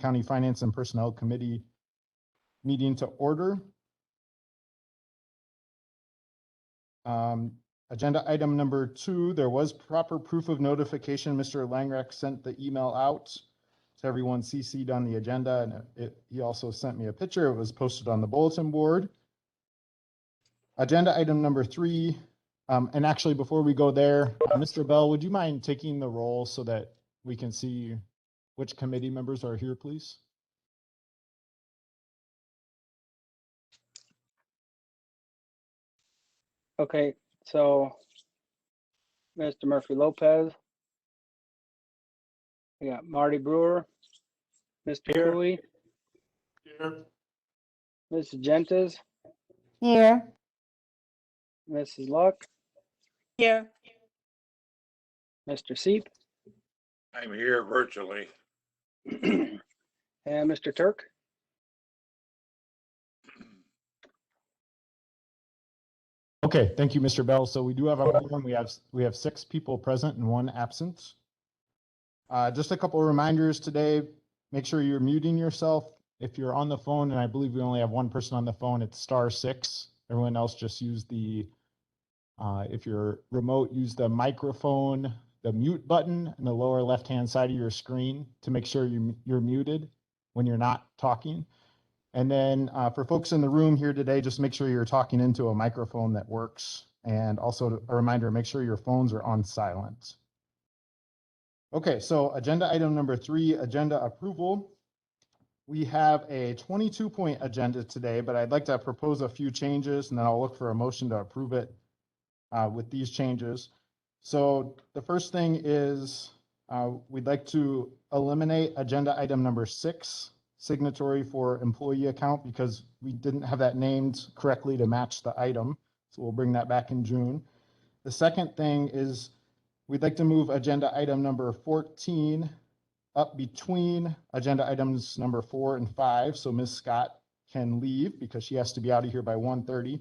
County Finance and Personnel Committee meeting to order. Agenda item number 2, there was proper proof of notification. Mr. Langreck sent the email out to everyone CC'd on the agenda, and he also sent me a picture. It was posted on the bulletin board. Agenda item number 3, and actually before we go there, Mr. Bell, would you mind taking the roll so that we can see which committee members are here, please? Okay, so Mr. Murphy Lopez. We got Marty Brewer, Mr. Cooley, Here. Mrs. Gentes, Here. Mrs. Luck, Here. Mr. Seep, I'm here virtually. and Mr. Turk. Okay, thank you, Mr. Bell. So we do have a quorum. We have 6 people present and 1 absent. Just a couple of reminders today. Make sure you're muting yourself. If you're on the phone, and I believe we only have 1 person on the phone, it's *6. Everyone else just use the, if you're remote, use the microphone, the mute button in the lower left-hand side of your screen to make sure you're muted when you're not talking. And then for folks in the room here today, just make sure you're talking into a microphone that works. And also a reminder, make sure your phones are on silent. Okay, so agenda item number 3, agenda approval. We have a 22-point agenda today, but I'd like to propose a few changes, and then I'll look for a motion to approve it with these changes. So the first thing is we'd like to eliminate agenda item number 6, signatory for employee account, because we didn't have that named correctly to match the item. So we'll bring that back in June. The second thing is we'd like to move agenda item number 14 up between agenda items number 4 and 5. So Ms. Scott can leave because she has to be out of here by 1:30.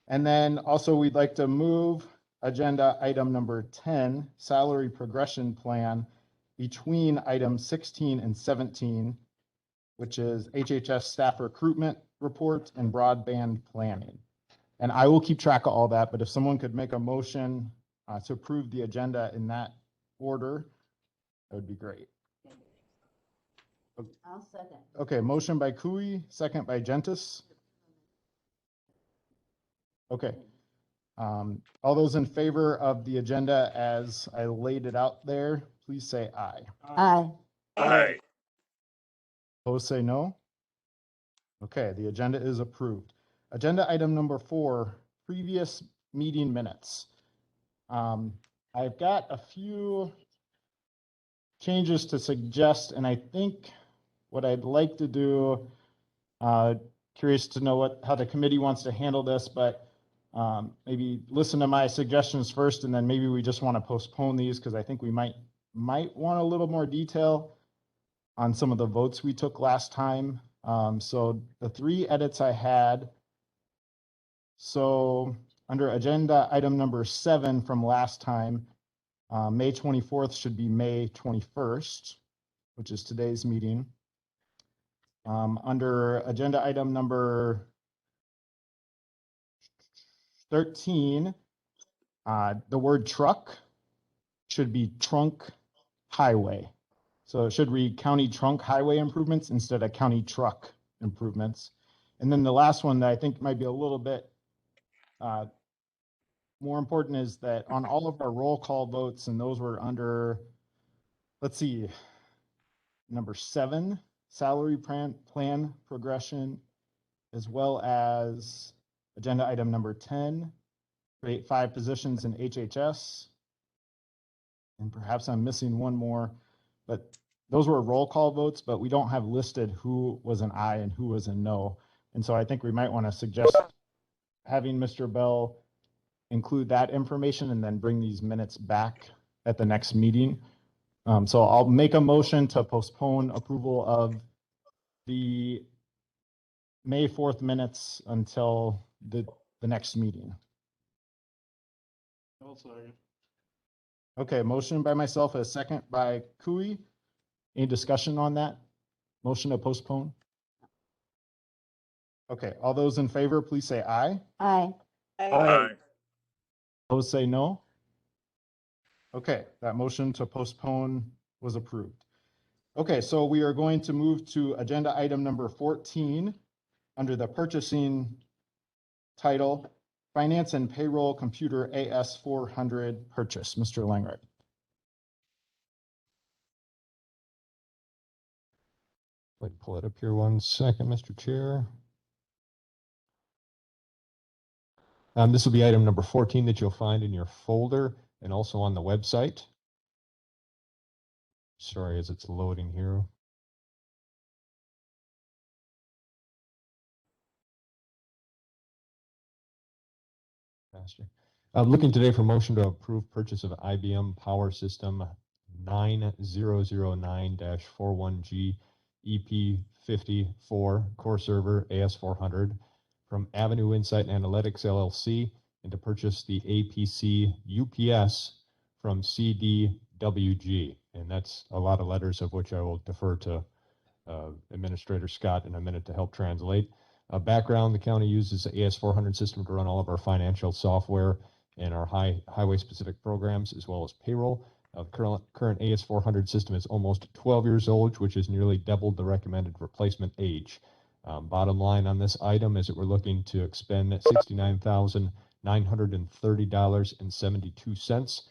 And then also we'd like to move agenda item number 10, salary progression plan, between items 16 and 17, which is HHS staff recruitment report and broadband planning. And I will keep track of all that, but if someone could make a motion to approve the agenda in that order, that would be great. I'll second. Okay, motion by Cooey, second by Gentes. Okay. All those in favor of the agenda as I laid it out there, please say aye. Aye. Aye. Opposed, say no. Okay, the agenda is approved. Agenda item number 4, previous meeting minutes. I've got a few changes to suggest, and I think what I'd like to do, curious to know how the committee wants to handle this, but maybe listen to my suggestions first, and then maybe we just want to postpone these because I think we might want a little more detail on some of the votes we took last time. So the 3 edits I had. So under agenda item number 7 from last time, May 24th should be May 21st, which is today's meeting. Under agenda item number 13, the word truck should be trunk highway. So it should read county trunk highway improvements instead of county truck improvements. And then the last one that I think might be a little bit more important is that on all of our roll call votes, and those were under, let's see, number 7, salary plan progression, as well as agenda item number 10, create 5 positions in HHS. And perhaps I'm missing one more, but those were roll call votes, but we don't have listed who was an aye and who was a no. And so I think we might want to suggest having Mr. Bell include that information and then bring these minutes back at the next meeting. So I'll make a motion to postpone approval of the May 4th minutes until the next meeting. Okay, motion by myself, a second by Cooey. Any discussion on that? Motion to postpone? Okay, all those in favor, please say aye. Aye. Aye. Opposed, say no. Okay, that motion to postpone was approved. Okay, so we are going to move to agenda item number 14 under the purchasing title, Finance and Payroll Computer AS400 Purchase. Mr. Langright. Let me pull it up here 1 second, Mr. Chair. This will be item number 14 that you'll find in your folder and also on the website. Sorry, as it's loading here. Faster. Looking today for motion to approve purchase of IBM Power System 9009-41G EP54 Core Server AS400 from Avenue Insight Analytics LLC and to purchase the APC UPS from CDWG. And that's a lot of letters of which I will defer to Administrator Scott in a minute to help translate. Background, the county uses the AS400 system to run all of our financial software and our highway specific programs as well as payroll. The current AS400 system is almost 12 years old, which is nearly doubled the recommended replacement age. Bottom line on this item is that we're looking to expend $69,930.72.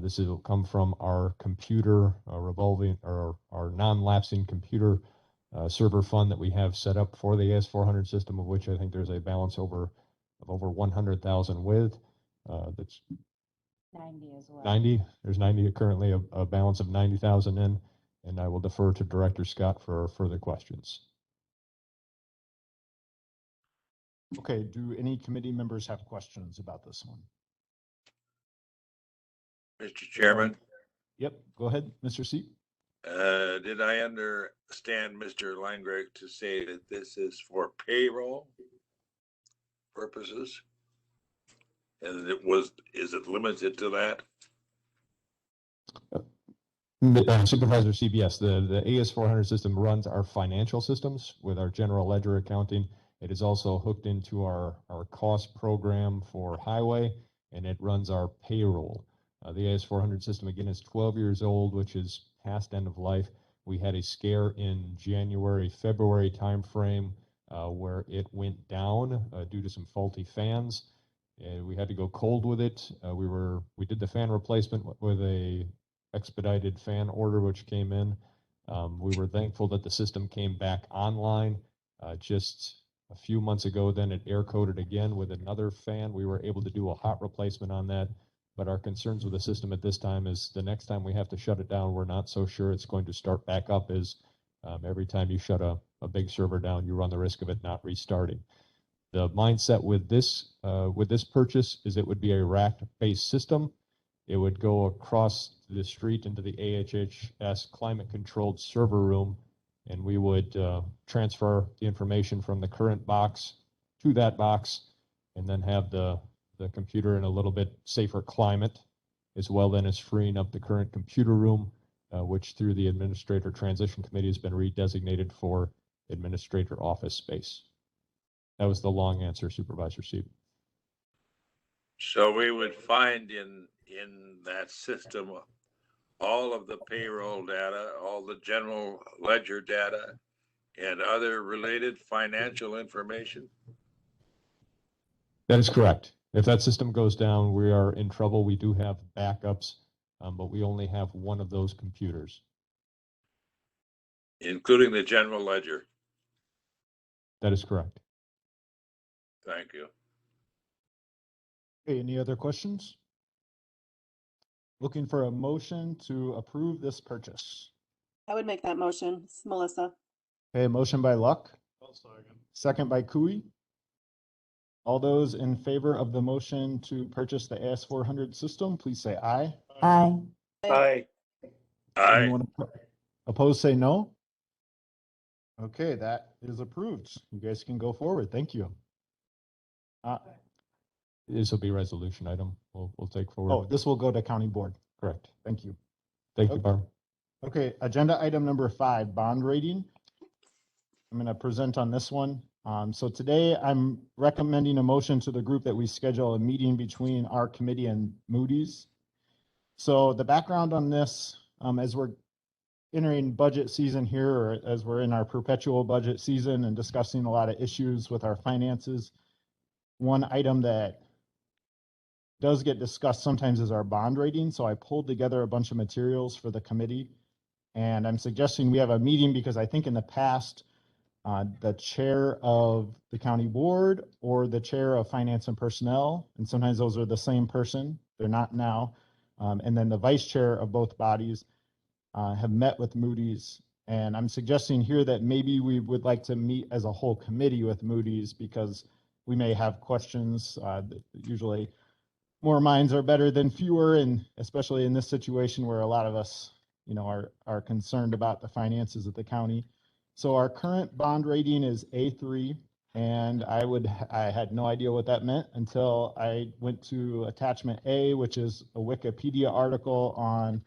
This will come from our computer revolving or our non-lapsing computer server fund that we have set up for the AS400 system, of which I think there's a balance of over 100,000 with. That's 90 as well. 90. There's 90 currently, a balance of 90,000 in, and I will defer to Director Scott for further questions. Okay, do any committee members have questions about this one? Mr. Chairman, Yep, go ahead, Mr. Seep. did I understand Mr. Langrick to say that this is for payroll purposes? And is it limited to that? Supervisor CBS, the AS400 system runs our financial systems with our general ledger accounting. It is also hooked into our cost program for highway, and it runs our payroll. The AS400 system, again, is 12 years old, which is past end of life. We had a scare in January, February timeframe where it went down due to some faulty fans. And we had to go cold with it. We did the fan replacement with a expedited fan order, which came in. We were thankful that the system came back online just a few months ago. Then it air coated again with another fan. We were able to do a hot replacement on that. But our concerns with the system at this time is the next time we have to shut it down, we're not so sure it's going to start back up, as every time you shut a big server down, you run the risk of it not restarting. The mindset with this purchase is it would be a rack-based system. It would go across the street into the AHHS climate-controlled server room, and we would transfer the information from the current box to that box, and then have the computer in a little bit safer climate, as well then as freeing up the current computer room, which through the Administrator Transition Committee has been redesignated for Administrator Office space. That was the long answer, Supervisor Sieb. So we would find in that system all of the payroll data, all the general ledger data, and other related financial information? That is correct. If that system goes down, we are in trouble. We do have backups, but we only have one of those computers. Including the general ledger? That is correct. Thank you. Okay, any other questions? Looking for a motion to approve this purchase. I would make that motion. It's Melissa. Okay, motion by Luck. Second by Cooey. All those in favor of the motion to purchase the AS400 system, please say aye. Aye. Aye. Aye. Anyone opposed, say no. Okay, that is approved. You guys can go forward. Thank you. This will be a resolution item. We'll take forward. Oh, this will go to county board. Correct. Thank you. Thank you, Okay. Barb. Okay, agenda item number 5, bond rating. I'm going to present on this one. So today I'm recommending a motion to the group that we schedule a meeting between our committee and Moody's. So the background on this, as we're entering budget season here, or as we're in our perpetual budget season and discussing a lot of issues with our finances, one item that does get discussed sometimes is our bond rating. So I pulled together a bunch of materials for the committee, and I'm suggesting we have a meeting because I think in the past, the chair of the county board or the chair of finance and personnel, and sometimes those are the same person, they're not now, and then the vice chair of both bodies have met with Moody's. And I'm suggesting here that maybe we would like to meet as a whole committee with Moody's because we may have questions. Usually more minds are better than fewer, and especially in this situation where a lot of us, are concerned about the finances of the county. So our current bond rating is A3, and I had no idea what that meant until I went to attachment A, which is a Wikipedia article on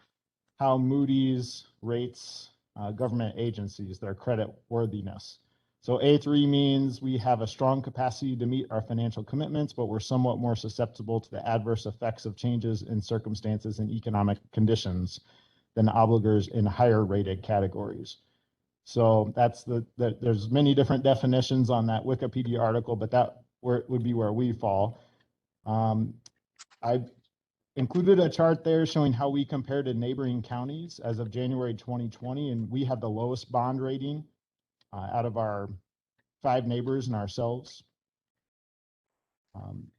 how Moody's rates government agencies, their credit worthiness. So A3 means we have a strong capacity to meet our financial commitments, but we're somewhat more susceptible to the adverse effects of changes in circumstances and economic conditions than obligors in higher rated categories. So that's there's many different definitions on that Wikipedia article, but that would be where we fall. I've included a chart there showing how we compare to neighboring counties as of January 2020, and we have the lowest bond rating out of our 5 neighbors and ourselves.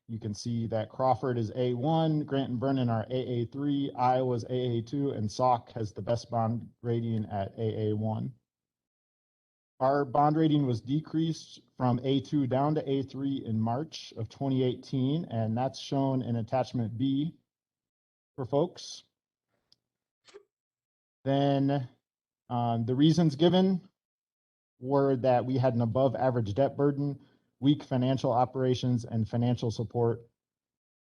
You can see that Crawford is A1, Grant and Vernon are AA3, Iowa's AA2, and Sauk has the best bond rating at AA1. Our bond rating was decreased from A2 down to A3 in March of 2018, and that's shown in attachment B for folks. Then the reasons given were that we had an above average debt burden, weak financial operations, and financial support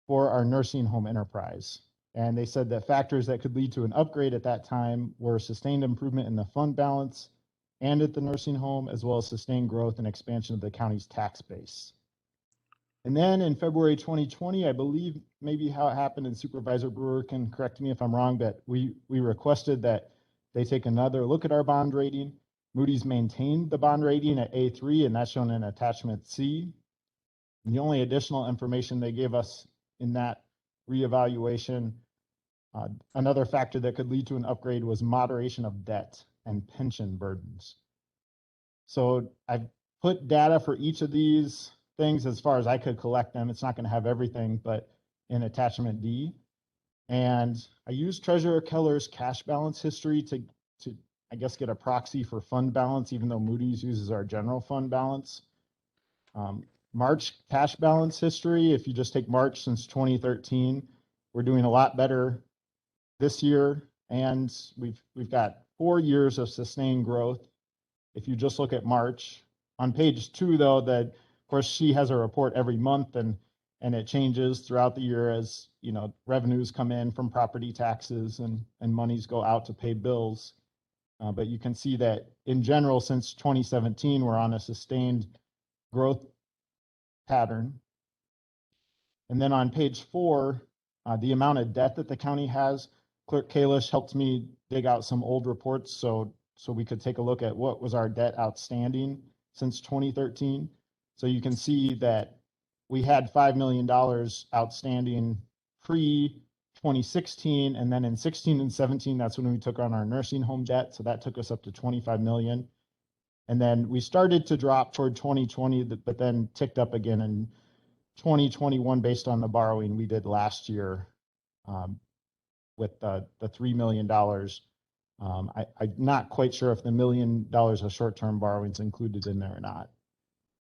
for our nursing home enterprise. And they said that factors that could lead to an upgrade at that time were sustained improvement in the fund balance and at the nursing home, as well as sustained growth and expansion of the county's tax base. And then in February 2020, I believe maybe how it happened, and Supervisor Brewer can correct me if I'm wrong, but we requested that they take another look at our bond rating. Moody's maintained the bond rating at A3, and that's shown in attachment C. And the only additional information they gave us in that reevaluation, another factor that could lead to an upgrade was moderation of debt and pension burdens. So I've put data for each of these things as far as I could collect them. It's not going to have everything, but in attachment D. And I used Treasurer Keller's cash balance history to I guess get a proxy for fund balance, even though Moody's uses our general fund balance. March cash balance history, if you just take March since 2013, we're doing a lot better this year, and we've got 4 years of sustained growth. If you just look at March, on page 2 though, that of course she has a report every month, and it changes throughout the year as revenues come in from property taxes and monies go out to pay bills. But you can see that in general, since 2017, we're on a sustained growth pattern. And then on page 4, the amount of debt that the county has, Clerk Kalish helped me dig out some old reports so we could take a look at what was our debt outstanding since 2013. So you can see that we had $5 million outstanding pre-2016, and then in 16 and 17, that's when we took on our nursing home debt. So that took us up to 25 million. And then we started to drop toward 2020, but then ticked up again in 2021 based on the borrowing we did last year with the $3 million. I'm not quite sure if the $1 million of short-term borrowings included in there or not.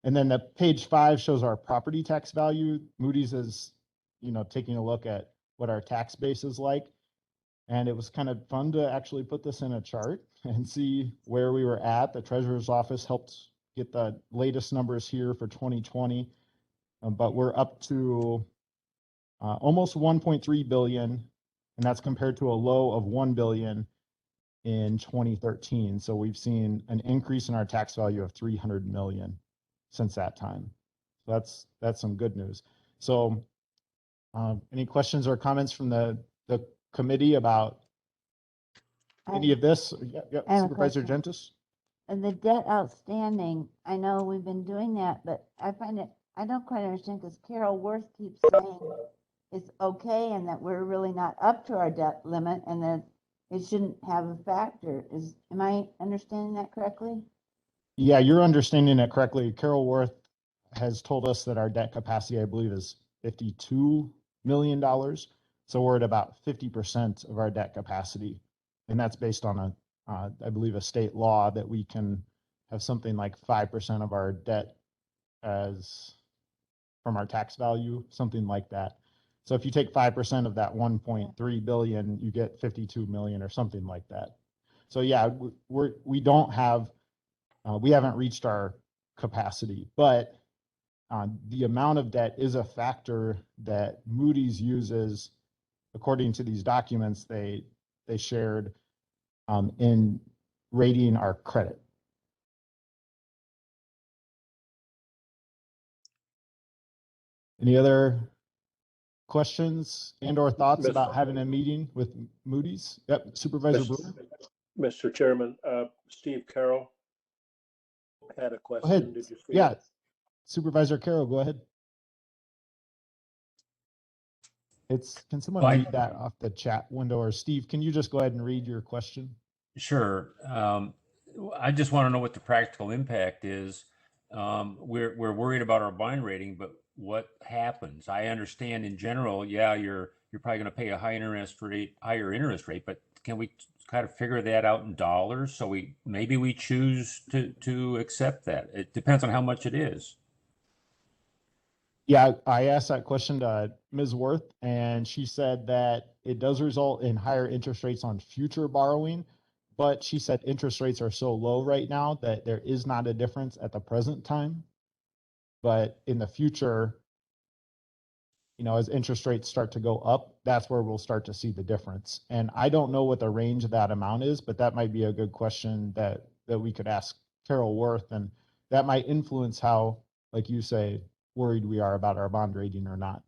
And then the page 5 shows our property tax value. Moody's is, taking a look at what our tax base is like. And it was kind of fun to actually put this in a chart and see where we were at. The treasurer's office helped get the latest numbers here for 2020, but we're up to almost 1.3 billion, and that's compared to a low of 1 billion in 2013. So we've seen an increase in our tax value of 300 million since that time. So that's some good news. So any questions or comments from the committee about any of this? Yeah, I have a Supervisor question. Gentis? And the debt outstanding, I know we've been doing that, but I find it, I don't quite understand because Carol Worth keeps saying it's okay and that we're really not up to our debt limit and that it shouldn't have a factor. Am I understanding that correctly? Yeah, you're understanding it correctly. Carol Worth has told us that our debt capacity, I believe, is $52 million. So we're at about 50% of our debt capacity. And that's based on I believe, a state law that we can have something like 5% of our debt as from our tax value, something like that. So if you take 5% of that 1.3 billion, you get 52 million or something like that. So yeah, we don't have, we haven't reached our capacity, but the amount of debt is a factor that Moody's uses, according to these documents they shared, in rating our credit. Any other questions and or thoughts Miss- about having a meeting with Moody's? Yep, Supervisor Miss- Brewer. Mr. Chairman, Steve Carroll had a Go question. ahead. Did you see Yeah, it? Supervisor Carroll, go ahead. Can someone read that off the chat window, or Steve, can you just go ahead and read your question? Sure. I just want to know what the practical impact is. We're worried about our bond rating, but what happens? I understand in general, yeah, you're probably going to pay a higher interest rate, but can we kind of figure that out in dollars? So maybe we choose to accept that. It depends on how much it is. Yeah, I asked that question to Ms. Worth, and she said that it does result in higher interest rates on future borrowing, but she said interest rates are so low right now that there is not a difference at the present time. But in the future, as interest rates start to go up, that's where we'll start to see the difference. And I don't know what the range of that amount is, but that might be a good question that we could ask Carol Worth, and that might influence how, like you say, worried we are about our bond rating or not.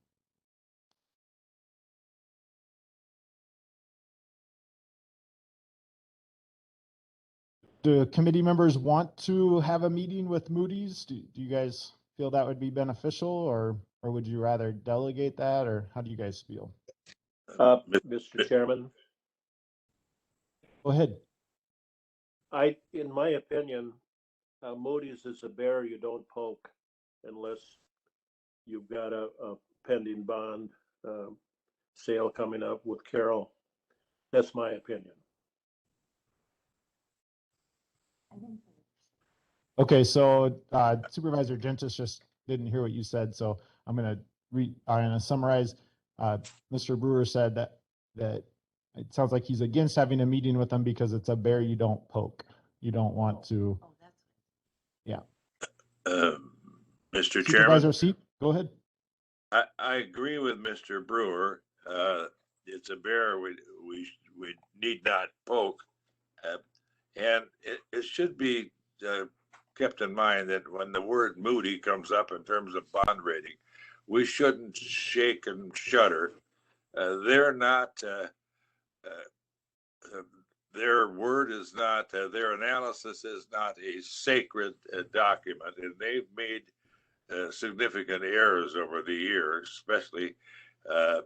Do committee members want to have a meeting with Moody's? Do you guys feel that would be beneficial, or would you rather delegate that, or how do you guys feel? Mr. Chairman, Go ahead. in my opinion, Moody's is a bear you don't poke unless you've got a pending bond sale coming up with Carol. That's my opinion. Okay, so Supervisor Gentis just didn't hear what you said, so I'm going to summarize. Mr. Brewer said that it sounds like he's against having a meeting with them because it's a bear you don't poke. You don't want to. Yeah. Mr. Chairman, Supervisor Seat, go ahead. I agree with Mr. Brewer. It's a bear we need not poke, and it should be kept in mind that when the word Moody comes up in terms of bond rating, we shouldn't shake and shudder. They're not. Their word is not. Their analysis is not a sacred document, and they've made significant errors over the years, especially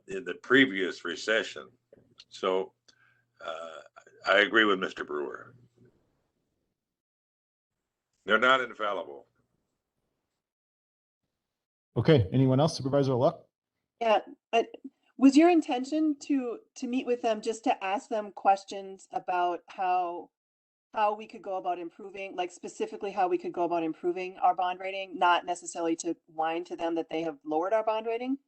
in the previous recession. So I agree with Mr. Brewer. They're not infallible. Okay, anyone else? Supervisor Luck? Yeah, was your intention to meet with them just to ask them questions about how we could go about improving, like specifically how we could go about improving our bond rating, not necessarily to whine to them that they have lowered our bond rating?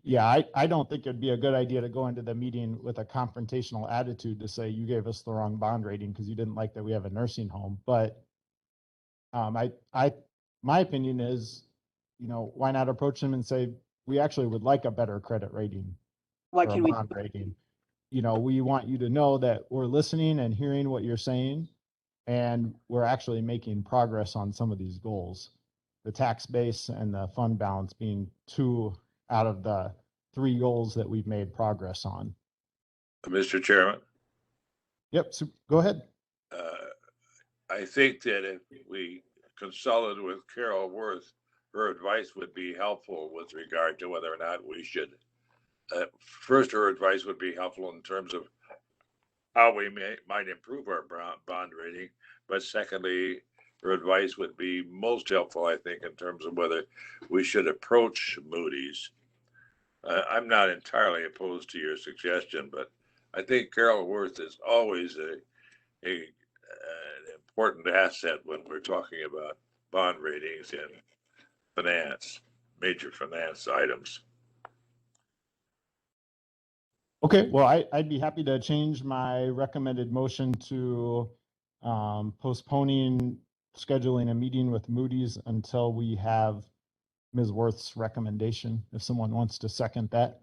Yeah, I don't think it'd be a good idea to go into the meeting with a confrontational attitude to say you gave us the wrong bond rating because you didn't like that we have a nursing home. But my opinion is, why not approach them and say, we actually would like a better credit rating What or a can we, bond rating. you know, we want you to know that we're listening and hearing what you're saying, and we're actually making progress on some of these goals. The tax base and the fund balance being 2 out of the 3 goals that we've made progress on. Mr. Chairman, Yep, so go ahead. I think that if we consulted with Carol Worth, her advice would be helpful with regard to whether or not we should. First, her advice would be helpful in terms of how we might improve our bond rating. But secondly, her advice would be most helpful, I think, in terms of whether we should approach Moody's. I'm not entirely opposed to your suggestion, but I think Carol Worth is always an important asset when we're talking about bond ratings and finance, major finance items. Okay, well, I'd be happy to change my recommended motion to postponing scheduling a meeting with Moody's until we have Ms. Worth's recommendation, if someone wants to second that.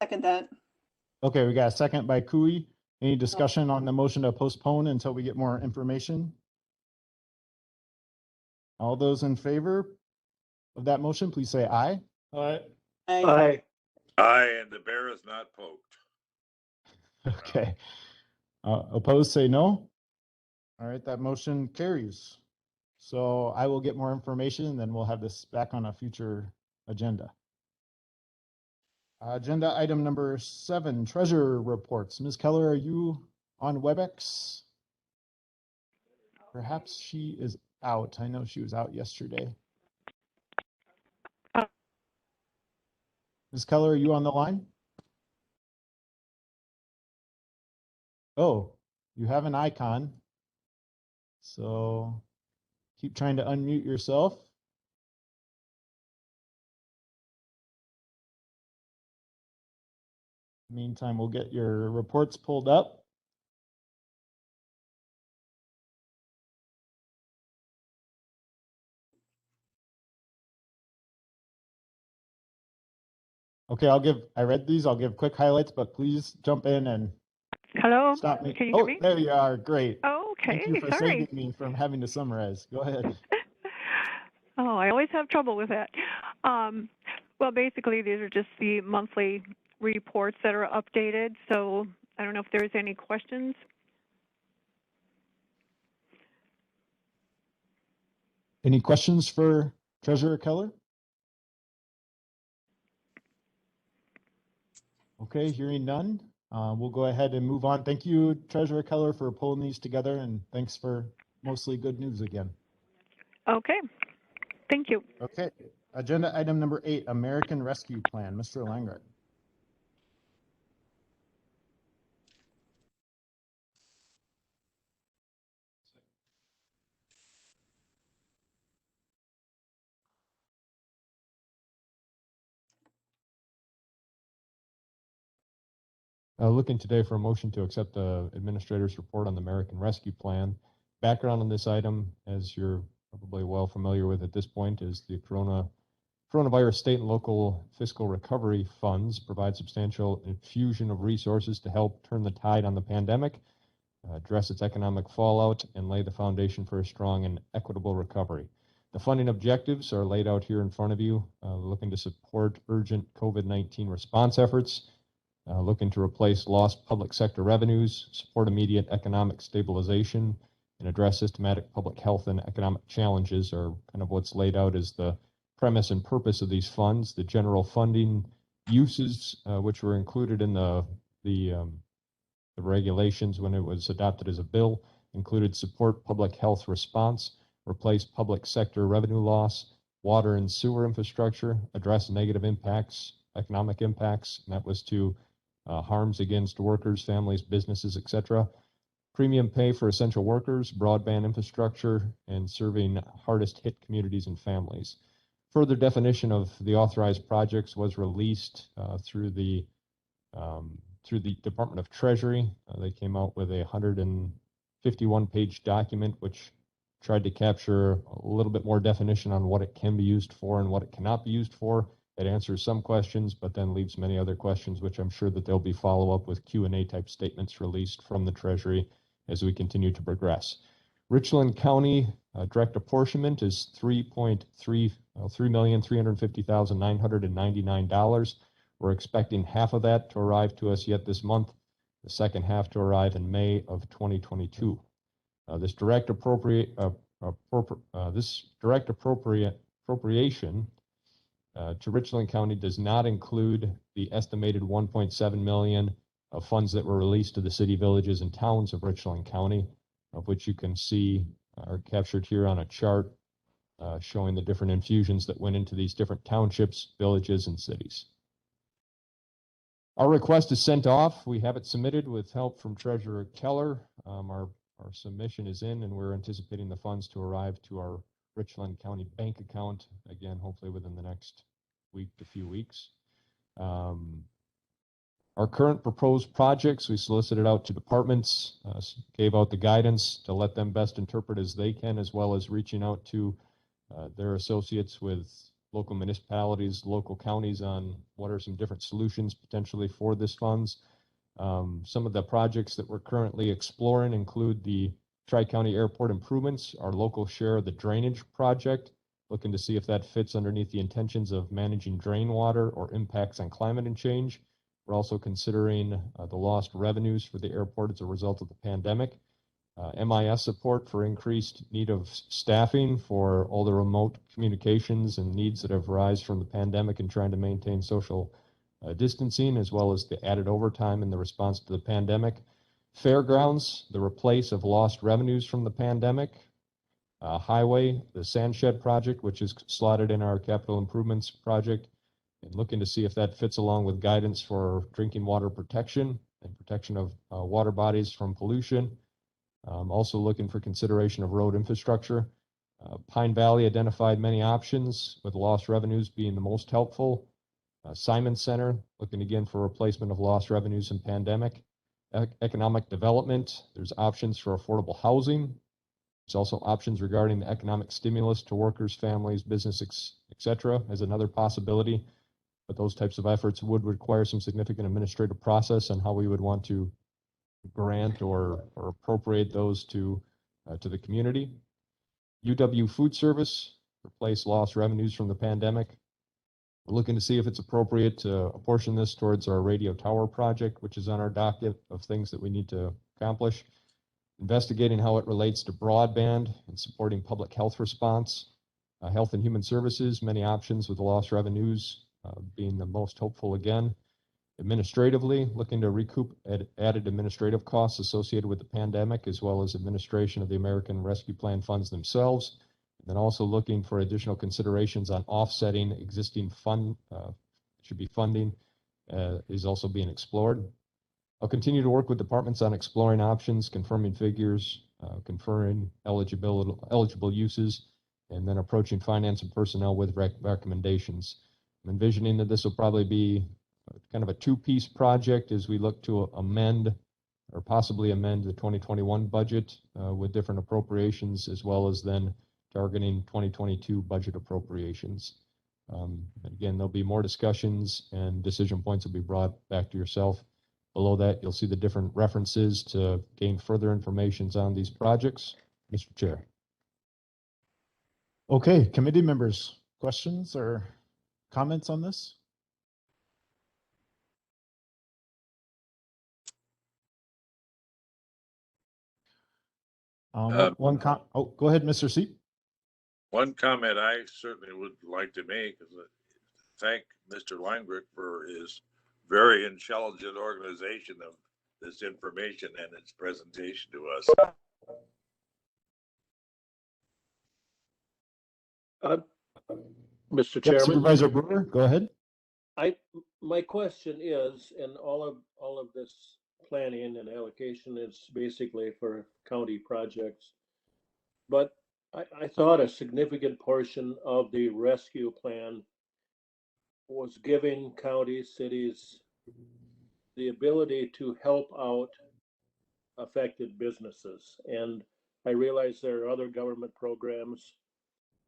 Second that. Okay, we got a second by Cooey. Any discussion on the motion to postpone until we get more information? All those in favor of that motion, please say aye. Aye. Aye. Aye, and the bear is not poked. Okay. Opposed, say no. All right, that motion carries. So I will get more information and then we'll have this back on a future agenda. Agenda item number 7, treasurer reports. Ms. Keller, are you on WebEx? Perhaps she is out. I know she was out yesterday. Ms. Keller, are you on the line? Oh, you have an icon. So keep trying to unmute yourself. Meantime, we'll get your reports pulled up. Okay, I read these, I'll give quick highlights, but please jump in and Hello? stop me. Can you hear me? There you are, great. Oh, okay, Thank you for sorry. saving me from having to summarize. Go ahead. Oh, I always have trouble with that. Well, basically, these are just the monthly reports that are updated, so I don't know if there's any questions. Any questions for Treasurer Keller? Okay, hearing none, we'll go ahead and move on. Thank you, Treasurer Keller, for pulling these together, and thanks for mostly good news again. Okay, thank you. Okay, agenda item number 8, American Rescue Plan. Mr. Langred. Looking today for a motion to accept the administrator's report on the American Rescue Plan. Background on this item, as you're probably well familiar with at this point, is the coronavirus state and local fiscal recovery funds provide substantial infusion of resources to help turn the tide on the pandemic, address its economic fallout, and lay the foundation for a strong and equitable recovery. The funding objectives are laid out here in front of you, looking to support urgent COVID-19 response efforts, looking to replace lost public sector revenues, support immediate economic stabilization, and address systematic public health and economic challenges are kind of what's laid out as the premise and purpose of these funds. The general funding uses, which were included in the regulations when it was adopted as a bill, included support public health response, replace public sector revenue loss, water and sewer infrastructure, address negative impacts, economic impacts, and that was to harms against workers, families, businesses, etc. Premium pay for essential workers, broadband infrastructure, and serving hardest hit communities and families. Further definition of the authorized projects was released through the Department of Treasury. They came out with a 151-page document which tried to capture a little bit more definition on what it can be used for and what it cannot be used for. It answers some questions, but then leaves many other questions, which I'm sure that there'll be follow-up with Q&A type statements released from the Treasury as we continue to progress. Richland County direct apportionment is $3,350,999. We're expecting half of that to arrive to us yet this month, the second half to arrive in May of 2022. This direct appropriation to Richland County does not include the estimated 1.7 million of funds that were released to the city, villages, and towns of Richland County, of which you can see are captured here on a chart showing the different infusions that went into these different townships, villages, and cities. Our request is sent off. We have it submitted with help from Treasurer Keller. Our submission is in, and we're anticipating the funds to arrive to our Richland County bank account, again, hopefully within the next week to few weeks. Our current proposed projects, we solicited out to departments, gave out the guidance to let them best interpret as they can, as well as reaching out to their associates with local municipalities, local counties on what are some different solutions potentially for this funds. Some of the projects that we're currently exploring include the Tri-County Airport improvements, our local share of the drainage project, looking to see if that fits underneath the intentions of managing drain water or impacts on climate and change. We're also considering the lost revenues for the airport as a result of the pandemic, MIS support for increased need of staffing for all the remote communications and needs that have arisen from the pandemic and trying to maintain social distancing, as well as the added overtime in the response to the pandemic. Fairgrounds, the replace of lost revenues from the pandemic. Highway, the sand shed project, which is slotted in our capital improvements project, and looking to see if that fits along with guidance for drinking water protection and protection of water bodies from pollution. Also looking for consideration of road infrastructure. Pine Valley identified many options, with lost revenues being the most helpful. Simon Center, looking again for replacement of lost revenues in pandemic. Economic development, there's options for affordable housing. There's also options regarding the economic stimulus to workers, families, business, etc. as another possibility. But those types of efforts would require some significant administrative process on how we would want to grant or appropriate those to the community. UW Food Service, replace lost revenues from the pandemic. We're looking to see if it's appropriate to apportion this towards our radio tower project, which is on our docket of things that we need to accomplish. Investigating how it relates to broadband and supporting public health response. Health and Human Services, many options with lost revenues being the most hopeful again. Administratively, looking to recoup added administrative costs associated with the pandemic, as well as administration of the American Rescue Plan funds themselves. And then also looking for additional considerations on offsetting existing funding is also being explored. I'll continue to work with departments on exploring options, confirming figures, conferring eligible uses, and then approaching finance and personnel with recommendations. I'm envisioning that this will probably be kind of a two-piece project as we look to amend or possibly amend the 2021 budget with different appropriations, as well as then targeting 2022 budget appropriations. Again, there'll be more discussions and decision points will be brought back to yourself. Below that, you'll see the different references to gain further information on these projects. Mr. Chair. Okay, committee members, questions or comments on this? Go ahead, Mr. Seep. One comment I certainly would like to make is that thank Mr. Weinberg for his very intelligent organization of this information and its presentation to us. Mr. Chairman, Supervisor Brewer, go ahead. My question is, and all of this planning and allocation is basically for county projects, but I thought a significant portion of the rescue plan was giving counties, cities, the ability to help out affected businesses. And I realize there are other government programs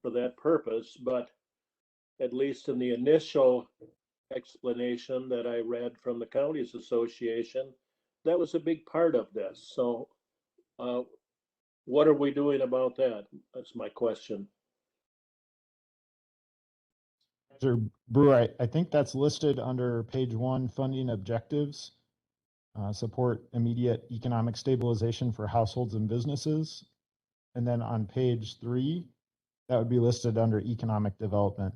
for that purpose, but at least in the initial explanation that I read from the Counties Association, that was a big part of this. So what are we doing about that? That's my question. Mr. Brewer, I think that's listed under page 1, funding objectives. Support immediate economic stabilization for households and businesses. And then on page 3, that would be listed under economic development.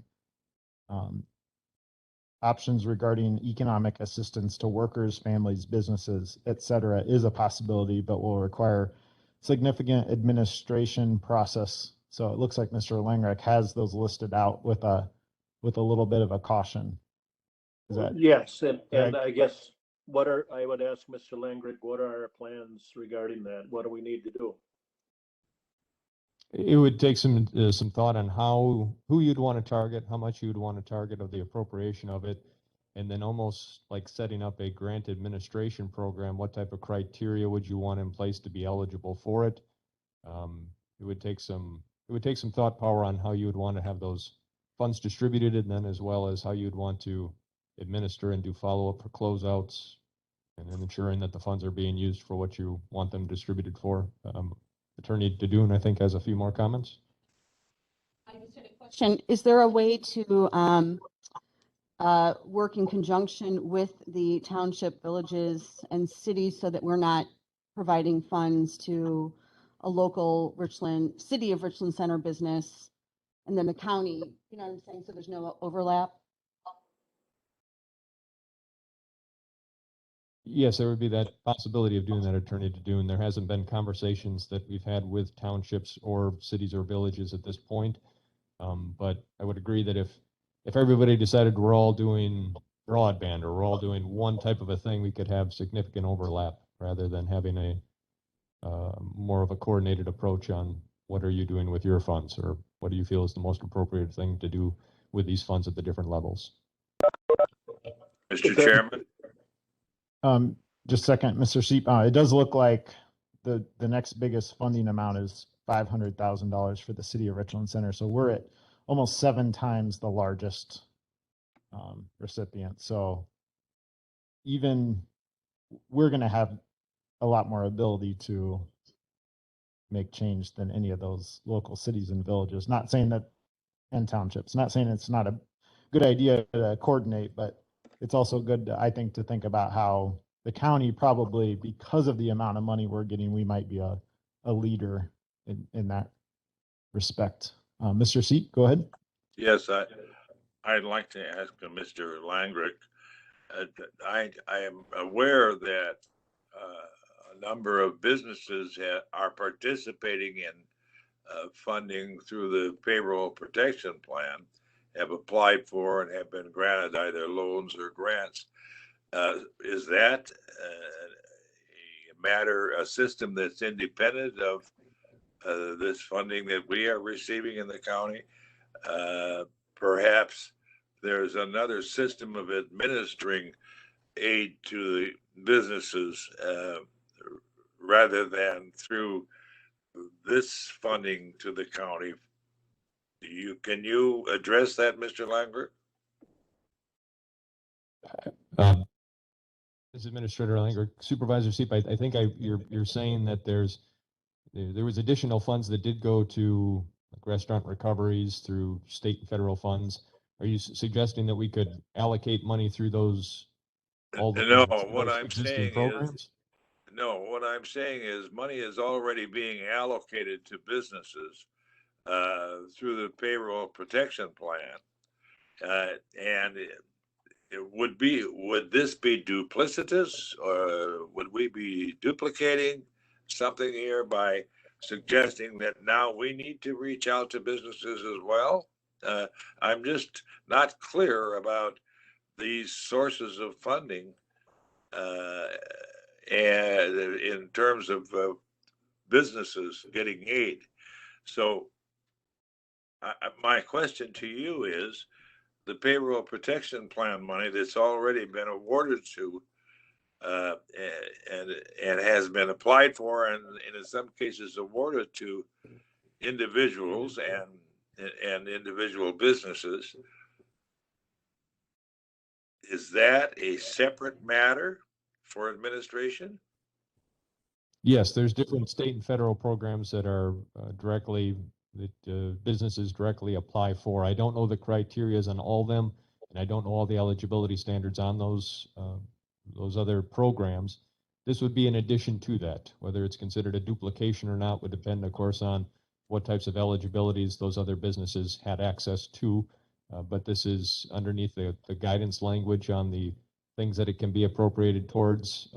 Options regarding economic assistance to workers, families, businesses, et cetera, is a possibility, but will require significant administration process. So it looks like Mr. Langreich has those listed out with a little bit of a caution. Is that yes? And correct? I guess I would ask Mr. Langrick, what are our plans regarding that? What do we need to do? It would take some thought on who you'd want to target, how much you'd want to target of the appropriation of it, and then almost like setting up a grant administration program. What type of criteria would you want in place to be eligible for it? It would take some thought power on how you would want to have those funds distributed, and then as well as how you'd want to administer and do follow-up for closeouts, and then ensuring that the funds are being used for what you want them distributed for. Attorney DeDune, I think, has a few more comments. I just had a question. Is there a way to work in conjunction with the township, villages, and cities so that we're not providing funds to a local city of Richland Center business and then the county, you know what I'm saying? So there's no overlap? Yes, there would be that possibility of doing that, Attorney DeDune. There hasn't been conversations that we've had with townships or cities or villages at this point. But I would agree that if everybody decided we're all doing broadband or we're all doing one type of a thing, we could have significant overlap rather than having a more of a coordinated approach on what are you doing with your funds, or what do you feel is the most appropriate thing to do with these funds at the different levels. Mr. Chairman. Just a second, Mr. Seep. It does look like the next biggest funding amount is $500,000 for the city of Richland Center. So we're at almost 7 times the largest recipient. So even we're going to have a lot more ability to make change than any of those local cities and villages. Not saying that, and townships, not saying it's not a good idea to coordinate, but it's also good, I think, to think about how the county probably, because of the amount of money we're getting, we might be a leader in that respect. Mr. Seat, go ahead. Yes, I'd like to ask Mr. Langrick. I am aware that a number of businesses are participating in funding through the payroll protection plan, have applied for and have been granted either loans or grants. Is that a system that's independent of this funding that we are receiving in the county? Perhaps there's another system of administering aid to the businesses rather than through this funding to the county. Can you address that, Mr. Langrick? This Administrator Langrick, Supervisor Seep, I think you're saying that there was additional funds that did go to like restaurant recoveries through state and federal funds. Are you suggesting that we could allocate money through those? No, what I'm saying is money is already being allocated to businesses through the payroll protection plan, and would this be duplicitous, or would we be duplicating something here by suggesting that now we need to reach out to businesses as well? I'm just not clear about these sources of funding and in terms of businesses getting aid. So my question to you is, the payroll protection plan money that's already been awarded to and has been applied for and in some cases awarded to individuals and individual businesses, is that a separate matter for administration? Yes, there's different state and federal programs that are that businesses directly apply for. I don't know the criterias on all of them, and I don't know all the eligibility standards on those other programs. This would be in addition to that. Whether it's considered a duplication or not would depend, of course, on what types of eligibilities those other businesses had access to. But this is underneath the guidance language on the things that it can be appropriated towards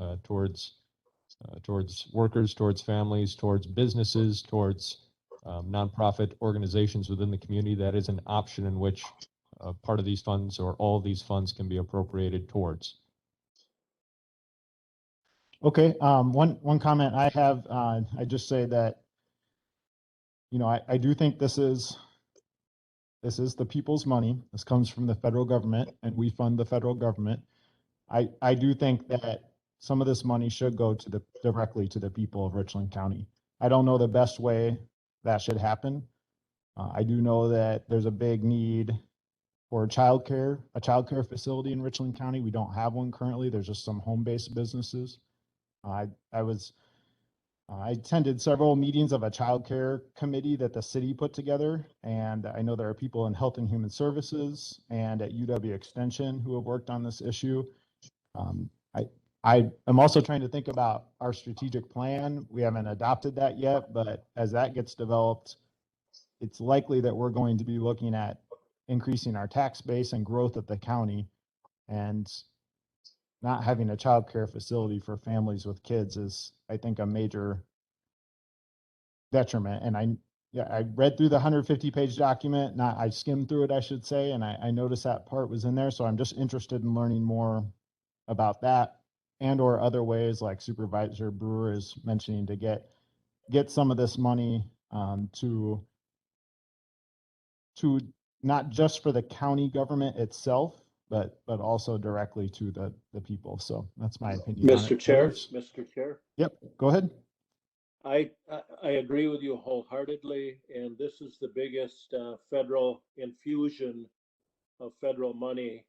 workers, towards families, towards businesses, towards nonprofit organizations within the community. That is an option in which part of these funds or all of these funds can be appropriated towards. Okay, one comment I have, I just say that, you know, I do think this is the people's money. This comes from the federal government, and we fund the federal government. I do think that some of this money should go to directly to the people of Richland County. I don't know the best way that should happen. I do know that there's a big need for a childcare facility in Richland County. We don't have one currently. There's just some home-based businesses. I attended several meetings of a childcare committee that the city put together, and I know there are people in Health and Human Services and at UW Extension who have worked on this issue. I am also trying to think about our strategic plan. We haven't adopted that yet, but as that gets developed, it's likely that we're going to be looking at increasing our tax base and growth at the county, and not having a child care facility for families with kids is, I think, a major detriment. And I read through the 150-page document. I skimmed through it, I should say, and I noticed that part was in there. So I'm just interested in learning more about that, and or other ways like Supervisor Brewer is mentioning to get some of this money to not just for the county government itself, but also directly to the people. So that's my opinion. Mr. Chair, Mr. Chair. Yep, go ahead. I agree with you wholeheartedly, and this is the biggest federal infusion of federal money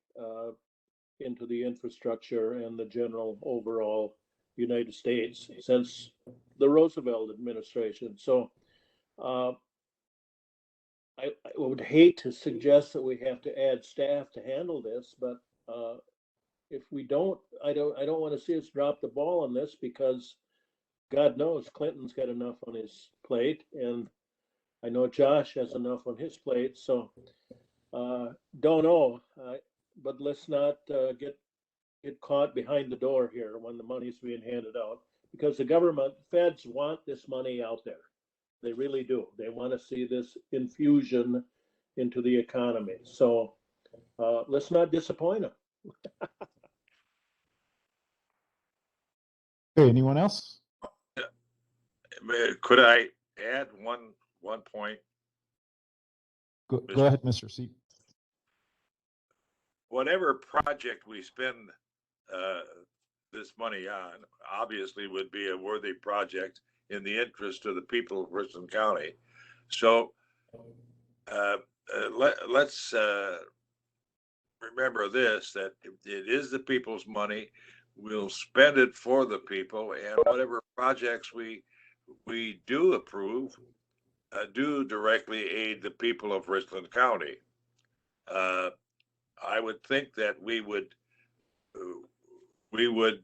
into the infrastructure and the general overall United States since the Roosevelt administration. So I would hate to suggest that we have to add staff to handle this, but if we don't, I don't want to see us drop the ball on this, because God knows Clinton's got enough on his plate, and I know Josh has enough on his plate. So don't know, but let's not get caught behind the door here when the money's being handed out, because the government, feds want this money out there. They really do. They want to see this infusion into the economy. So let's not disappoint them. Okay, anyone else? Could I add one point? Go ahead, Mr. Seat. Whatever project we spend this money on, obviously would be a worthy project in the interest of the people of Richland County. So let's remember this, that it is the people's money. We'll spend it for the people, and whatever projects we do approve do directly aid the people of Richland County. I would think that we would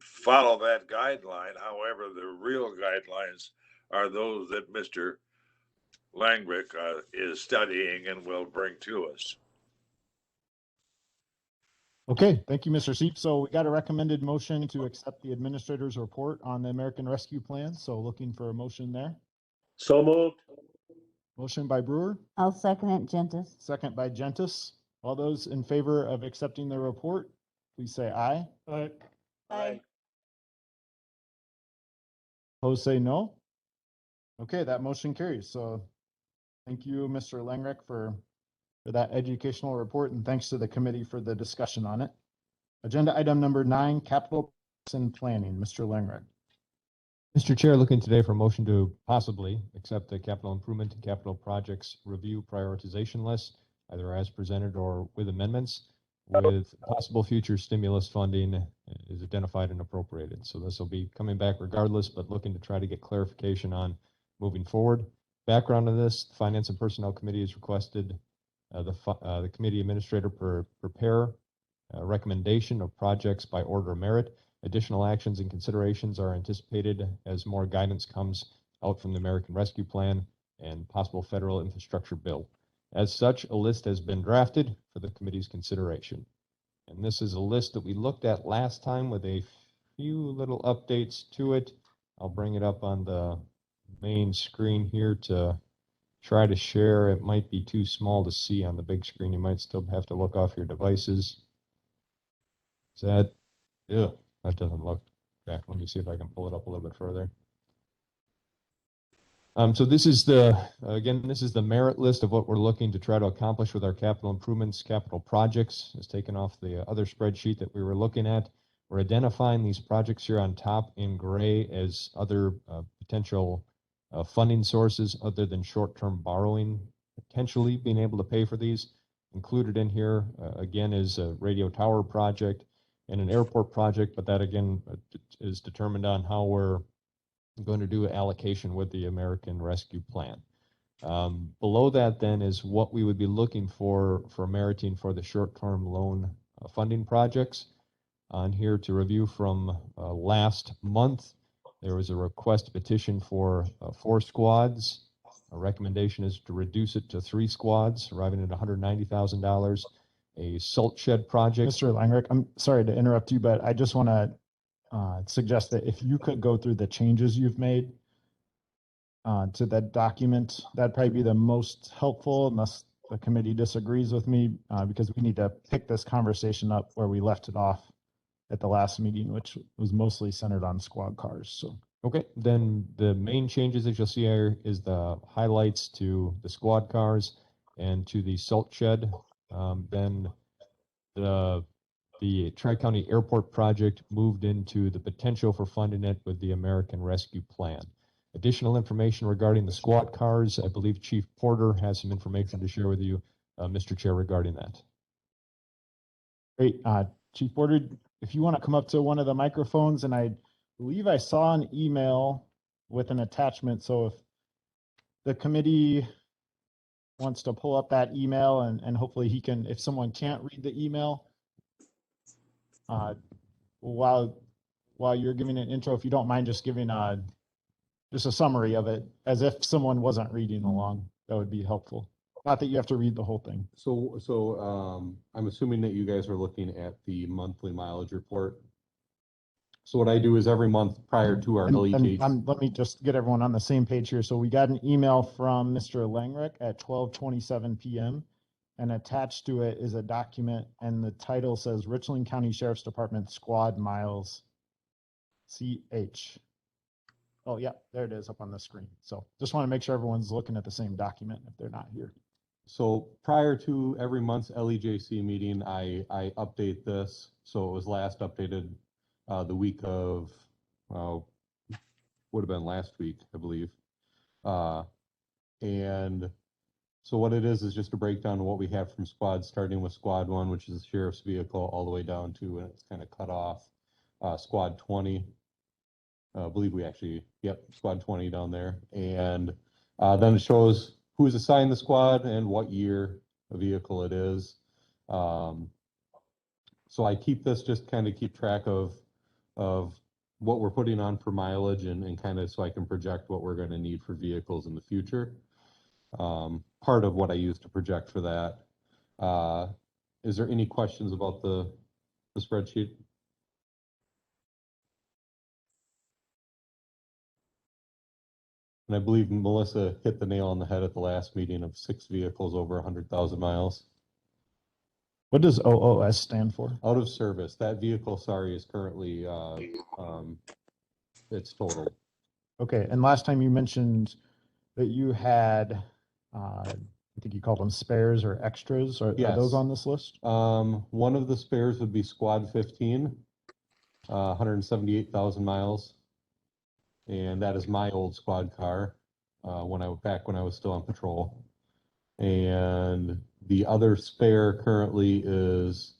follow that guideline. However, the real guidelines are those that Mr. Langrick is studying and will bring to us. Okay, thank you, Mr. Seep. So we got a recommended motion to accept the administrator's report on the American Rescue Plan. So looking for a motion there. So moved. Motion by Brewer. I'll second it, Gentis. Second by Gentis. All those in favor of accepting the report, please say aye. Aye. Aye. Opposed, say no. Okay, that motion carries. So thank you, Mr. Langrick, for that educational report, and thanks to the committee for the discussion on it. Agenda item number 9, capital and planning. Mr. Langrick. Mr. Chair, looking today for a motion to possibly accept the capital improvement and capital projects review prioritization list, either as presented or with amendments. with possible future stimulus funding is identified and appropriated. So this will be coming back regardless, but looking to try to get clarification on moving forward. Background of this, the Finance and Personnel Committee has requested the committee administrator prepare a recommendation of projects by order of merit. Additional actions and considerations are anticipated as more guidance comes out from the American Rescue Plan and possible federal infrastructure bill. As such, a list has been drafted for the committee's consideration. And this is a list that we looked at last time with a few little updates to it. I'll bring it up on the main screen here to try to share. It might be too small to see on the big screen. You might still have to look off your devices. Is that, yeah, that doesn't look back. Let me see if I can pull it up a little bit further. So this is this is the merit list of what we're looking to try to accomplish with our capital improvements, capital projects. It's taken off the other spreadsheet that we were looking at. We're identifying these projects here on top in gray as other potential funding sources other than short-term borrowing, potentially being able to pay for these. Included in here, again, is a radio tower project and an airport project, but that again is determined on how we're going to do allocation with the American Rescue Plan. Below that then is what we would be looking for meriting for the short-term loan funding projects. On here to review from last month, there was a request petition for 4 squads. A recommendation is to reduce it to 3 squads, arriving at $190,000. A salt shed project. Mr. Langrick, I'm sorry to interrupt you, but I just want to suggest that if you could go through the changes you've made to that document, that'd probably be the most helpful, unless the committee disagrees with me, because we need to pick this conversation up where we left it off at the last meeting, which was mostly centered on squad cars. So okay, then the main changes that you'll see here is the highlights to the squad cars and to the salt shed. Then the Tri-County Airport project moved into the potential for funding it with the American Rescue Plan. Additional information regarding the squad cars, I believe Chief Porter has some information to share with you, Mr. Chair, regarding that. Great. Chief Porter, if you want to come up to one of the microphones, and I believe I saw an email with an attachment. So if the committee wants to pull up that email and hopefully he can, if someone can't read the email, while you're giving an intro, if you don't mind just giving just a summary of it as if someone wasn't reading along, that would be helpful. Not that you have to read the whole thing. So I'm assuming that you guys are looking at the monthly mileage report. So what I do is every month prior to our LEJ. Let me just get everyone on the same page here. So we got an email from Mr. Langrick at 12:27 p.m. and attached to it is a document, and the title says Richland County Sheriff's Department Squad Miles CH. Oh yeah, there it is up on the screen. So just want to make sure everyone's looking at the same document if they're not here. So prior to every month's LEJC meeting, I update this. So it was last updated the week of, would have been last week, I believe. And so what it is just a breakdown of what we have from squads, starting with squad 1, which is the sheriff's vehicle, all the way down to, and it's kind of cut off, squad 20. I believe we actually, yep, squad 20 down there. And then it shows who's assigned the squad and what year a vehicle it is. So I keep this, just kind of keep track of what we're putting on for mileage and kind of so I can project what we're going to need for vehicles in the future. Part of what I use to project for that. Is there any questions about the spreadsheet? And I believe Melissa hit the nail on the head at the last meeting of 6 vehicles over 100,000 miles. What does OOS stand for? Out of service. That vehicle, sorry, is currently, it's totaled. Okay, and last time you mentioned that you had, I think you called them spares or extras. Are those on this list? One of the spares would be Squad 15, 178,000 miles. And that is my old squad car when I was still on patrol. And the other spare currently is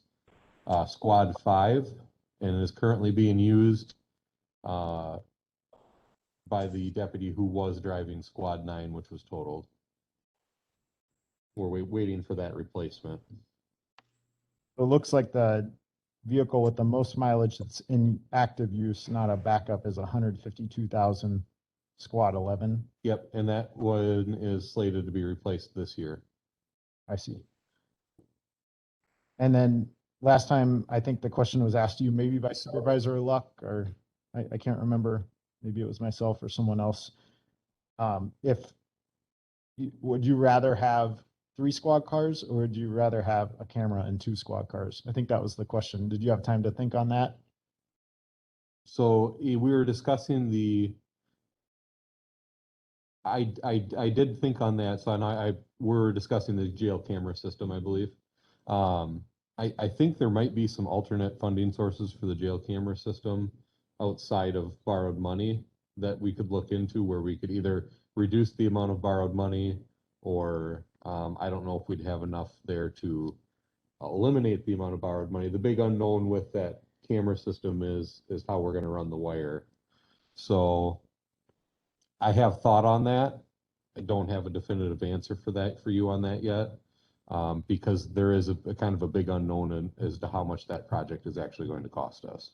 Squad 5, and is currently being used by the deputy who was driving Squad 9, which was totaled. We're waiting for that replacement. It looks like the vehicle with the most mileage that's in active use, not a backup, is 152,000 Squad 11. Yep, and that one is slated to be replaced this year. I see. And then last time, I think the question was asked to you, maybe by Supervisor Luck, or I can't remember. Maybe it was myself or someone else. Would you rather have 3 squad cars, or would you rather have a camera and 2 squad cars? I think that was the question. Did you have time to think on that? So we were discussing I did think on that. So we're discussing the jail camera system, I believe. I think there might be some alternate funding sources for the jail camera system outside of borrowed money that we could look into, where we could either reduce the amount of borrowed money, or I don't know if we'd have enough there to eliminate the amount of borrowed money. The big unknown with that camera system is how we're going to run the wire. So I have thought on that. I don't have a definitive answer for you on that yet, because there is a kind of a big unknown as to how much that project is actually going to cost us.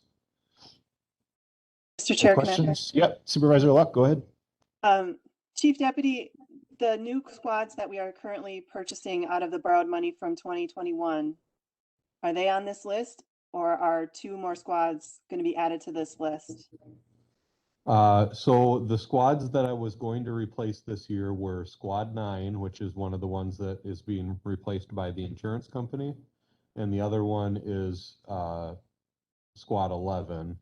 Mr. Chair, can I- Questions? Yep, Supervisor Luck, go ahead. Chief Deputy, the new squads that we are currently purchasing out of the borrowed money from 2021, are they on this list, or are 2 more squads going to be added to this list? So the squads that I was going to replace this year were Squad 9, which is one of the ones that is being replaced by the insurance company, and the other one is Squad 11.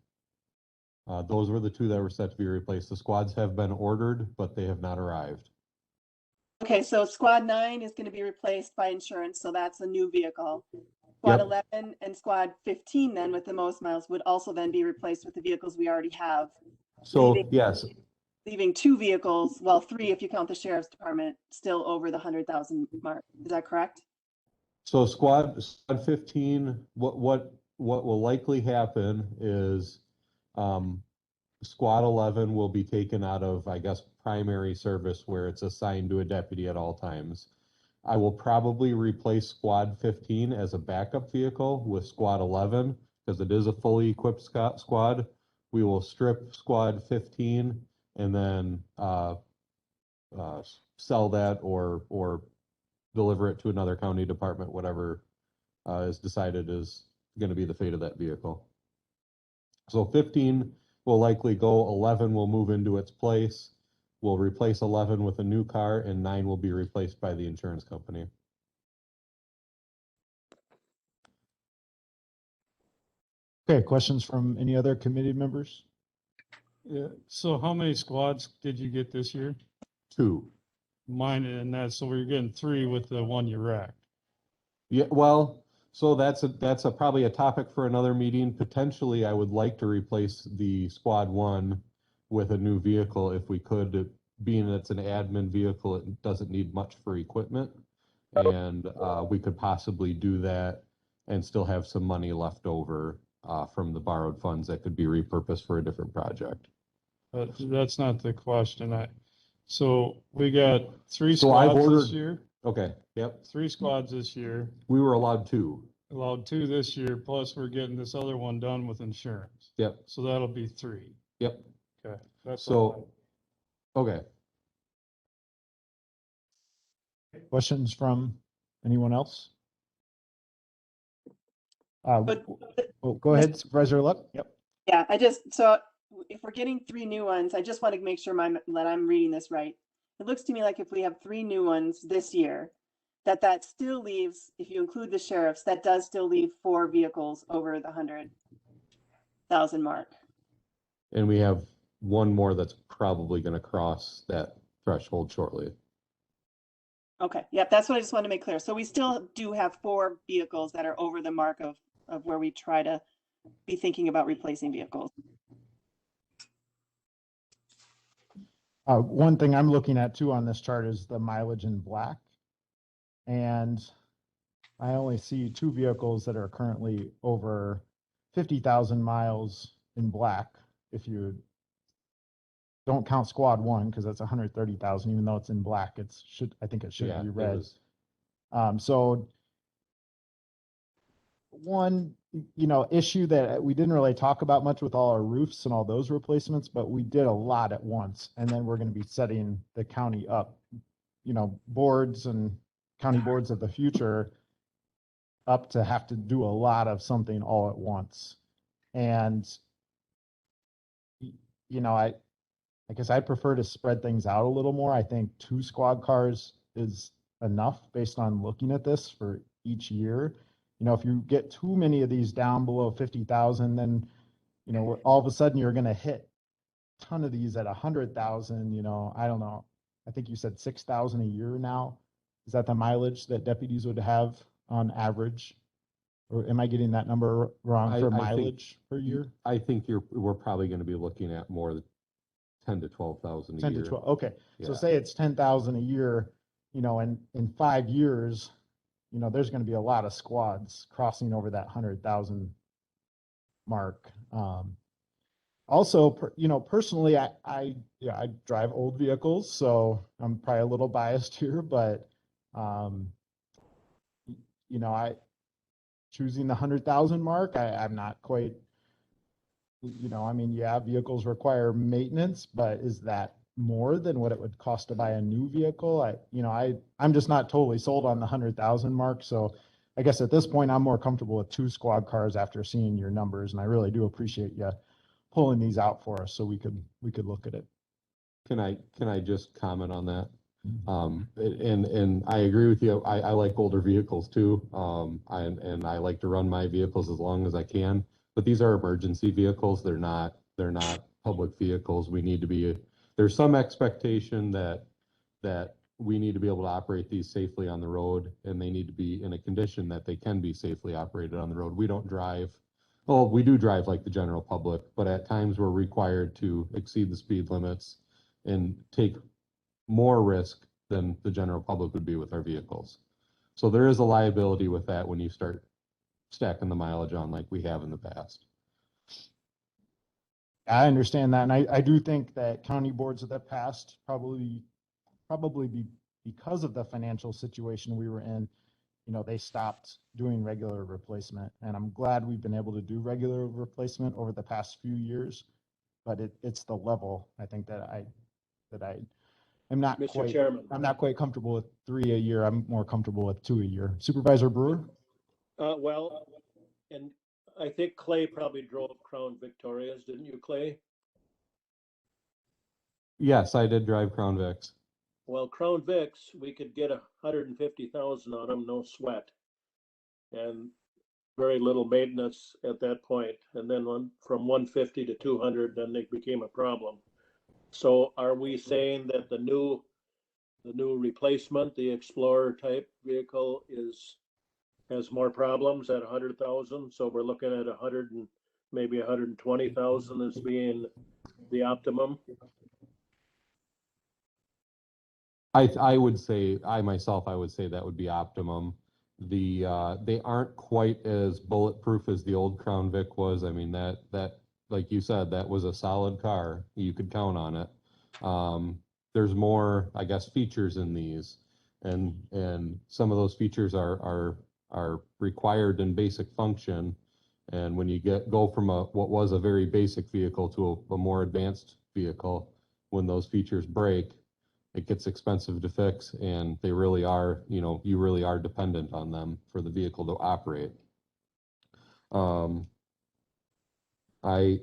Those were the 2 that were set to be replaced. The squads have been ordered, but they have not arrived. Okay, so Squad 9 is going to be replaced by insurance, so that's a new vehicle. Squad Yep. 11 and Squad 15 then, with the most miles, would also then be replaced with the vehicles we already have. So Leaving- yes, Leaving 2 vehicles, well, 3 if you count the sheriff's department, still over the 100,000 mark. Is that correct? so Squad 15, what will likely happen is Squad 11 will be taken out of, I guess, primary service, where it's assigned to a deputy at all times. I will probably replace Squad 15 as a backup vehicle with Squad 11, because it is a fully equipped squad. We will strip Squad 15 and then sell that or deliver it to another county department, whatever is decided is going to be the fate of that vehicle. So 15 will likely go, 11 will move into its place. We'll replace 11 with a new car, and 9 will be replaced by the insurance company. Okay, questions from any other committee members? Yeah, so how many squads did you get this year? 2. Mine and that, so we're getting 3 with the one you racked. Yeah, well, so that's probably a topic for another meeting. Potentially, I would like to replace the Squad 1 with a new vehicle if we could, being it's an admin vehicle, it doesn't need much for equipment. And we could possibly do that and still have some money left over from the borrowed funds that could be repurposed for a different project. But that's not the question. So we got 3 So I've squads ordered- this year, Okay, yep, 3 squads this year, we were allowed 2. allowed 2 this year, plus we're getting this other one done with insurance. Yep, So that'll be 3. yep. Okay. That's So, all. okay. Questions from anyone else? But- Go ahead, Supervisor Luck. Yep. Yeah, so if we're getting 3 new ones, I just want to make sure that I'm reading this right. It looks to me like if we have 3 new ones this year, that still leaves, if you include the sheriffs, that does still leave 4 vehicles over the 100,000 mark. And we have 1 more that's probably going to cross that threshold shortly. Okay, yep, that's what I just wanted to make clear. So we still do have 4 vehicles that are over the mark of where we try to be thinking about replacing vehicles. One thing I'm looking at too on this chart is the mileage in black. And I only see 2 vehicles that are currently over 50,000 miles in black. If you don't count squad 1, because that's 130,000, even though it's in black, I think it should Yeah, be it red. was- So one, issue that we didn't really talk about much with all our roofs and all those replacements, but we did a lot at once. And then we're going to be setting the county up, boards and county boards of the future up to have to do a lot of something all at once. And, I guess I prefer to spread things out a little more. I think 2 squad cars is enough based on looking at this for each year. If you get too many of these down below 50,000, then, all of a sudden you're going to hit a ton of these at 100,000, I don't know. I think you said 6,000 a year now. Is that the mileage that deputies would have on average? Or am I getting that number wrong for I think mileage per year? I think we're probably going to be looking at more than 10 to 12,000 a 10 year. to 12, okay. So Yeah. say it's 10,000 a year, and in 5 years, there's going to be a lot of squads crossing over that 100,000 mark. Also, personally, I drive old vehicles, so I'm probably a little biased here, but, I choosing the 100,000 mark, I'm not quite, vehicles require maintenance, but is that more than what it would cost to buy a new vehicle? I'm just not totally sold on the 100,000 mark. So I guess at this point, I'm more comfortable with 2 squad cars after seeing your numbers. And I really do appreciate you pulling these out for us so we could look at it. Can I just comment on that? And I agree with you. I like older vehicles too. And I like to run my vehicles as long as I can, but these are emergency vehicles. They're not public vehicles. There's some expectation that we need to be able to operate these safely on the road, and they need to be in a condition that they can be safely operated on the road. We don't drive, well, we do drive like the general public, but at times we're required to exceed the speed limits and take more risk than the general public would be with our vehicles. So there is a liability with that when you start stacking the mileage on like we have in the past. I understand that. And I do think that county boards of the past probably because of the financial situation we were in, they stopped doing regular replacement. And I'm glad we've been able to do regular replacement over the past few years, but it's the level, I think, that I am not Mr. quite, Chairman. I'm not quite comfortable with 3 a year. I'm more comfortable with 2 a year. Supervisor Brewer? Well, and I think Clay probably drove Crown Victorias, didn't you, Clay? Yes, I did drive Crown Vics. Well, Crown Vics, we could get 150,000 on them, no sweat. And very little maintenance at that point. And then from 150 to 200, then they became a problem. So are we saying that the new replacement, the Explorer type vehicle has more problems at 100,000? So we're looking at 100 and maybe 120,000 as being the optimum? I would say that would be optimum. They aren't quite as bulletproof as the old Crown Vic was. I mean, that like you said, that was a solid car. You could count on it. There's more, I guess, features in these, and some of those features are required in basic function. And when you go from what was a very basic vehicle to a more advanced vehicle, when those features break, it gets expensive to fix, and they really are, you really are dependent on them for the vehicle to operate. I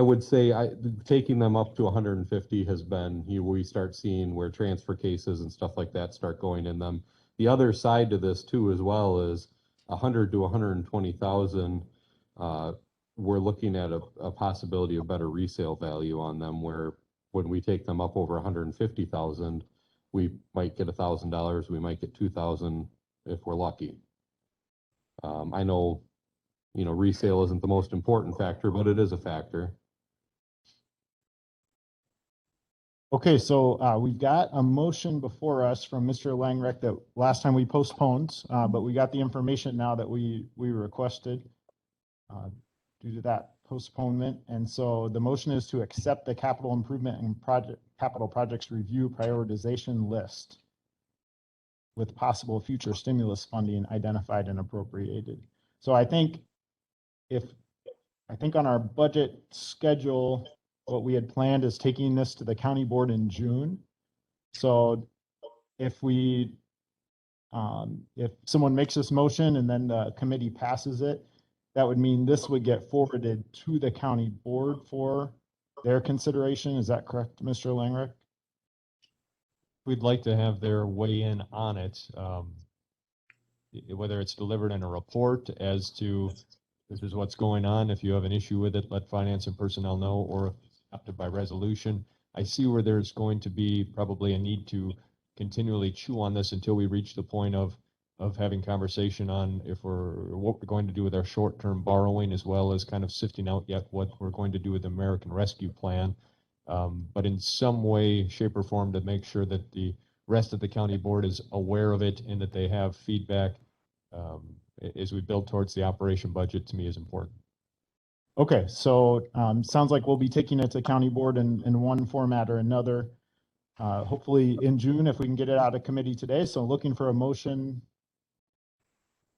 would say taking them up to 150 has been, we start seeing where transfer cases and stuff like that start going in them. The other side to this too, as well, is 100 to 120,000. We're looking at a possibility of better resale value on them, where when we take them up over 150,000, we might get $1,000. We might get 2,000 if we're lucky. I know, resale isn't the most important factor, but it is a factor. Okay, so we've got a motion before us from Mr. Langreck that last time we postponed, but we got the information now that we requested due to that postponement. And so the motion is to accept the capital improvement and capital projects review prioritization list with possible future stimulus funding identified and appropriated. So I think on our budget schedule, what we had planned is taking this to the county board in June. So if someone makes this motion and then the committee passes it, that would mean this would get forwarded to the county board for their consideration. Is that correct, Mr. Langreck? We'd like to have their weigh in on it, whether it's delivered in a report as to this is what's going on. If you have an issue with it, let finance and personnel know, or if it's adopted by resolution. I see where there's going to be probably a need to continually chew on this until we reach the point of having conversation on what we're going to do with our short-term borrowing, as well as kind of sifting out yet what we're going to do with the American Rescue Plan. But in some way, shape, or form to make sure that the rest of the county board is aware of it and that they have feedback as we build towards the operation budget, to me, is important. Okay, so sounds like we'll be taking it to county board in one format or another, hopefully in June if we can get it out of committee today. So looking for a motion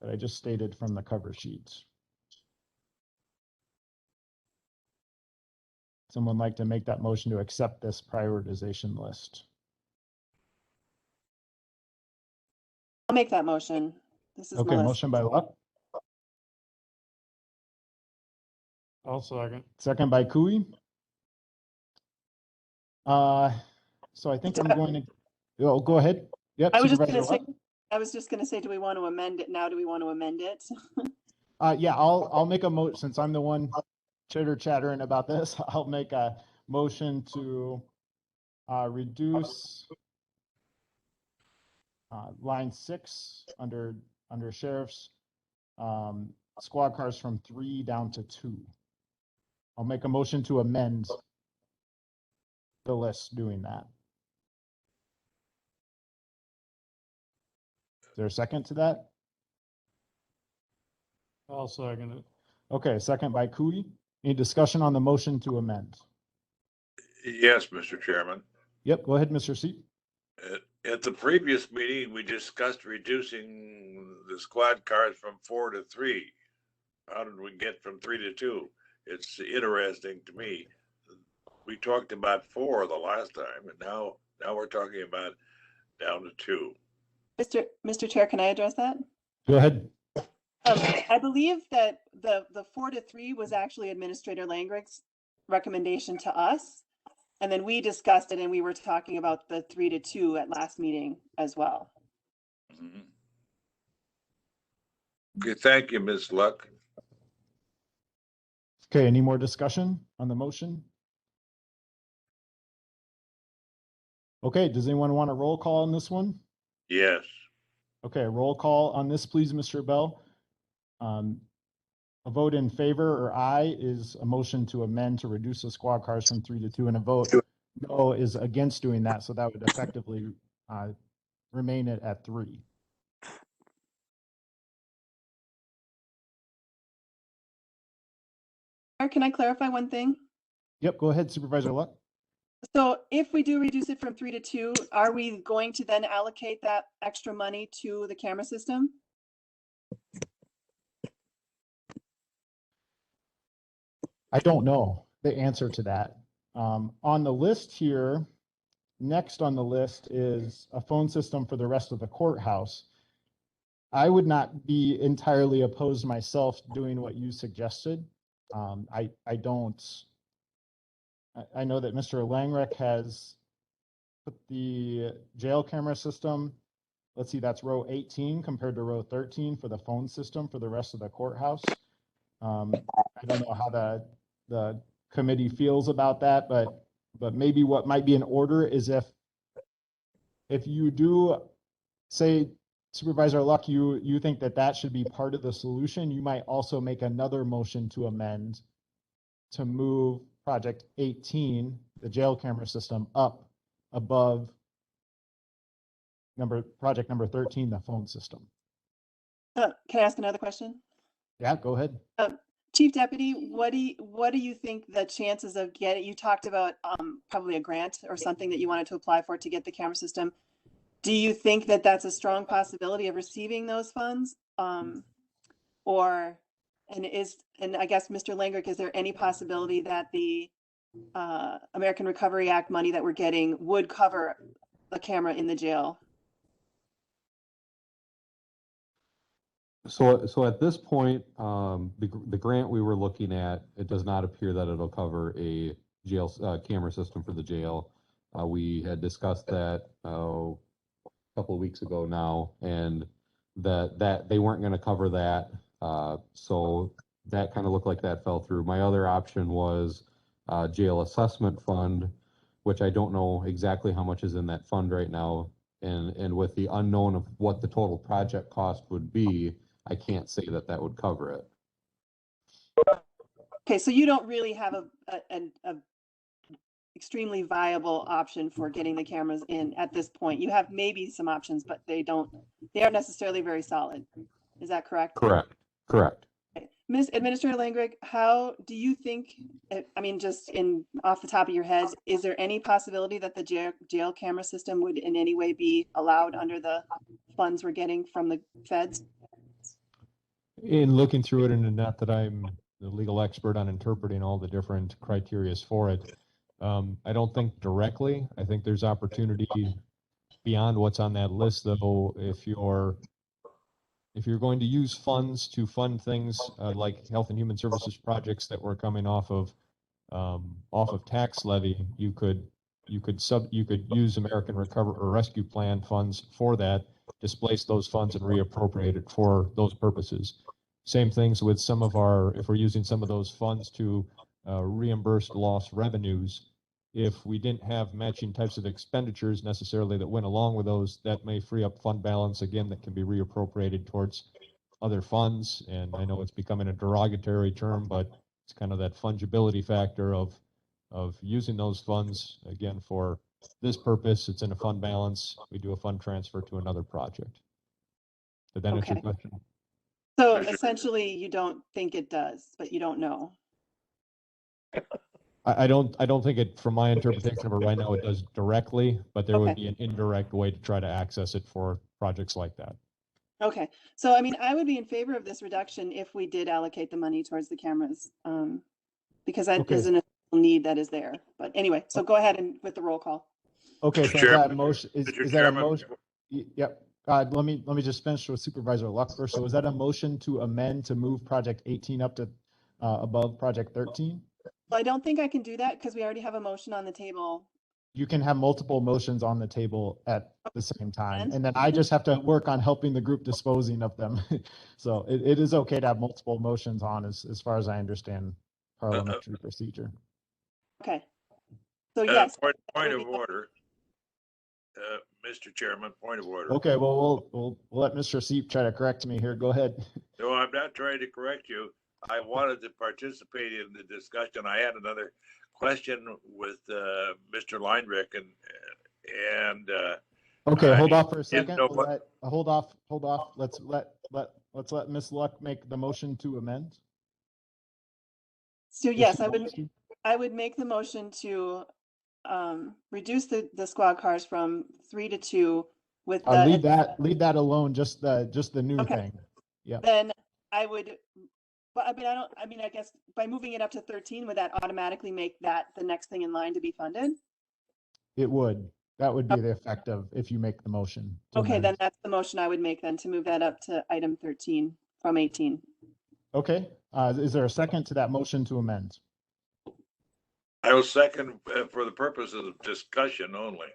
that I just stated from the cover sheets. Someone like to make that motion to accept this prioritization list? I'll make that motion. This is Okay, Melissa. motion by Luck, I'll second. second by Cooey. So I think I'm going to, oh, go ahead. Yep, I was just Supervisor gonna say, Luck. I was just gonna say, do we want to amend it now? Do we want to amend it? Yeah, I'll make a motion, since I'm the one chattering about this. I'll make a motion to reduce line 6 under sheriff's squad cars from 3 down to 2. I'll make a motion to amend the list doing that. Is there a second to that? I'll second it. Okay, second by Cooey. Any discussion on the motion to amend? Yes, Mr. Chairman. Yep, go ahead, Mr. Seat. At the previous meeting, we discussed reducing the squad cars from 4 to 3. How did we get from 3 to 2? It's interesting to me. We talked about 4 the last time, and now we're talking about down to 2. Mr. Chair, can I address that? Go ahead. I believe that the 4 to 3 was actually Administrator Langrick's recommendation to us. And then we discussed it and we were talking about the 3 to 2 at last meeting as well. Mm-hmm. Okay, thank you, Ms. Luck. Okay, any more discussion on the motion? Okay, does anyone want a roll call on this one? Yes. Okay, roll call on this, please, Mr. Bell. A vote in favor or aye is a motion to amend to reduce the squad cars from 3 to 2, and a vote no is against doing that. So that would effectively remain it at 3. Can I clarify one thing? Yep, go ahead, Supervisor Luck. So if we do reduce it from 3 to 2, are we going to then allocate that extra money to the camera system? I don't know the answer to that. On the list here, next on the list is a phone system for the rest of the courthouse. I would not be entirely opposed myself doing what you suggested. I know that Mr. Langreck has put the jail camera system, let's see, that's row 18 compared to row 13 for the phone system for the rest of the courthouse. I don't know how the committee feels about that, but maybe what might be in order is if you do say, Supervisor Luck, you think that should be part of the solution, you might also make another motion to amend to move project 18, the jail camera system, up above project number 13, the phone system. Can I ask another question? Yeah, go ahead. Chief Deputy, what do you think the chances of getting, you talked about probably a grant or something that you wanted to apply for to get the camera system. Do you think that that's a strong possibility of receiving those funds? And I guess, Mr. Langrick, is there any possibility that the American Recovery Act money that we're getting would cover the camera in the jail? So at this point, the grant we were looking at, it does not appear that it'll cover a jail camera system for the jail. We had discussed that a couple of weeks ago now, and that they weren't going to cover that. So that kind of looked like that fell through. My other option was jail assessment fund, which I don't know exactly how much is in that fund right now. And with the unknown of what the total project cost would be, I can't say that that would cover it. Okay, so you don't really have a extremely viable option for getting the cameras in at this point. You have maybe some options, but they aren't necessarily very solid. Is that correct? Correct. Okay. Ms. Administrator Langrick, how do you think, I mean, just off the top of your head, is there any possibility that the jail camera system would in any way be allowed under the funds we're getting from the feds? In looking through it, and not that I'm the legal expert on interpreting all the different criterias for it, I don't think directly. I think there's opportunity beyond what's on that list, though. If you're going to use funds to fund things like health and human services projects that were coming off of tax levy, you could use American Recovery or Rescue Plan funds for that, displace those funds and reappropriate it for those purposes. Same things with some of if we're using some of those funds to reimburse lost revenues. If we didn't have matching types of expenditures necessarily that went along with those, that may free up fund balance again that can be reappropriated towards other funds. And I know it's becoming a derogatory term, but it's kind of that fungibility factor of using those funds again for this purpose. It's in a fund balance. We do a fund transfer to another project. Did that answer your question? So essentially, you don't think it does, but you don't know. I don't think it, from my interpretation of it right now, it does directly, but there would be an indirect way to try to access it for projects like that. Okay, so I mean, I would be in favor of this reduction if we did allocate the money towards the cameras, because that is an need that is there. But anyway, so go ahead and with the roll call. Okay, so that motion is that a motion? Yep. Let me just finish with Supervisor Luck first. So is that a motion to amend to move project 18 up to above project 13? Well, I don't think I can do that because we already have a motion on the table. You can have multiple motions on the table at the same time, and then I just have to work on helping the group disposing of them. So it is okay to have multiple motions on, as far as I understand parliamentary procedure. Okay. So yes. Point of order. Mr. Chairman, point of order. Okay, well, we'll let Mr. Seep try to correct me here. Go ahead. No, I'm not trying to correct you. I wanted to participate in the discussion. I had another question with Mr. Leinrich and okay, hold off for a second. Hold off. Let's let Ms. Luck make the motion to amend. So yes, I would make the motion to reduce the squad cars from 3 to 2 with leave that alone, just the new thing. Yeah. Then I would, but I mean I guess by moving it up to 13, would that automatically make that the next thing in line to be funded? It would. That would be the effect of if you make the motion. Okay, then that's the motion I would make then, to move that up to item 13 from 18. Okay. Is there a second to that motion to amend? I will second for the purpose of discussion only.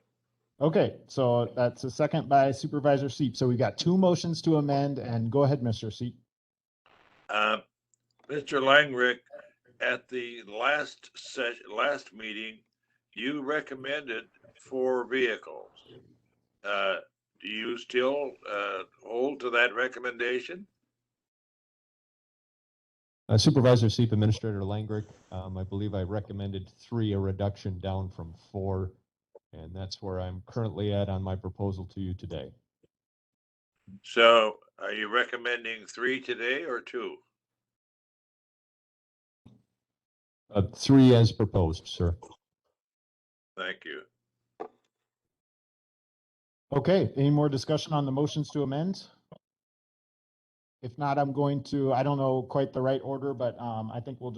Okay, so that's a second by Supervisor Seep. So we got two motions to amend, and go ahead, Mr. Seep. Mr. Langrick, at the last meeting, you recommended 4 vehicles. Do you still hold to that recommendation? Supervisor Seep, Administrator Langrick, I believe I recommended 3, a reduction down from 4. And that's where I'm currently at on my proposal to you today. So are you recommending 3 today or 2? 3 as proposed, sir. Thank you. Okay, any more discussion on the motions to amend? If not, I'm going to, I don't know quite the right order, but I think we'll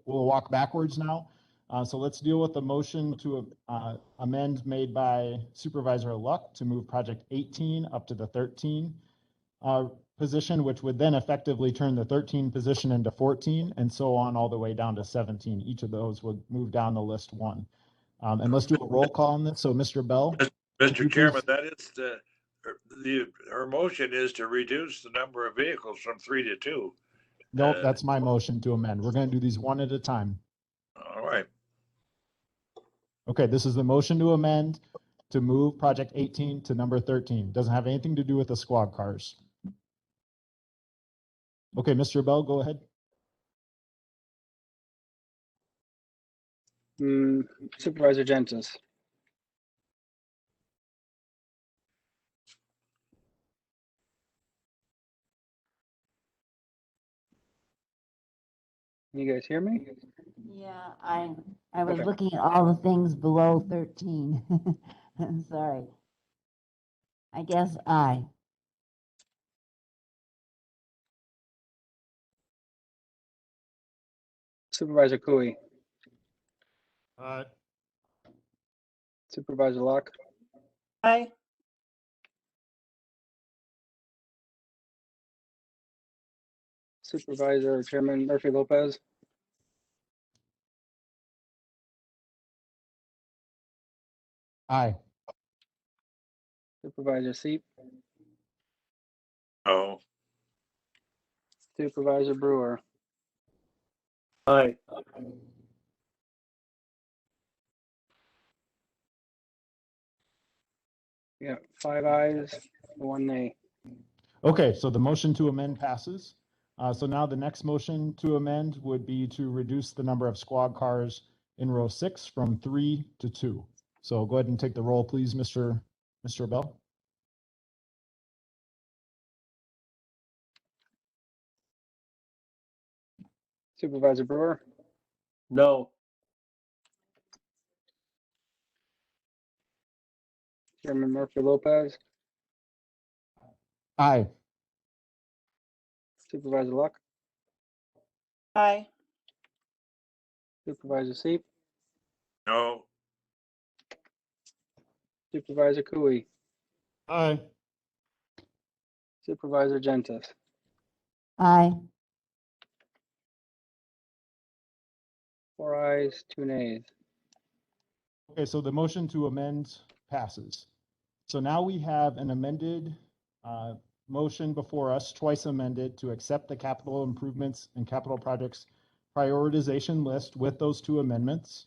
walk backwards now. So let's deal with the motion to amend made by Supervisor Luck to move project 18 up to the 13 position, which would then effectively turn the 13 position into 14 and so on all the way down to 17. Each of those would move down the list 1. And let's do a roll call on this. So Mr. Bell. Mr. Chairman, that is her motion is to reduce the number of vehicles from 3 to 2. Nope, that's my motion to amend. We're going to do these one at a time. All right. Okay, this is the motion to amend to move project 18 to number 13. Doesn't have anything to do with the squad cars. Okay, Mr. Bell, go ahead. Supervisor Gentis. You guys hear me? Yeah, I was Okay. looking at all the things below 13. I'm sorry. I guess I. Supervisor Cooey. Aye. Supervisor Locke. Aye. Supervisor Chairman Murphy Lopez. Aye. Supervisor Seep. Oh, Supervisor Brewer. Aye. Yeah, 5 ayes, 1 nay. Okay, so the motion to amend passes. So now the next motion to amend would be to reduce the number of squad cars in row 6 from 3 to 2. So go ahead and take the roll, please, Mr. Bell. Supervisor Brewer. No. Chairman Murphy Lopez. Aye. Supervisor Luck. Aye. Supervisor Seep. no. Supervisor Cooey. Aye. Supervisor Gentis. I. 4 ayes, 2 nays. Okay, so the motion to amend passes. So now we have an amended motion before us, twice amended, to accept the capital improvements and capital projects prioritization list with those 2 amendments.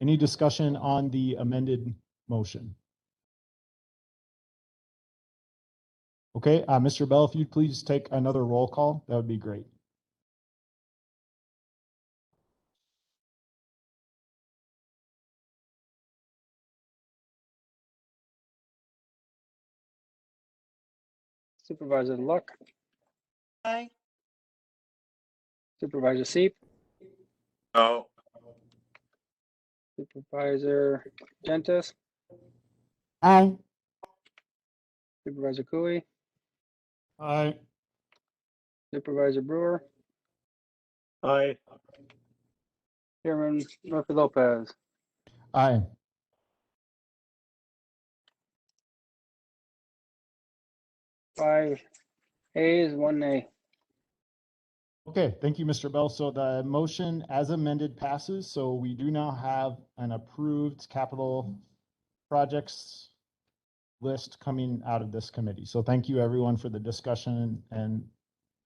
Any discussion on the amended motion? Okay, Mr. Bell, if you'd please take another roll call, that would be great. Supervisor Luck. Aye. Supervisor Seep. No. Supervisor Gentis. I. Supervisor Cooey. Aye. Supervisor Brewer. Aye. Chairman Murphy Lopez. Aye. Five ayes, 1 nay. Okay, thank you, Mr. Bell. So the motion as amended passes. So we do now have an approved capital projects list coming out of this committee. So thank you everyone for the discussion, and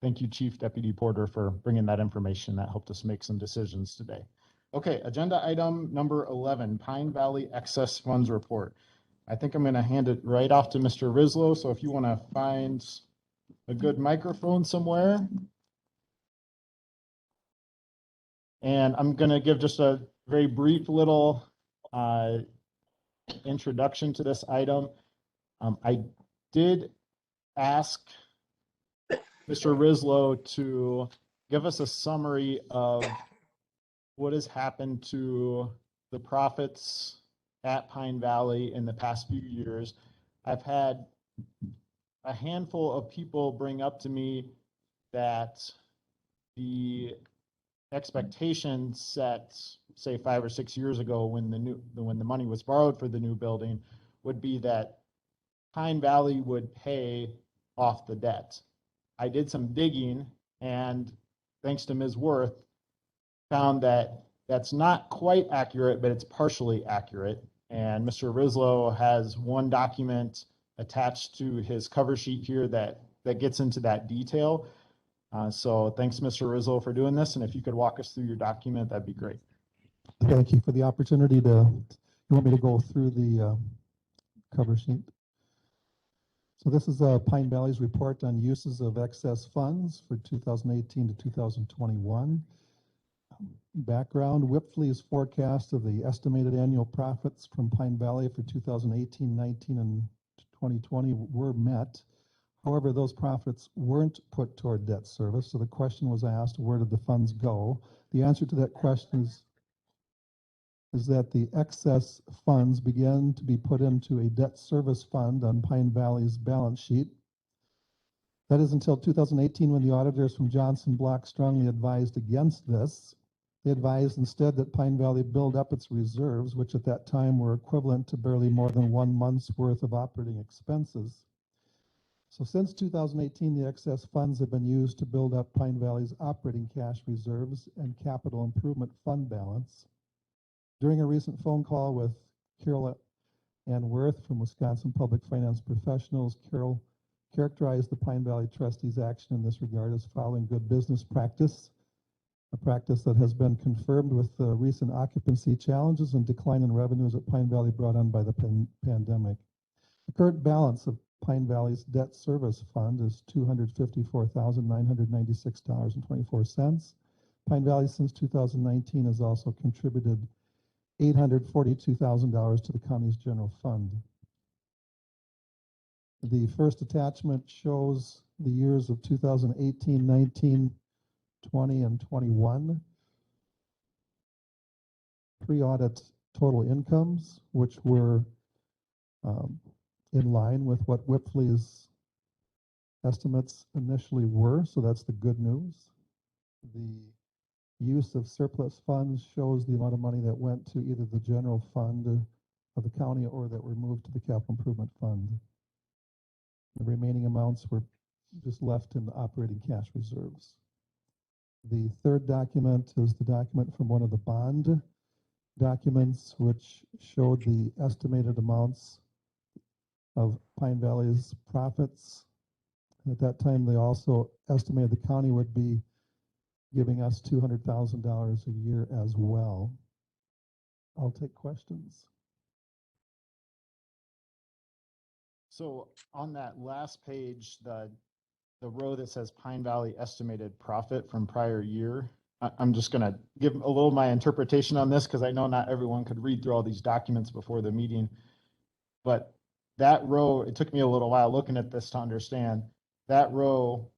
thank you, Chief Deputy Porter, for bringing that information. That helped us make some decisions today. Okay, agenda item number 11, Pine Valley Excess Funds Report. I think I'm going to hand it right off to Mr. Rislow. So if you want to find a good microphone somewhere. And I'm going to give just a very brief little introduction to this item. I did ask Mr. Rislow to give us a summary of what has happened to the profits at Pine Valley in the past few years. I've had a handful of people bring up to me that the expectation set, say 5 or 6 years ago when the money was borrowed for the new building, would be that Pine Valley would pay off the debt. I did some digging, and thanks to Ms. Worth, found that that's not quite accurate, but it's partially accurate. And Mr. Rislow has one document attached to his cover sheet here that gets into that detail. So thanks, Mr. Rislow, for doing this. And if you could walk us through your document, that'd be great. Thank you for the opportunity to, you want me to go through the cover sheet? So this is Pine Valley's report on uses of excess funds for 2018 to 2021. Background, Whipfle's forecast of the estimated annual profits from Pine Valley for 2018, 19, and 2020 were met. However, those profits weren't put toward debt service. So the question was asked, where did the funds go? The answer to that question is that the excess funds began to be put into a debt service fund on Pine Valley's balance sheet. That is until 2018, when the auditors from Johnson Block strongly advised against this. They advised instead that Pine Valley build up its reserves, which at that time were equivalent to barely more than 1 month's worth of operating expenses. So since 2018, the excess funds have been used to build up Pine Valley's operating cash reserves and capital improvement fund balance. During a recent phone call with Carol Ann Worth from Wisconsin Public Finance Professionals, Carol characterized the Pine Valley trustees' action in this regard as following good business practice, a practice that has been confirmed with the recent occupancy challenges and decline in revenues at Pine Valley brought on by the pandemic. The current balance of Pine Valley's debt service fund is $254,996.24. Pine Valley since 2019 has also contributed $842,000 to the county's general fund. The first attachment shows the years of 2018, 19, 20, and 21. Pre-audit total incomes, which were in line with what Whipfle's estimates initially were, so that's the good news. The use of surplus funds shows the amount of money that went to either the general fund of the county or that were moved to the capital improvement fund. The remaining amounts were just left in the operating cash reserves. The third document is the document from one of the bond documents, which showed the estimated amounts of Pine Valley's profits. At that time, they also estimated the county would be giving us $200,000 a year as well. I'll take questions. So on that last page, the row that says Pine Valley estimated profit from prior year, I'm just going to give a little my interpretation on this because I know not everyone could read through all these documents before the meeting. But that row, it took me a little while looking at this to understand, that row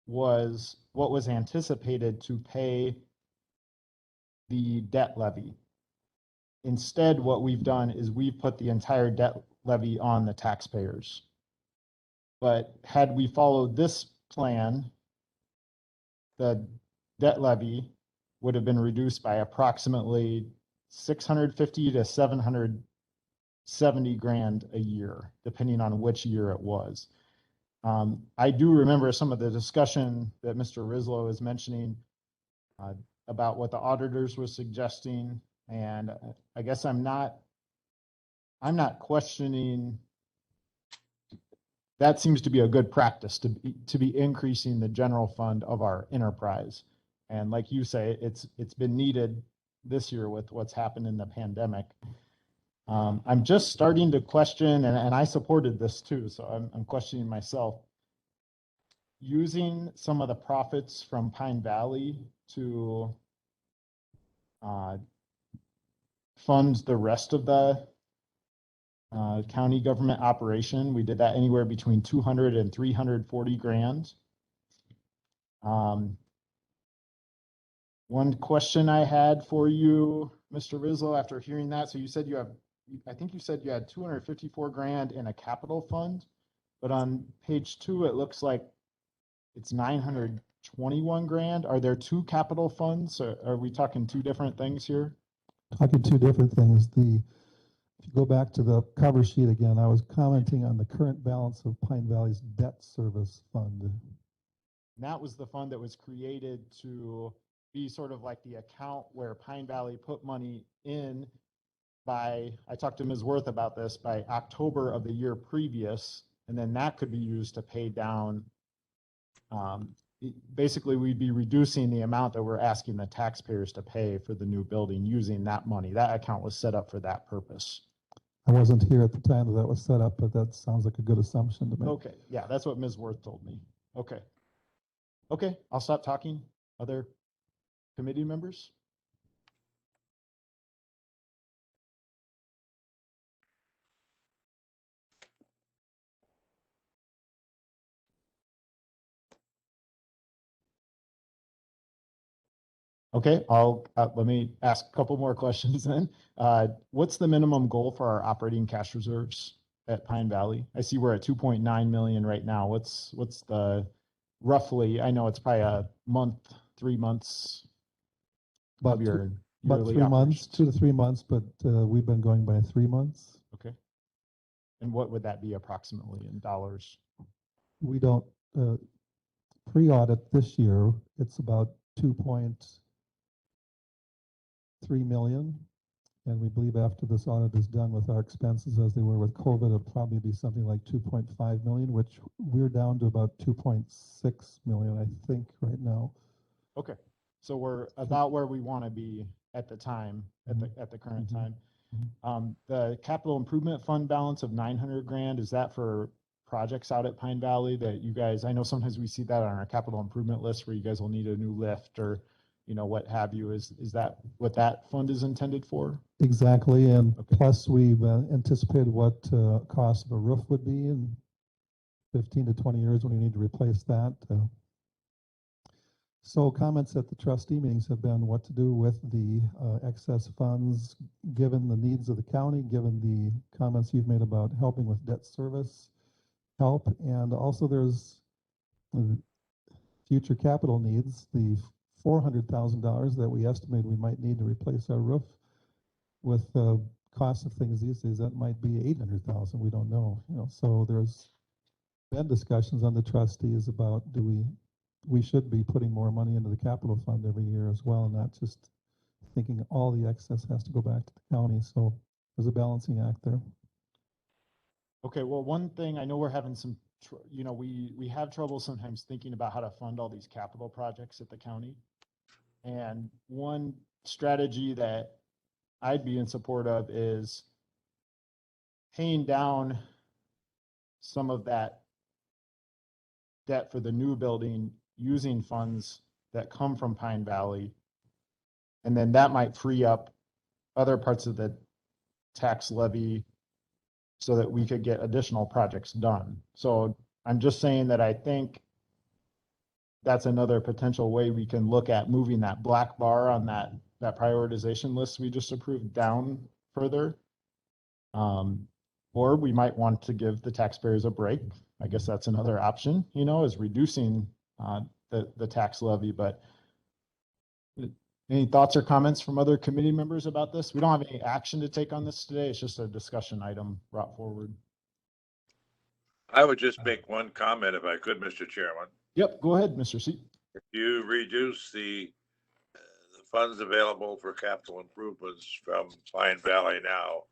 was what was anticipated to pay the debt levy. Instead, what we've done is we've put the entire debt levy on the taxpayers. But had we followed this plan, the debt levy would have been reduced by approximately 650 to 770 grand a year, depending on which year it was. I do remember some of the discussion that Mr. Rislow is mentioning about what the auditors were suggesting, and I guess I'm not questioning. That seems to be a good practice to be increasing the general fund of our enterprise. And like you say, it's been needed this year with what's happened in the pandemic. I'm just starting to question, and I supported this too, so I'm questioning myself, using some of the profits from Pine Valley to fund the rest of the county government operation. We did that anywhere between 200 and 340 grand. One question I had for you, Mr. Rizzo, after hearing that, so you said you have, I think you said you had 254 grand in a capital fund, but on page 2, it looks like it's 921 grand. Are there two capital funds? Or are we talking two different things here? Talking two different things. If you go back to the cover sheet again, I was commenting on the current balance of Pine Valley's debt service fund. And that was the fund that was created to be sort of like the account where Pine Valley put money in by, I talked to Ms. Worth about this, by October of the year previous, and then that could be used to pay down. Basically, we'd be reducing the amount that we're asking the taxpayers to pay for the new building using that money. That account was set up for that purpose. I wasn't here at the time that was set up, but that sounds like a good assumption to make. Okay, yeah, that's what Ms. Worth told me. Okay. Okay, I'll stop talking. Other committee members? Okay, let me ask a couple more questions then. What's the minimum goal for our operating cash reserves at Pine Valley? I see we're at 2.9 million right now. What's the roughly, I know it's probably a month, 3 months of your about 3 months, 2 to 3 months, but we've been going by 3 months. Okay. And what would that be approximately in dollars? We don't, pre-audit this year, it's about 2.3 million. And we believe after this audit is done with our expenses as they were with COVID, it'll probably be something like 2.5 million, which we're down to about 2.6 million, I think, right now. Okay. So we're about where we want to be at the time, at the current time. The capital improvement fund balance of 900 grand, is that for projects out at Pine Valley that you guys, I know sometimes we see that on our capital improvement list where you guys will need a new lift or, you know, what have you. Is that what that fund is intended for? Exactly. And plus we've anticipated what cost of a roof would be in 15 to 20 years when we need to replace that. So comments at the trustee meetings have been what to do with the excess funds, given the needs of the county, given the comments you've made about helping with debt service help. And also there's future capital needs, the $400,000 that we estimate we might need to replace our roof. With the cost of things these days, that might be 800,000. We don't know. You know, so there's been discussions on the trustees about we should be putting more money into the capital fund every year as well, not just thinking all the excess has to go back to the county. So there's a balancing act there. Okay, well, one thing I know we're having some, you know, we have trouble sometimes thinking about how to fund all these capital projects at the county. And one strategy that I'd be in support of is paying down some of that debt for the new building using funds that come from Pine Valley. And then that might free up other parts of the tax levy so that we could get additional projects done. So I'm just saying that I think that's another potential way we can look at moving that black bar on that prioritization list we just approved down further. Or we might want to give the taxpayers a break. I guess that's another option, you know, is reducing the tax levy. But any thoughts or comments from other committee members about this? We don't have any action to take on this today. It's just a discussion item brought forward. I would just make one comment if I could, Mr. Chairman. Yep, go ahead, Mr. C. If you reduce the funds available for capital improvements from Pine Valley now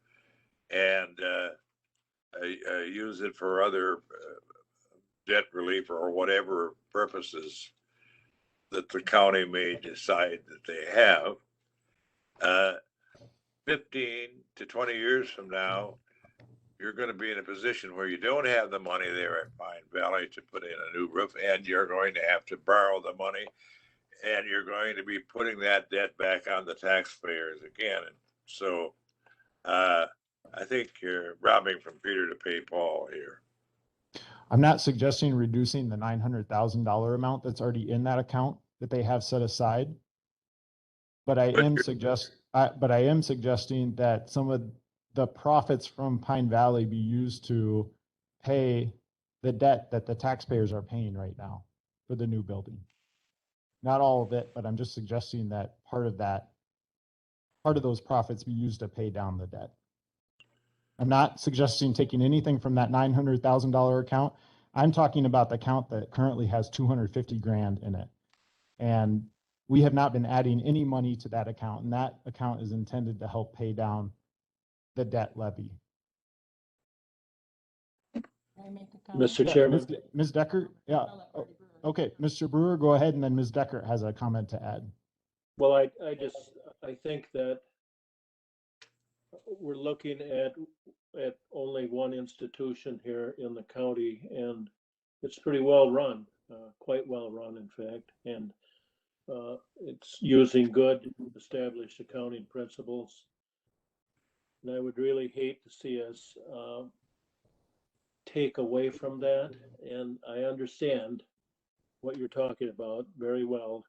and use it for other debt relief or whatever purposes that the county may decide that they have, 15 to 20 years from now, you're going to be in a position where you don't have the money there at Pine Valley to put in a new roof, and you're going to have to borrow the money, and you're going to be putting that debt back on the taxpayers again. And So I think you're robbing from Peter to pay Paul here. I'm not suggesting reducing the $900,000 amount that's already in that account that they have set aside. But I am suggesting that some of the profits from Pine Valley be used to pay the debt that the taxpayers are paying right now for the new building. Not all of it, but I'm just suggesting that part of those profits be used to pay down the debt. I'm not suggesting taking anything from that $900,000 account. I'm talking about the account that currently has 250 grand in it. And we have not been adding any money to that account, and that account is intended to help pay down the debt levy. Mr. Chairman. Ms. Decker, yeah. Oh, okay, Mr. Brewer, go ahead, and then Ms. Decker has a comment to add. Well, I think that we're looking at only one institution here in the county, and it's pretty well run, quite well run, in fact, and it's using good established accounting principles. And I would really hate to see us take away from that. And I understand what you're talking about very well.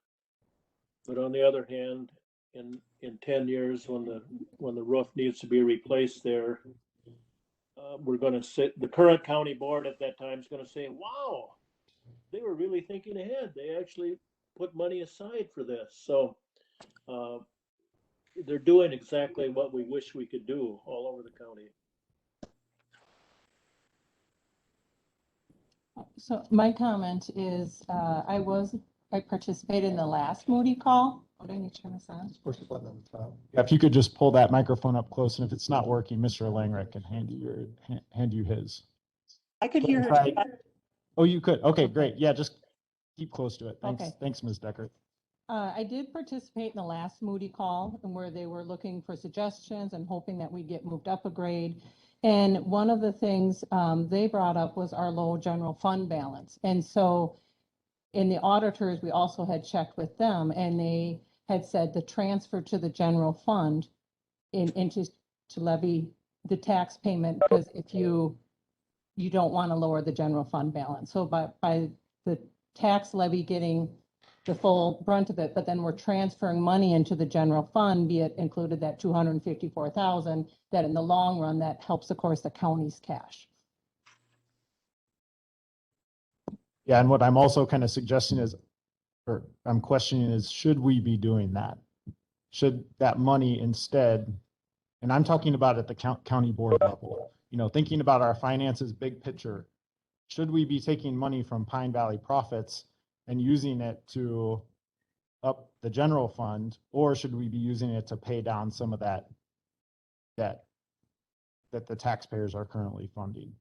But on the other hand, in 10 years, when the roof needs to be replaced there, we're going to the current county board at that time is going to say, wow, they were really thinking ahead. They actually put money aside for this. So they're doing exactly what we wish we could do all over the county. So my comment is, I participated in the last Moody call. Oh, do I need to turn this on? Push the button on the top. Yeah, if you could just pull that microphone up close, and if it's not working, Mr. Langrick can hand you his. I could hear her. Oh, you could. Okay, great. Yeah, just keep close to it. Thanks. Okay. Thanks, Ms. Decker. I did participate in the last Moody call, and where they were looking for suggestions and hoping that we get moved up a grade. And one of the things they brought up was our low general fund balance. And so in the auditors, we also had checked with them, and they had said the transfer to the general fund to levy the tax payment, because if you don't want to lower the general fund balance. So by the tax levy getting the full brunt of it, but then we're transferring money into the general fund, be it included that 254,000, that in the long run, that helps, of course, the county's cash. Yeah, and what I'm also kind of suggesting is, or I'm questioning is, should we be doing that? Should that money instead, and I'm talking about at the county board level, thinking about our finances, big picture, should we be taking money from Pine Valley profits and using it to up the general fund, or should we be using it to pay down some of that debt that the taxpayers are currently funding?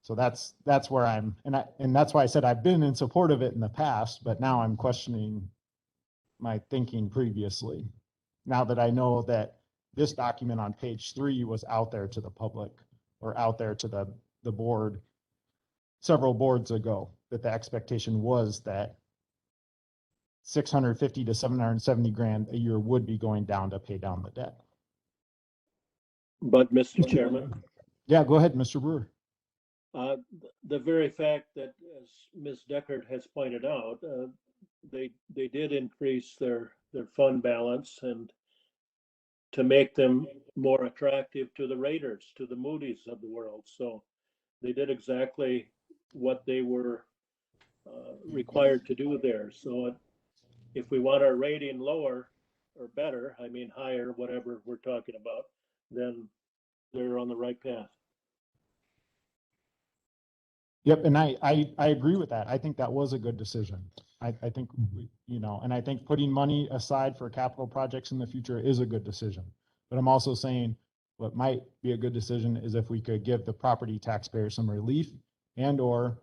So that's where I'm, and that's why I said I've been in support of it in the past, but now I'm questioning my thinking previously. Now that I know that this document on page 3 was out there to the public, or out there to the board several boards ago, that the expectation was that 650 to 770 grand a year would be going down to pay down the debt. But Mr. Chairman. Yeah, go ahead, Mr. Brewer. The very fact that, as Ms. Deckard has pointed out, they did increase their fund balance, and to make them more attractive to the raters, to the Moody's of the world. So they did exactly what they were required to do there. So if we want our rating lower or better, I mean higher, whatever we're talking about, then they're on the right path. Yep, and I agree with that. I think that was a good decision. I think, and I think putting money aside for capital projects in the future is a good decision. But I'm also saying what might be a good decision is if we could give the property taxpayers some relief and or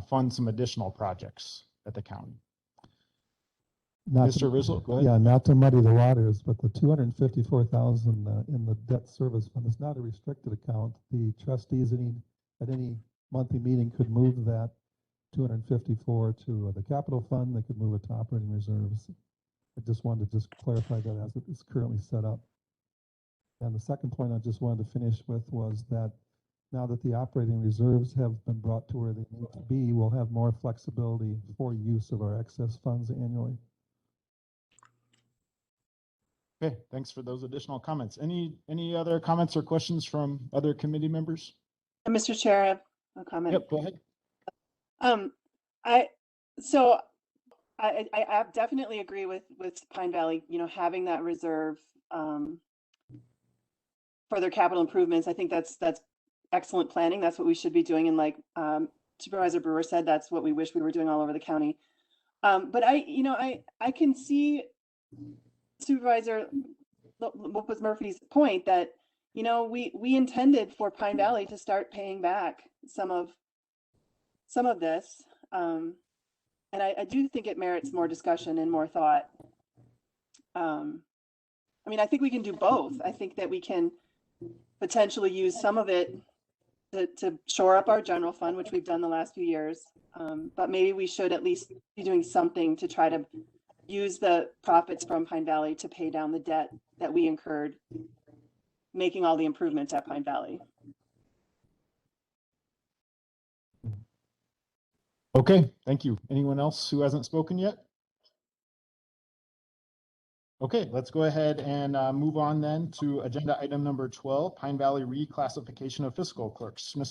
fund some additional projects at the county. Mr. Rizzo, go ahead. Yeah, not to muddy the waters, but the 254,000 in the debt service fund is not a restricted account. The trustees at any monthly meeting could move that 254 to the capital fund. They could move it to operating reserves. I just wanted to clarify that as it is currently set up. And the second point I just wanted to finish with was that now that the operating reserves have been brought to where they need to be, we'll have more flexibility for use of our excess funds annually. Okay, thanks for those additional comments. Any other comments or questions from other committee members? And Mr. Chair, I have a comment. Yep, go ahead. I definitely agree with Pine Valley, you know, having that reserve for their capital improvements. I think that's excellent planning. That's what we should be doing. And like Supervisor Brewer said, that's what we wish we were doing all over the county. But I can see Supervisor Lopez Murphy's point that, you know, we intended for Pine Valley to start paying back some of this. And I do think it merits more discussion and more thought. I mean, I think we can do both. I think that we can potentially use some of it to shore up our general fund, which we've done the last few years. But maybe we should at least be doing something to try to use the profits from Pine Valley to pay down the debt that we incurred making all the improvements at Pine Valley. Okay, thank you. Anyone else who hasn't spoken yet? Okay, let's go ahead and move on then to agenda item number 12, Pine Valley reclassification of fiscal clerks. Can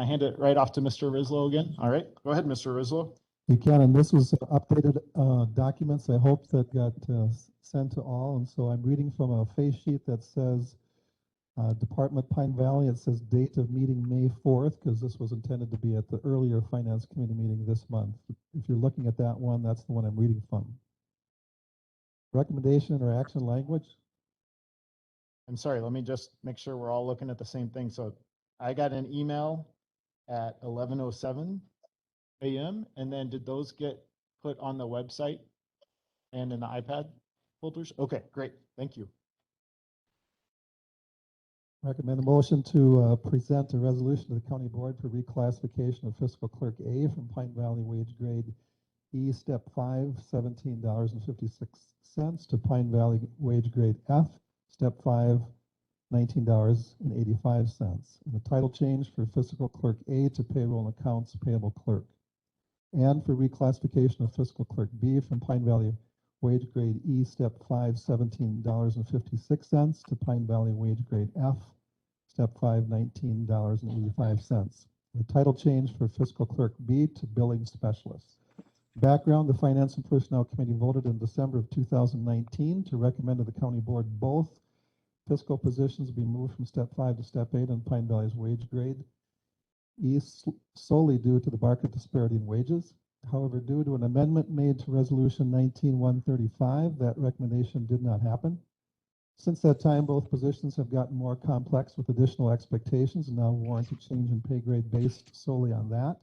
I hand it right off to Mr. Rislow again? All right, go ahead, Mr. Rislow. You can, and this was updated documents, I hope, that got sent to all. And so I'm reading from a face sheet that says Department Pine Valley. It says date of meeting May 4th, because this was intended to be at the earlier Finance Committee meeting this month. If you're looking at that one, that's the one I'm reading from. Recommendation or action language? I'm sorry, let me just make sure we're all looking at the same thing. So I got an email at 11:07 a.m. and then did those get put on the website and in the iPad folders? Okay, great. Thank you. Recommend a motion to present a resolution to the county board for reclassification of fiscal clerk A from Pine Valley wage grade E step 5, $17.56 to Pine Valley wage grade F step 5, $19.85. And a title change for fiscal clerk A to payroll and accounts payable clerk. And for reclassification of fiscal clerk B from Pine Valley wage grade E step 5, $17.56 to Pine Valley wage grade F step 5, $19.85. The title change for fiscal clerk B to billing specialist. Background: the Finance and Personnel Committee voted in December of 2019 to recommend to the county board both fiscal positions be moved from step 5 to step 8 in Pine Valley's wage grade E solely due to the market disparity in wages. However, due to an amendment made to Resolution 19-135, that recommendation did not happen. Since that time, both positions have gotten more complex with additional expectations and now warrant a change in pay grade based solely on that,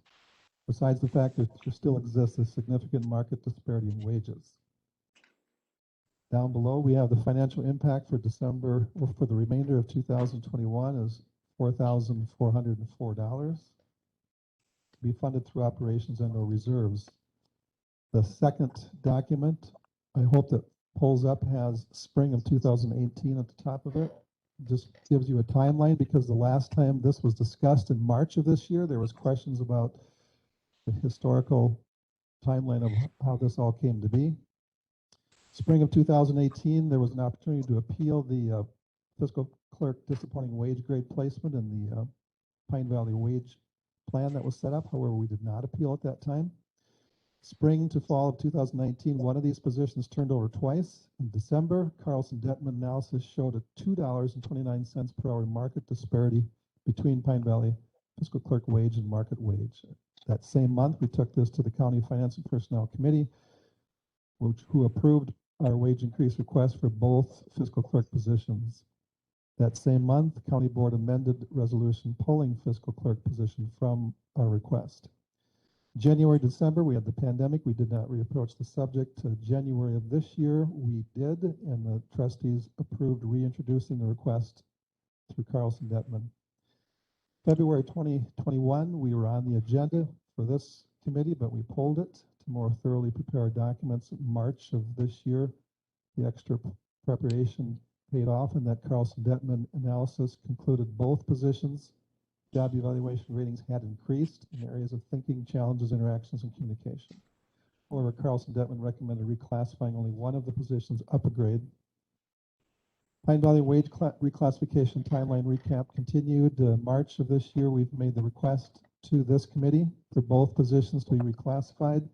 besides the fact that there still exists a significant market disparity in wages. Down below, we have the financial impact for December, or for the remainder of 2021 is $4,404 to be funded through operations and or reserves. The second document, I hope that pulls up, has spring of 2018 at the top of it. Just gives you a timeline, because the last time this was discussed in March of this year, there was questions about the historical timeline of how this all came to be. Spring of 2018, there was an opportunity to appeal the fiscal clerk disappointing wage grade placement in the Pine Valley wage plan that was set up. However, we did not appeal at that time. Spring to fall of 2019, one of these positions turned over twice. In December, Carlson Detman analysis showed a $2.29 per hour market disparity between Pine Valley fiscal clerk wage and market wage. That same month, we took this to the County Finance and Personnel Committee, who approved our wage increase request for both fiscal clerk positions. That same month, the County Board amended resolution pulling fiscal clerk position from our request. January, December, we had the pandemic. We did not reapproach the subject. January of this year, we did, and the trustees approved reintroducing the request through Carlson Detman. February 2021, we were on the agenda for this committee, but we pulled it to more thoroughly prepare our documents. In March of this year, the extra preparation paid off and that Carlson Detman analysis concluded both positions' job evaluation ratings had increased in areas of thinking, challenges, interactions, and communication. However, Carlson Detman recommended reclassifying only one of the positions up a grade. Pine Valley wage reclassification timeline recap continued. March of this year, we've made the request to this committee for both positions to be reclassified,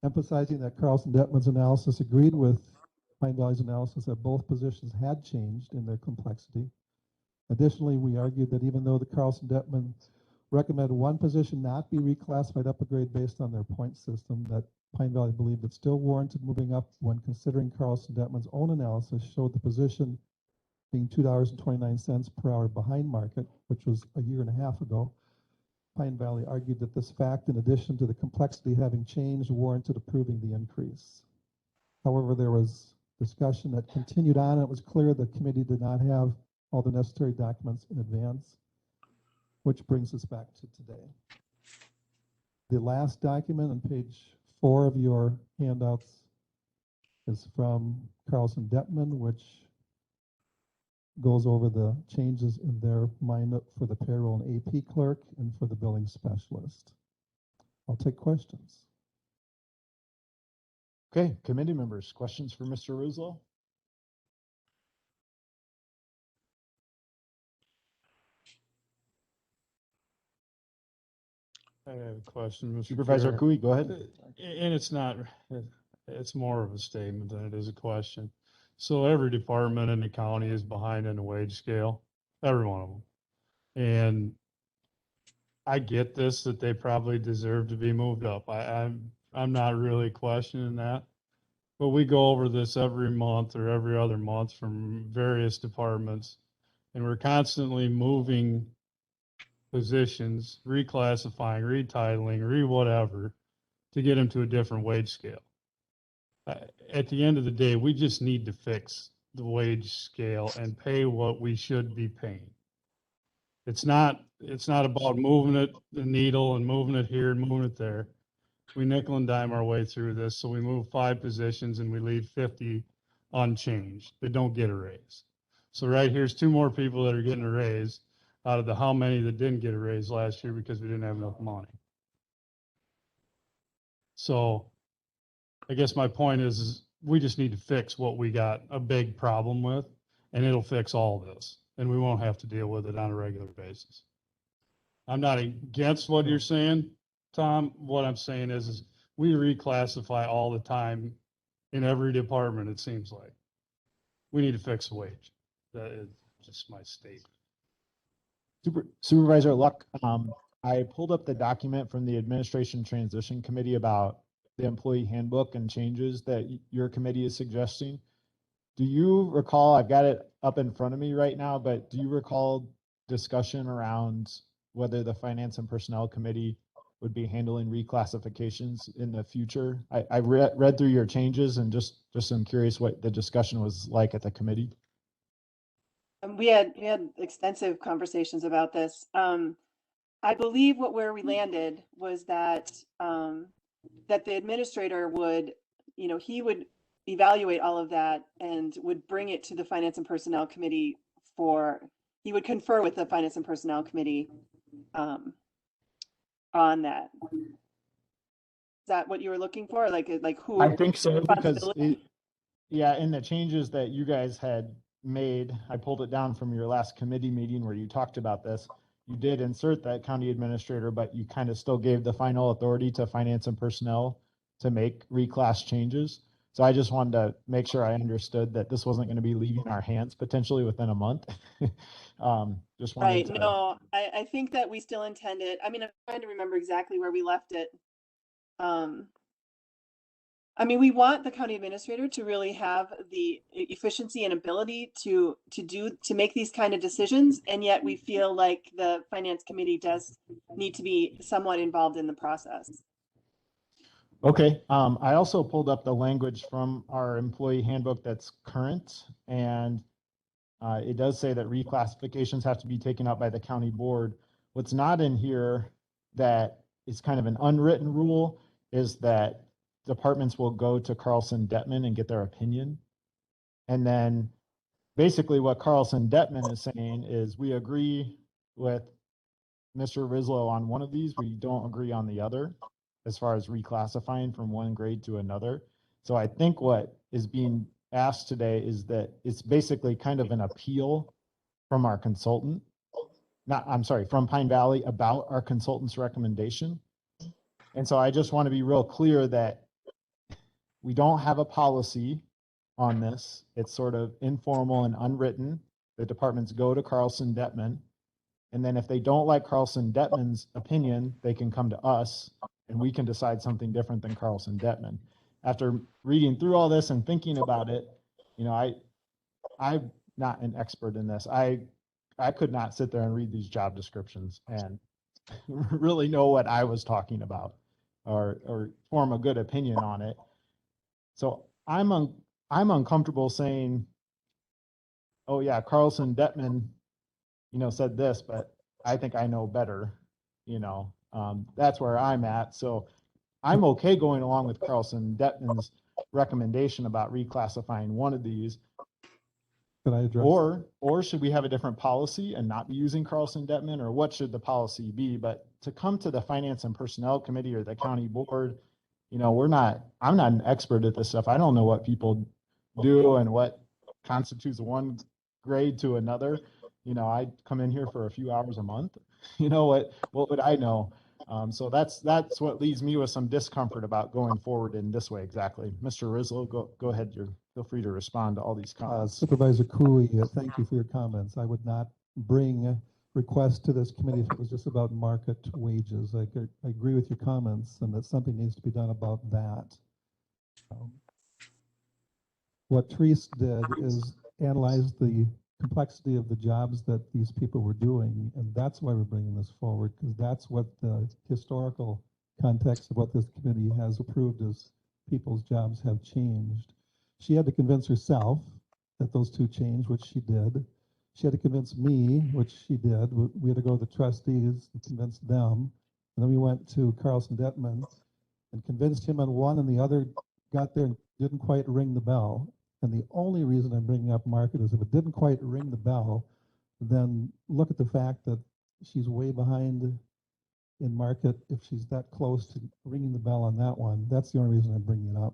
emphasizing that Carlson Detman's analysis agreed with Pine Valley's analysis that both positions had changed in their complexity. Additionally, we argued that even though the Carlson Detman recommended one position not be reclassified up a grade based on their point system, that Pine Valley believed it still warranted moving up when considering Carlson Detman's own analysis showed the position being $2.29 per hour behind market, which was a year and a half ago. Pine Valley argued that this fact, in addition to the complexity having changed, warranted approving the increase. However, there was discussion that continued on, and it was clear the committee did not have all the necessary documents in advance, which brings us back to today. The last document on page 4 of your handouts is from Carlson Detman, which goes over the changes in their mind for the payroll and AP clerk and for the billing specialist. I'll take questions. Okay, committee members, questions for Mr. Ruslo? I have a question, Mr. Supervisor Chair. Cooey, go ahead. And it's not, it's more of a statement than it is a question. So every department in the county is behind in the wage scale, every one of them. And I get this, that they probably deserve to be moved up. I'm not really questioning that. But we go over this every month or every other month from various departments, and we're constantly moving positions, reclassifying, retitling, whatever, to get them to a different wage scale. At the end of the day, we just need to fix the wage scale and pay what we should be paying. It's not about moving the needle and moving it here and moving it there. We nickel and dime our way through this, so we move 5 positions and we leave 50 unchanged that don't get a raise. So right here's 2 more people that are getting a raise out of the how many that didn't get a raise last year because we didn't have enough money. So I guess my point is we just need to fix what we got a big problem with, and it'll fix all this, and we won't have to deal with it on a regular basis. I'm not against what you're saying, Tom. What I'm saying is we reclassify all the time in every department, it seems like. We need to fix the wage. That is just my statement. Supervisor Luck, I pulled up the document from the Administration Transition Committee about the employee handbook and changes that your committee is suggesting. Do you recall, I've got it up in front of me right now, but do you recall discussion around whether the Finance and Personnel Committee would be handling reclassifications in the future? I read through your changes and just I'm curious what the discussion was like at the committee. We had extensive conversations about this. I believe where we landed was that that the administrator would, he would evaluate all of that and would bring it to the Finance and Personnel Committee he would confer with the Finance and Personnel Committee on that. Is that what you were looking for? Like who? I think so, because in the changes that you guys had made, I pulled it down from your last committee meeting where you talked about this. You did insert that county administrator, but you kind of still gave the final authority to Finance and Personnel to make reclass changes. So I just wanted to make sure I understood that this wasn't going to be leaving our hands potentially within a month. Just wanted Right. to... No, I think that we still intended. I mean, I'm trying to remember exactly where we left it. I mean, we want the county administrator to really have the efficiency and ability to make these kind of decisions, and yet we feel like the finance committee does need to be somewhat involved in the process. Okay. I also pulled up the language from our employee handbook that's current, and it does say that reclassifications have to be taken up by the county board. What's not in here that is kind of an unwritten rule is that departments will go to Carlson Detman and get their opinion. And then basically what Carlson Detman is saying is we agree with Mr. Rislow on one of these, we don't agree on the other as far as reclassifying from one grade to another. So I think what is being asked today is that it's basically kind of an appeal from our consultant, from Pine Valley about our consultant's recommendation. And so I just want to be real clear that we don't have a policy on this. It's sort of informal and unwritten. The departments go to Carlson Detman. And then if they don't like Carlson Detman's opinion, they can come to us and we can decide something different than Carlson Detman. After reading through all this and thinking about it, you know, I'm not an expert in this. I could not sit there and read these job descriptions and really know what I was talking about or form a good opinion on it. So I'm uncomfortable saying, oh yeah, Carlson Detman, you know, said this, but I think I know better, you know, that's where I'm at. So I'm okay going along with Carlson Detman's recommendation about reclassifying one of these. Could I address? Or should we have a different policy and not be using Carlson Detman, or what should the policy be? But to come to the Finance and Personnel Committee or the county board, you know, I'm not an expert at this stuff. I don't know what people do and what constitutes one grade to another. You know, I come in here for a few hours a month. You know, what would I know? So that's what leaves me with some discomfort about going forward in this way. Exactly. Mr. Rislow, go ahead. Feel free to respond to all these comments. Supervisor Cooey, thank you for your comments. I would not bring requests to this committee if it was just about market wages. I agree with your comments and that something needs to be done about that. What Therese did is analyze the complexity of the jobs that these people were doing, and that's why we're bringing this forward, because that's what the historical context of what this committee has approved is people's jobs have changed. She had to convince herself that those two changed, which she did. She had to convince me, which she did. We had to go to the trustees and convince them. And then we went to Carlson Detman and convinced him on one, and the other got there and didn't quite ring the bell. And the only reason I'm bringing up market is if it didn't quite ring the bell, then look at the fact that she's way behind in market. If she's that close to ringing the bell on that one, that's the only reason I'm bringing it up.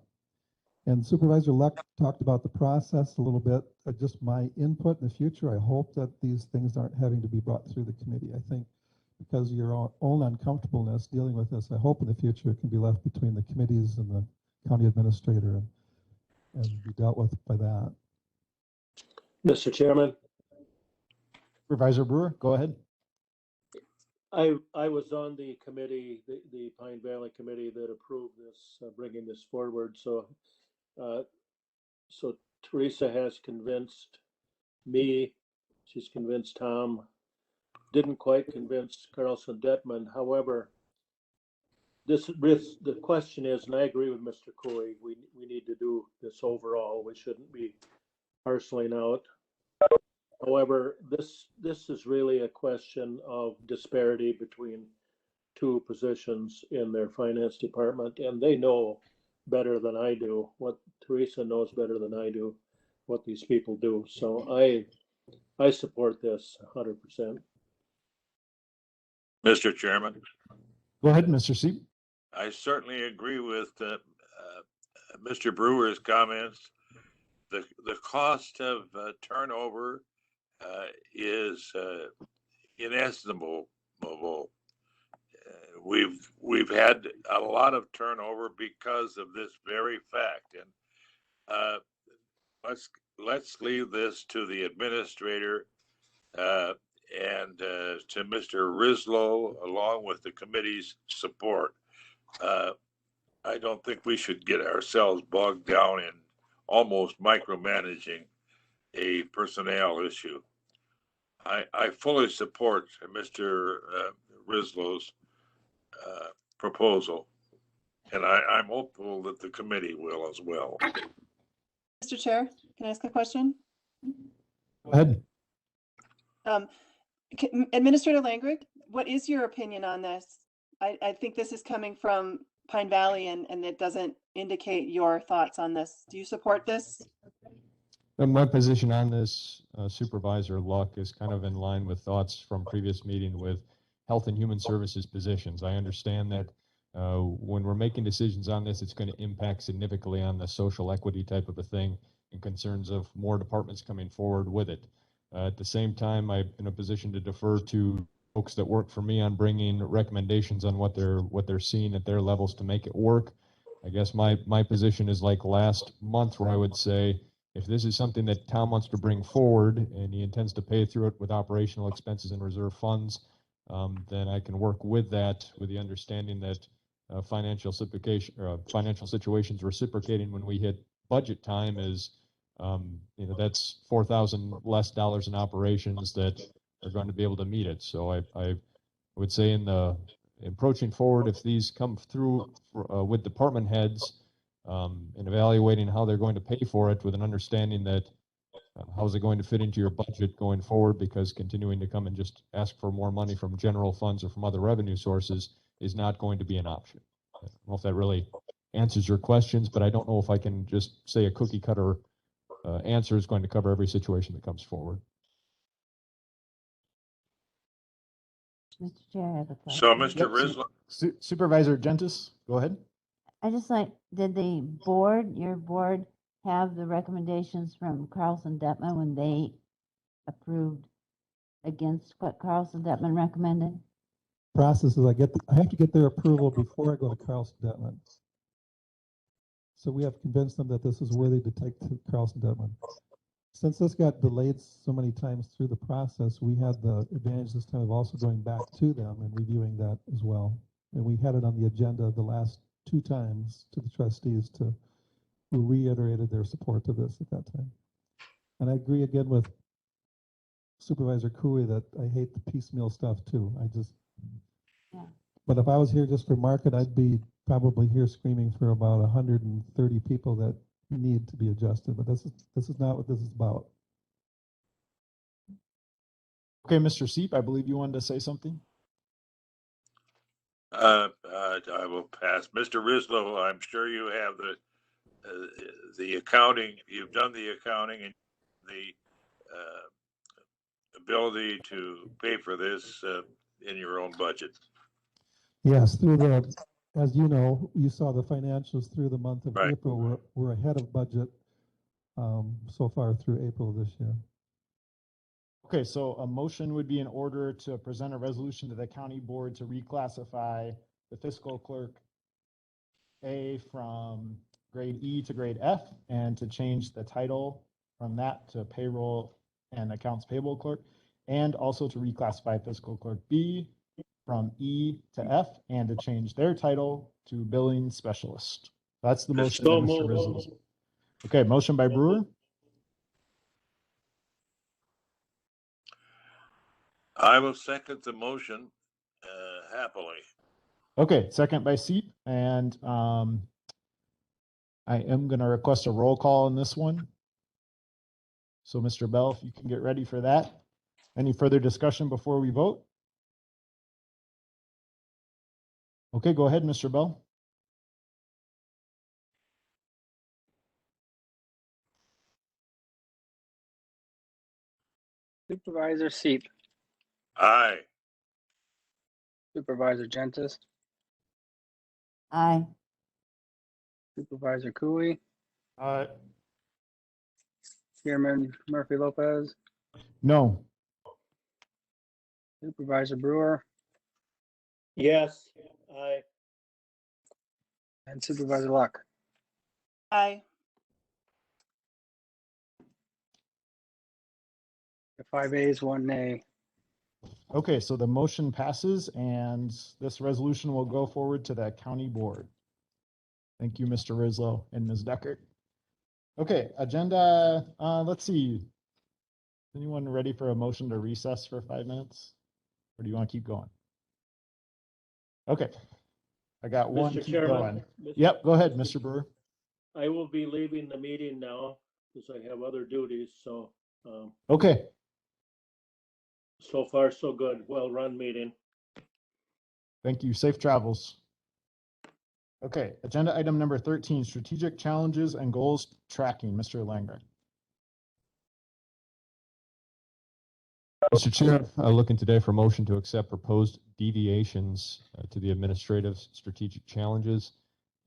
And Supervisor Luck talked about the process a little bit. Just my input in the future, I hope that these things aren't having to be brought through the committee. I think because of your own uncomfortableness dealing with this, I hope in the future it can be left between the committees and the county administrator and be dealt with by that. Mr. Chairman, Supervisor Brewer, go ahead. I was on the committee, the Pine Valley committee that approved this, bringing this forward. So Teresa has convinced me. She's convinced Tom. Didn't quite convince Carlson Detman. However, the question is, and I agree with Mr. Cooley, we need to do this overall. We shouldn't be parceling out. However, this is really a question of disparity between two positions in their finance department, and they know better than I do what Teresa knows better than I do what these people do. So I support this 100%. Mr. Chairman. Go ahead, Mr. Seep. I certainly agree with Mr. Brewer's comments. The cost of turnover is inestimable. We've had a lot of turnover because of this very fact, and let's leave this to the administrator and to Mr. Rislow, along with the committee's support. I don't think we should get ourselves bogged down in almost micromanaging a personnel issue. I fully support Mr. Rislow's proposal, and I'm hopeful that the committee will as well. Mr. Chair, can I ask a question? Go ahead. Administrator Langrig, what is your opinion on this? I think this is coming from Pine Valley and it doesn't indicate your thoughts on this. Do you support this? And my position on this, Supervisor Luck, is kind of in line with thoughts from previous meeting with Health and Human Services positions. I understand that when we're making decisions on this, it's going to impact significantly on the social equity type of a thing and concerns of more departments coming forward with it. At the same time, I'm in a position to defer to folks that work for me on bringing recommendations on what they're seeing at their levels to make it work. I guess my position is like last month, where I would say, if this is something that Tom wants to bring forward and he intends to pay through it with operational expenses and reserve funds, then I can work with that, with the understanding that financial situations reciprocating when we hit budget time is, that's $4,000 less dollars in operations that are going to be able to meet it. So I would say in approaching forward, if these come through with department heads, and evaluating how they're going to pay for it with an understanding that how's it going to fit into your budget going forward, because continuing to come and just ask for more money from general funds or from other revenue sources is not going to be an option. I don't know if that really answers your questions, but I don't know if I can just say a cookie cutter answer is going to cover every situation that comes forward. Mr. Chair, I have a question. So, Mr. Rizla, Supervisor Gentis, go ahead. I just like, did your board have the recommendations from Carlson Detman when they approved against what Carlson Detman recommended? Process is I have to get their approval before I go to Carlson Detman. So we have convinced them that this is worthy to take to Carlson Detman. Since this got delayed so many times through the process, we had the advantage this time of also going back to them and reviewing that as well. And we had it on the agenda the last 2 times to the trustees who reiterated their support to this at that time. And I agree again with Supervisor Cooey that I hate the piecemeal stuff too. But if I was here just for market, I'd be probably here screaming for about 130 people that need to be adjusted. But this is not what this is about. Okay, Mr. Seep, I believe you wanted to say something. I will pass. Mr. Rizlo, I'm sure you have the accounting. You've done the accounting and the ability to pay for this in your own budget. Yes, as you know, you saw the financials through the month of April. We're ahead of budget so far through April of this year. Okay, so a motion would be in order to present a resolution to the county board to reclassify the fiscal clerk A from grade E to grade F, and to change the title from that to payroll and accounts payable clerk, and also to reclassify fiscal clerk B from E to F, and to change their title to billing specialist. That's the motion. So Mr. moved. Rizzo. Okay, motion by Brewer. I will second the motion happily. Okay, second by Seep, and I am going to request a roll call on this one. So, Mr. Bell, if you can get ready for that. Any further discussion before we vote? Okay, go ahead, Mr. Bell. Supervisor Seep, Aye. Supervisor Gentis, Aye. Supervisor Cooey, Aye. Chairman Murphy Lopez, No. Supervisor Brewer, Yes, aye. and Supervisor Luck. Aye. 5 ayes, 1 nay. Okay, so the motion passes and this resolution will go forward to the county board. Thank you, Mr. Rizlo and Ms. Deckert. Okay, agenda, let's see. Anyone ready for a motion to recess for 5 minutes? Or do you want to keep going? Okay, I got one. Mr. Keep Chairman, going. Yep, go ahead, Mr. Brewer. I will be leaving the meeting now because I have other duties. So Okay, so far so good. Well-run meeting. thank you. Safe travels. Okay, agenda item number 13, strategic challenges and goals tracking. Mr. Langer. Mr. Chair, looking today for a motion to accept proposed deviations to the administrative strategic challenges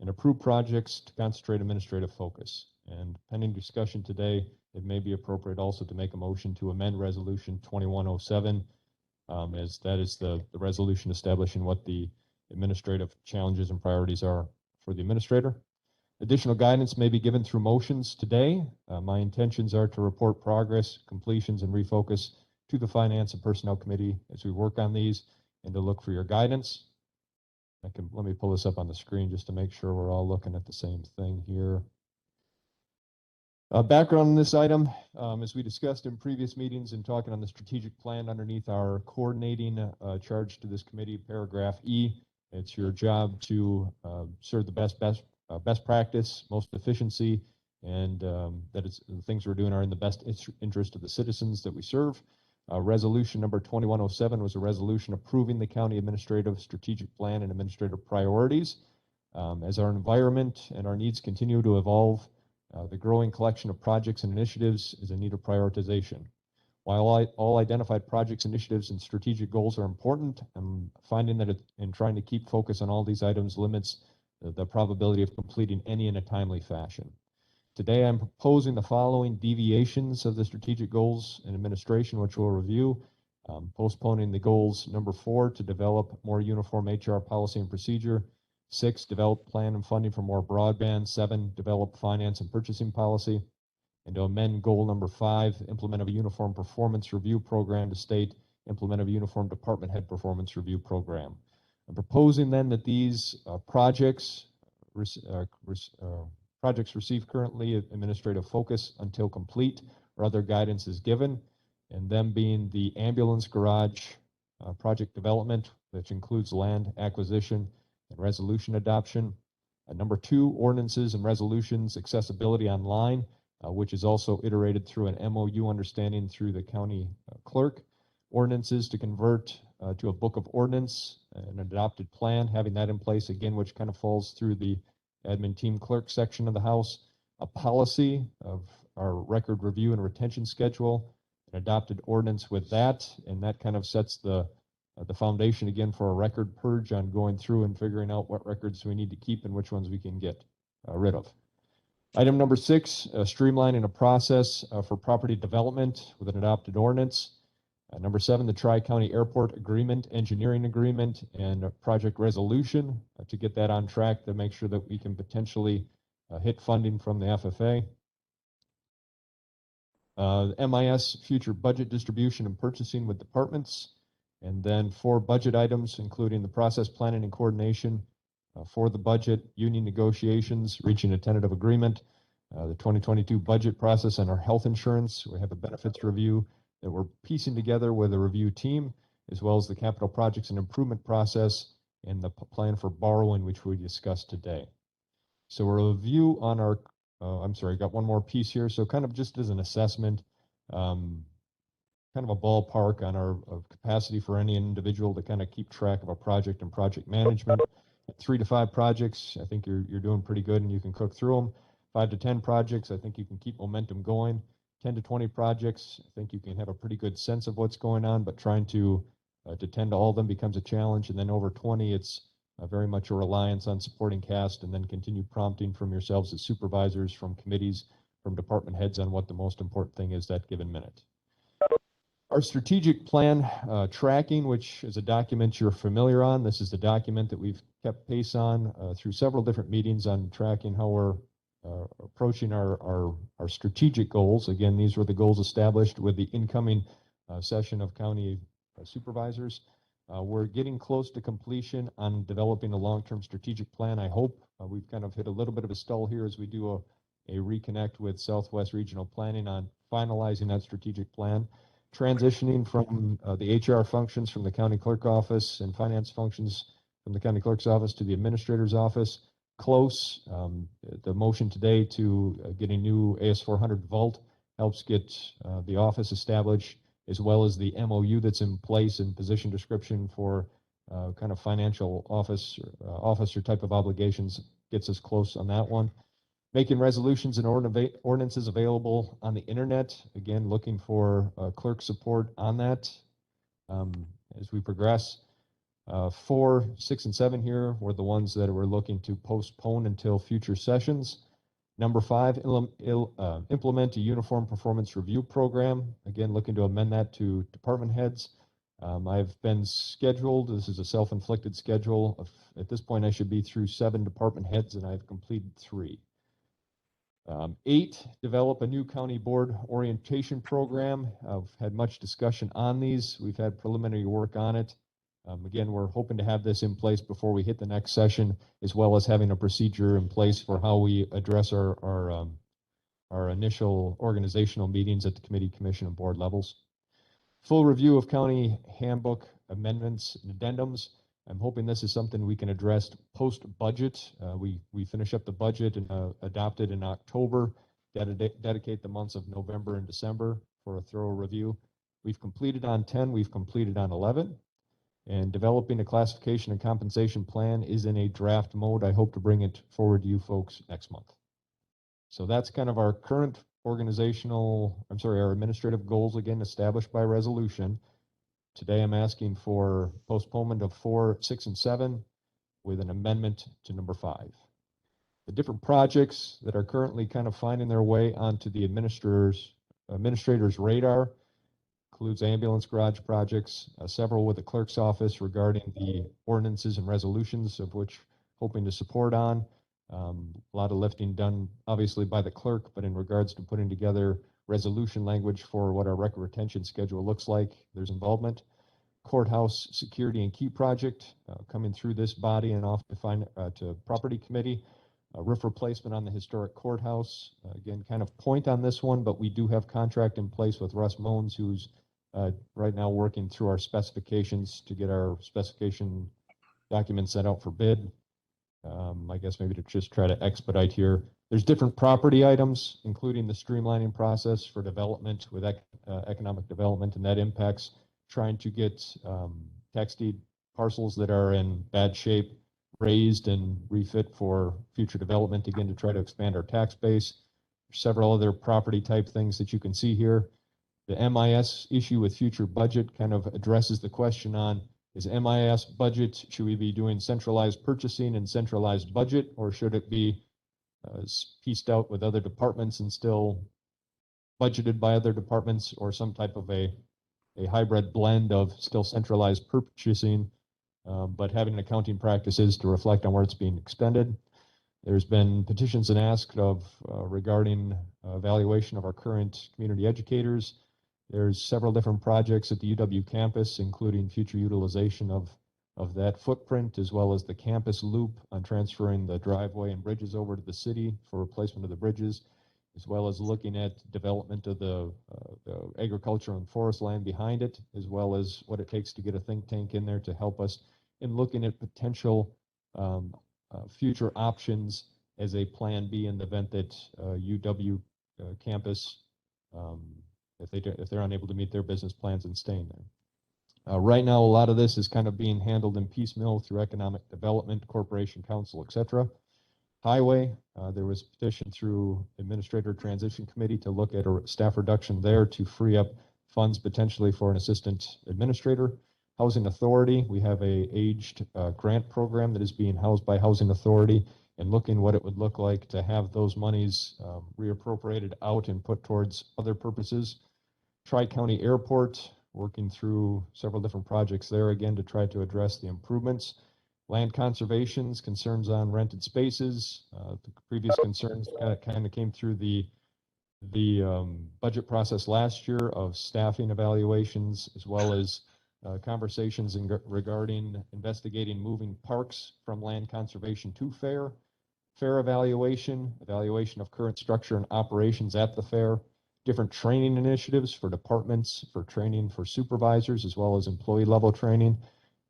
and approve projects to concentrate administrative focus. And pending discussion today, it may be appropriate also to make a motion to amend Resolution 2107, as that is the resolution establishing what the administrative challenges and priorities are for the administrator. Additional guidance may be given through motions today. My intentions are to report progress, completions, and refocus to the Finance and Personnel Committee as we work on these, and to look for your guidance. Let me pull this up on the screen just to make sure we're all looking at the same thing here. Background on this item, as we discussed in previous meetings and talking on the strategic plan underneath our coordinating charge to this committee, paragraph E, it's your job to serve the best practice, most efficiency, and that it's, the things we're doing are in the best interest of the citizens that we serve. Resolution number 2107 was a resolution approving the county administrative strategic plan and administrative priorities. As our environment and our needs continue to evolve, the growing collection of projects and initiatives is in need of prioritization. While all identified projects, initiatives, and strategic goals are important, I'm finding that in trying to keep focus on all these items limits the probability of completing any in a timely fashion. Today, I'm proposing the following deviations of the strategic goals and administration, which we'll review. Postponing the goals number 4 to develop more uniform HR policy and procedure. 6, develop plan and funding for more broadband. 7, develop finance and purchasing policy. And to amend goal number 5, implement a uniform performance review program to state, implement a uniform department head performance review program. I'm proposing then that these projects receive currently administrative focus until complete or other guidance is given, and them being the ambulance garage project development, which includes land acquisition and resolution adoption. Number 2, ordinances and resolutions accessibility online, which is also iterated through an MOU understanding through the county clerk. Ordinances to convert to a book of ordinance, an adopted plan, having that in place again, which kind of falls through the admin team clerk section of the house. A policy of our record review and retention schedule, an adopted ordinance with that, and that kind of sets the foundation again for a record purge on going through and figuring out what records we need to keep and which ones we can get rid of. Item number 6, streamlining a process for property development with an adopted ordinance. Number 7, the Tri-County Airport Agreement, Engineering Agreement, and a project resolution to get that on track to make sure that we can potentially hit funding from the FFA. MIS, future budget distribution and purchasing with departments. And then 4 budget items, including the process planning and coordination for the budget, union negotiations, reaching a tentative agreement, the 2022 budget process, and our health insurance. We have a benefits review that we're piecing together with a review team, as well as the capital projects and improvement process and the plan for borrowing, which we discussed today. So a review on our, got one more piece here. So kind of just as an assessment, kind of a ballpark on our capacity for any individual to kind of keep track of a project and project management. 3 to 5 projects, I think you're doing pretty good and you can cook through them. 5 to 10 projects, I think you can keep momentum going. 10 to 20 projects, I think you can have a pretty good sense of what's going on, but trying to tend to all of them becomes a challenge. And then over 20, it's very much a reliance on supporting cast, and then continue prompting from yourselves as supervisors, from committees, from department heads on what the most important thing is that given minute. Our strategic plan tracking, which is a document you're familiar on. This is the document that we've kept pace on through several different meetings on tracking how we're approaching our strategic goals. Again, these were the goals established with the incoming session of county supervisors. We're getting close to completion on developing a long-term strategic plan. I hope we've kind of hit a little bit of a stall here as we do a reconnect with Southwest Regional Planning on finalizing that strategic plan. Transitioning from the HR functions from the county clerk office and finance functions from the county clerk's office to the administrator's office. Close. The motion today to get a new AS400 vault helps get the office established, as well as the MOU that's in place and position description for kind of financial officer type of obligations gets us close on that one. Making resolutions and ordinances available on the internet. Again, looking for clerk support on that as we progress. 4, 6, and 7 here were the ones that we're looking to postpone until future sessions. Number 5, implement a uniform performance review program. Again, looking to amend that to department heads. I've been scheduled, this is a self-inflicted schedule. At this point, I should be through 7 department heads, and I've completed 3. 8, develop a new county board orientation program. I've had much discussion on these. We've had preliminary work on it. Again, we're hoping to have this in place before we hit the next session, as well as having a procedure in place for how we address our initial organizational meetings at the committee, commission, and board levels. Full review of county handbook amendments and addendums. I'm hoping this is something we can address post-budget. We finish up the budget and adopt it in October, dedicate the months of November and December for a thorough review. We've completed on 10, we've completed on 11. And developing a classification and compensation plan is in a draft mode. I hope to bring it forward to you folks next month. So that's kind of our current our administrative goals, again, established by resolution. Today I'm asking for postponement of 4, 6, and 7 with an amendment to number 5. The different projects that are currently kind of finding their way onto the administrator's radar includes ambulance garage projects, several with the clerk's office regarding the ordinances and resolutions of which hoping to support on. A lot of lifting done obviously by the clerk, but in regards to putting together resolution language for what our record retention schedule looks like, there's involvement. Courthouse security and key project coming through this body and off to property committee. Roof replacement on the historic courthouse. Again, kind of point on this one, but we do have contract in place with Russ Moans, who's right now working through our specifications to get our specification documents sent out for bid. I guess maybe to just try to expedite here. There's different property items, including the streamlining process for development with economic development, and that impacts trying to get tax deed parcels that are in bad shape raised and refit for future development, again, to try to expand our tax base. There's several other property type things that you can see here. The MIS issue with future budget kind of addresses the question on, is MIS budget, should we be doing centralized purchasing and centralized budget, or should it be pieced out with other departments and still budgeted by other departments, or some type of a hybrid blend of still centralized purchasing, but having accounting practices to reflect on where it's being expended. There's been petitions and asked of regarding evaluation of our current community educators. There's several different projects at the UW campus, including future utilization of that footprint, as well as the campus loop on transferring the driveway and bridges over to the city for replacement of the bridges, as well as looking at development of the agriculture and forest land behind it, as well as what it takes to get a think tank in there to help us in looking at potential future options as a plan B in the event that UW campus, if they're unable to meet their business plans and staying there. Right now, a lot of this is kind of being handled in piecemeal through economic development, corporation council, etc. Highway, there was a petition through Administrator Transition Committee to look at a staff reduction there to free up funds potentially for an assistant administrator. Housing Authority, we have a aged grant program that is being housed by Housing Authority, and looking what it would look like to have those monies reappropriated out and put towards other purposes. Tri-County Airport, working through several different projects there again to try to address the improvements. Land conservations, concerns on rented spaces. The previous concerns kind of came through the budget process last year of staffing evaluations, as well as conversations regarding investigating moving parks from land conservation to fair evaluation of current structure and operations at the fair, different training initiatives for departments, for training for supervisors, as well as employee level training.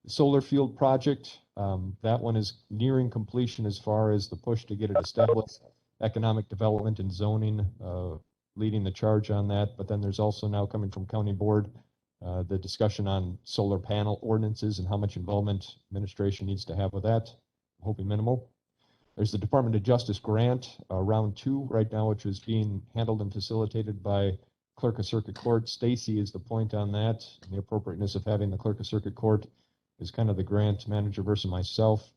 The solar field project, that one is nearing completion as far as the push to get it established. Economic development and zoning leading the charge on that, but then there's also now coming from county board the discussion on solar panel ordinances and how much involvement administration needs to have with that. Hoping minimal. There's the Department of Justice grant, round 2 right now, which is being handled and facilitated by Clerk of Circuit Court. Stacy is the point on that. And the appropriateness of having the Clerk of Circuit Court is kind of the grant manager versus myself.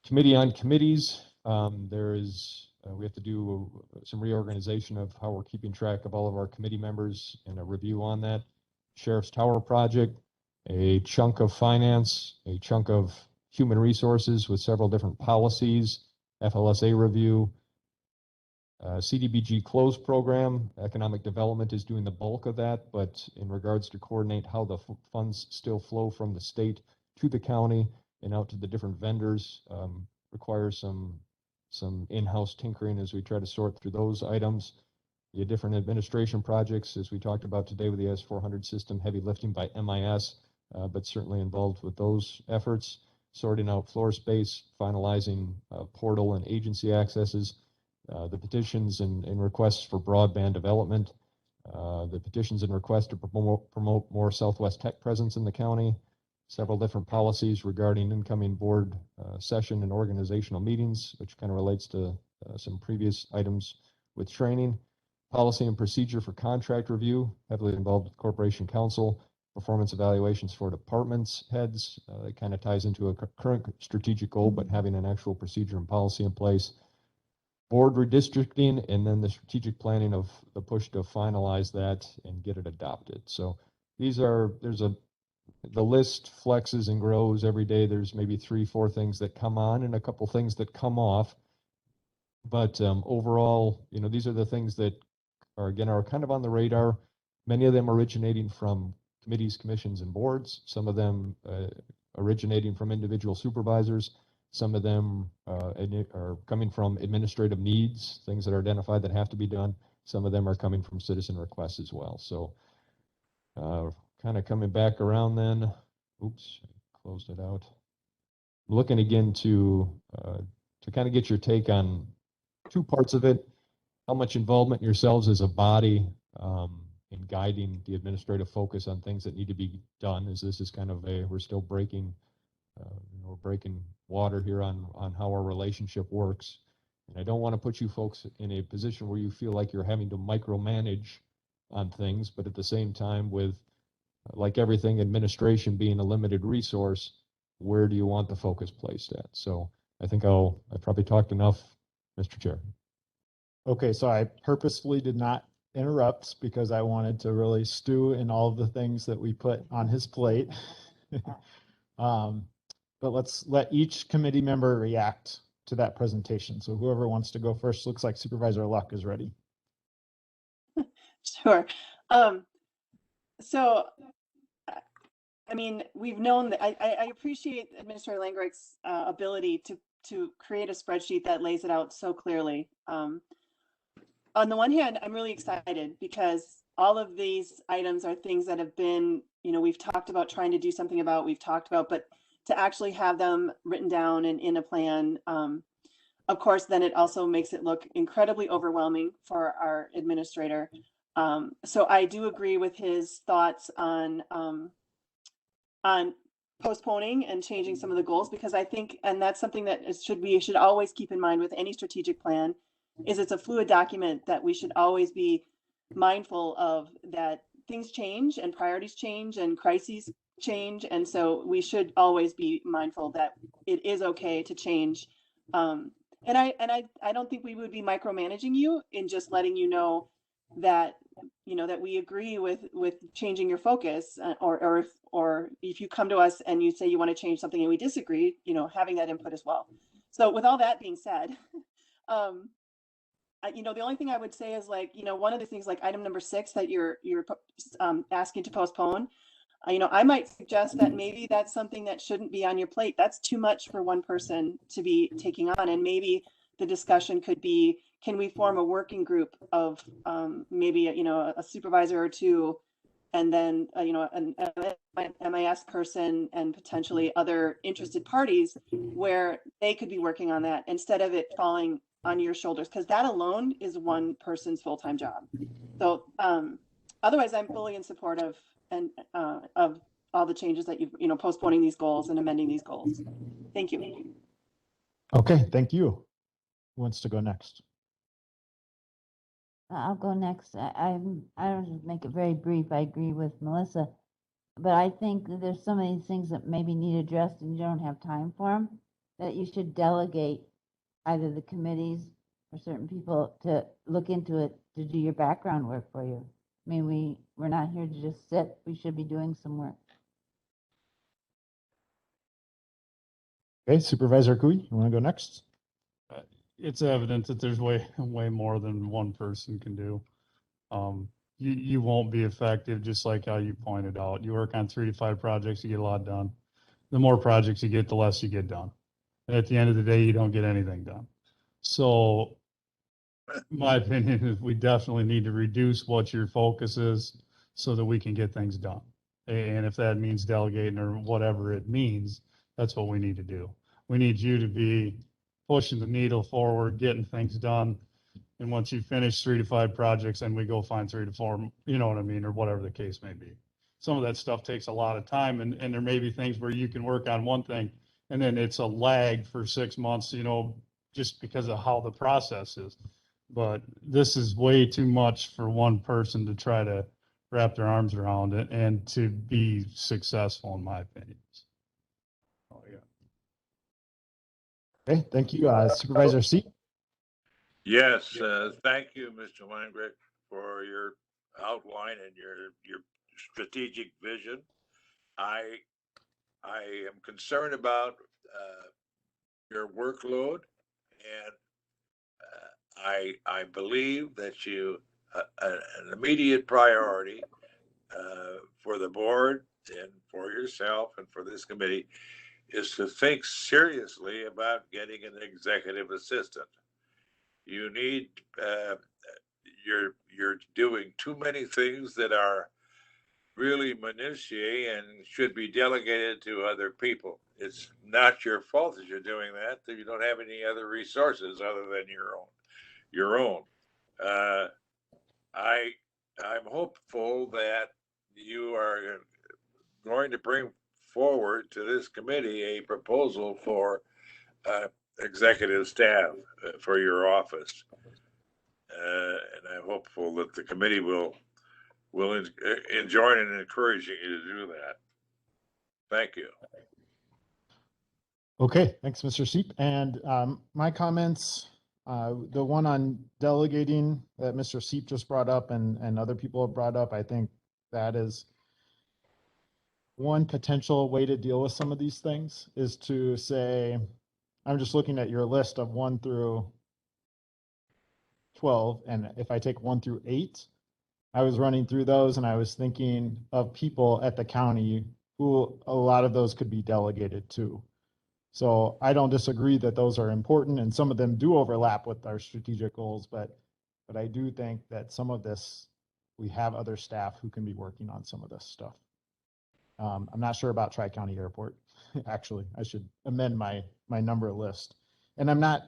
Committee on committees. We have to do some reorganization of how we're keeping track of all of our committee members and a review on that. Sheriff's Tower Project, a chunk of finance, a chunk of human resources with several different policies, FLSA review, CDBG close program. Economic development is doing the bulk of that, but in regards to coordinate how the funds still flow from the state to the county and out to the different vendors, requires some in-house tinkering as we try to sort through those items. The different administration projects, as we talked about today with the S400 system, heavy lifting by MIS, but certainly involved with those efforts. Sorting out floor space, finalizing portal and agency accesses, the petitions and requests for broadband development, the petitions and requests to promote more Southwest tech presence in the county, several different policies regarding incoming board session and organizational meetings, which kind of relates to some previous items with training, policy and procedure for contract review, heavily involved with corporation counsel, performance evaluations for departments heads. That kind of ties into a current strategic goal, but having an actual procedure and policy in place. Board redistricting, and then the strategic planning of the push to finalize that and get it adopted. So the list flexes and grows every day. There's maybe 3-4 things that come on and a couple things that come off. But overall, these are the things that are kind of on the radar. Many of them originating from committees, commissions, and boards. Some of them originating from individual supervisors. Some of them are coming from administrative needs, things that are identified that have to be done. Some of them are coming from citizen requests as well. So kind of coming back around then. Oops, I closed it out. Looking again to kind of get your take on 2 parts of it. How much involvement yourselves as a body in guiding the administrative focus on things that need to be done, as this is kind of we're still breaking water here on how our relationship works. And I don't want to put you folks in a position where you feel like you're having to micromanage on things, but at the same time, with like everything, administration being a limited resource, where do you want the focus placed at? So I think I've probably talked enough, Mr. Chair. Okay, so I purposefully did not interrupt because I wanted to really stew in all of the things that we put on his plate. But let's let each committee member react to that presentation. So whoever wants to go first, looks like Supervisor Luck is ready. Sure. So, I mean, we've known that I appreciate Administrator Langreich's ability to create a spreadsheet that lays it out so clearly. On the one hand, I'm really excited because all of these items are things that have been, we've talked about trying to do something about, but to actually have them written down and in a plan, of course, then it also makes it look incredibly overwhelming for our administrator. So I do agree with his thoughts on postponing and changing some of the goals, because I think, and that's something that we should always keep in mind with any strategic plan, is it's a fluid document that we should always be mindful of, that things change and priorities change and crises change. And so we should always be mindful that it is okay to change. And I don't think we would be micromanaging you in just letting you know that, that we agree with changing your focus, or if you come to us and you say you want to change something and we disagree, having that input as well. So with all that being said, the only thing I would say is, like, one of the things, like item number 6 that you're asking to postpone, I might suggest that maybe that's something that shouldn't be on your plate. That's too much for one person to be taking on. And maybe the discussion could be, can we form a working group of maybe, a supervisor or 2, and then, an MIS person and potentially other interested parties, where they could be working on that instead of it falling on your shoulders, because that alone is one person's full-time job. So otherwise, I'm fully in support of all the changes that you've, postponing these goals and amending these goals. Thank you. Okay, thank you. Who wants to go next? I'll go next. I'll just make it very brief. I agree with Melissa, but I think that there's so many things that maybe need addressed and you don't have time for them, that you should delegate either the committees or certain people to look into it, to do your background work for you. I mean, we're not here to just sit. We should be doing some work. Okay, Supervisor Cooey, you want to go next? It's evident that there's way more than one person can do. You won't be effective, just like how you pointed out. You work on 3 to 5 projects, you get a lot done. The more projects you get, the less you get done. And at the end of the day, you don't get anything done. So my opinion is we definitely need to reduce what your focus is so that we can get things done. And if that means delegating or whatever it means, that's what we need to do. We need you to be pushing the needle forward, getting things done. And once you finish 3 to 5 projects, then we go find 3 to 4, you know what I mean, or whatever the case may be. Some of that stuff takes a lot of time, and there may be things where you can work on one thing and then it's a lag for 6 months, you know, just because of how the process is. But this is way too much for one person to try to wrap their arms around it and to be successful, in my opinion. Oh, yeah. Okay, thank you. Supervisor C. Yes, thank you, Mr. Langrick, for your outline and your strategic vision. I am concerned about your workload, and I believe that you an immediate priority for the board and for yourself and for this committee is to think seriously about getting an executive assistant. You need you're doing too many things that are really minutiae and should be delegated to other people. It's not your fault that you're doing that you don't have any other resources other than your own. I'm hopeful that you are going to bring forward to this committee a proposal for executive staff for your office. And I'm hopeful that the committee will join in encouraging you to do that. Thank you. Okay, thanks, Mr. Seep. And my comments, the one on delegating that Mr. Seep just brought up and other people have brought up, I think that is one potential way to deal with some of these things, is to say, I'm just looking at your list of 1 through 12, and if I take 1 through 8, I was running through those and I was thinking of people at the county who a lot of those could be delegated to. So I don't disagree that those are important, and some of them do overlap with our strategic goals, but I do think that some of this, we have other staff who can be working on some of this stuff. I'm not sure about Tri-County Airport. Actually, I should amend my number list. And I'm not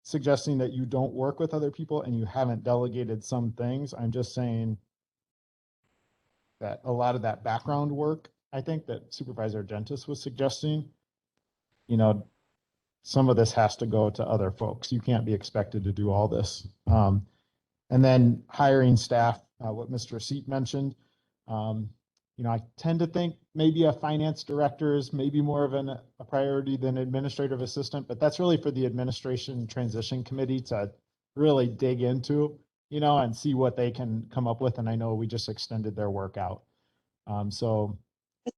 suggesting that you don't work with other people and you haven't delegated some things. I'm just saying that a lot of that background work, I think that Supervisor Gentis was suggesting, you know, some of this has to go to other folks. You can't be expected to do all this. And then hiring staff, what Mr. Seat mentioned, you know, I tend to think maybe a finance director is maybe more of a priority than administrative assistant, but that's really for the administration transition committee to really dig into, you know, and see what they can come up with. And I know we just extended their work out. So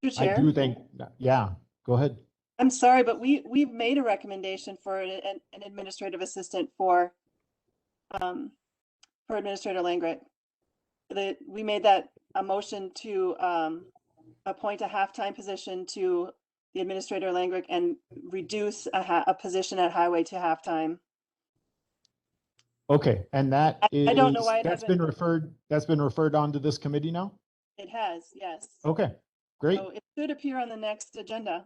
Mr. Chair? I do think, yeah, go ahead. I'm sorry, but we've made a recommendation for an administrative assistant for Administrator Langrick. We made that a motion to appoint a half-time position to the Administrator Langrick and reduce a position at Highway to half-time. Okay, and that is, I don't know why that's been referred on to this committee now? It has, yes. Okay, great. So it should appear on the next agenda.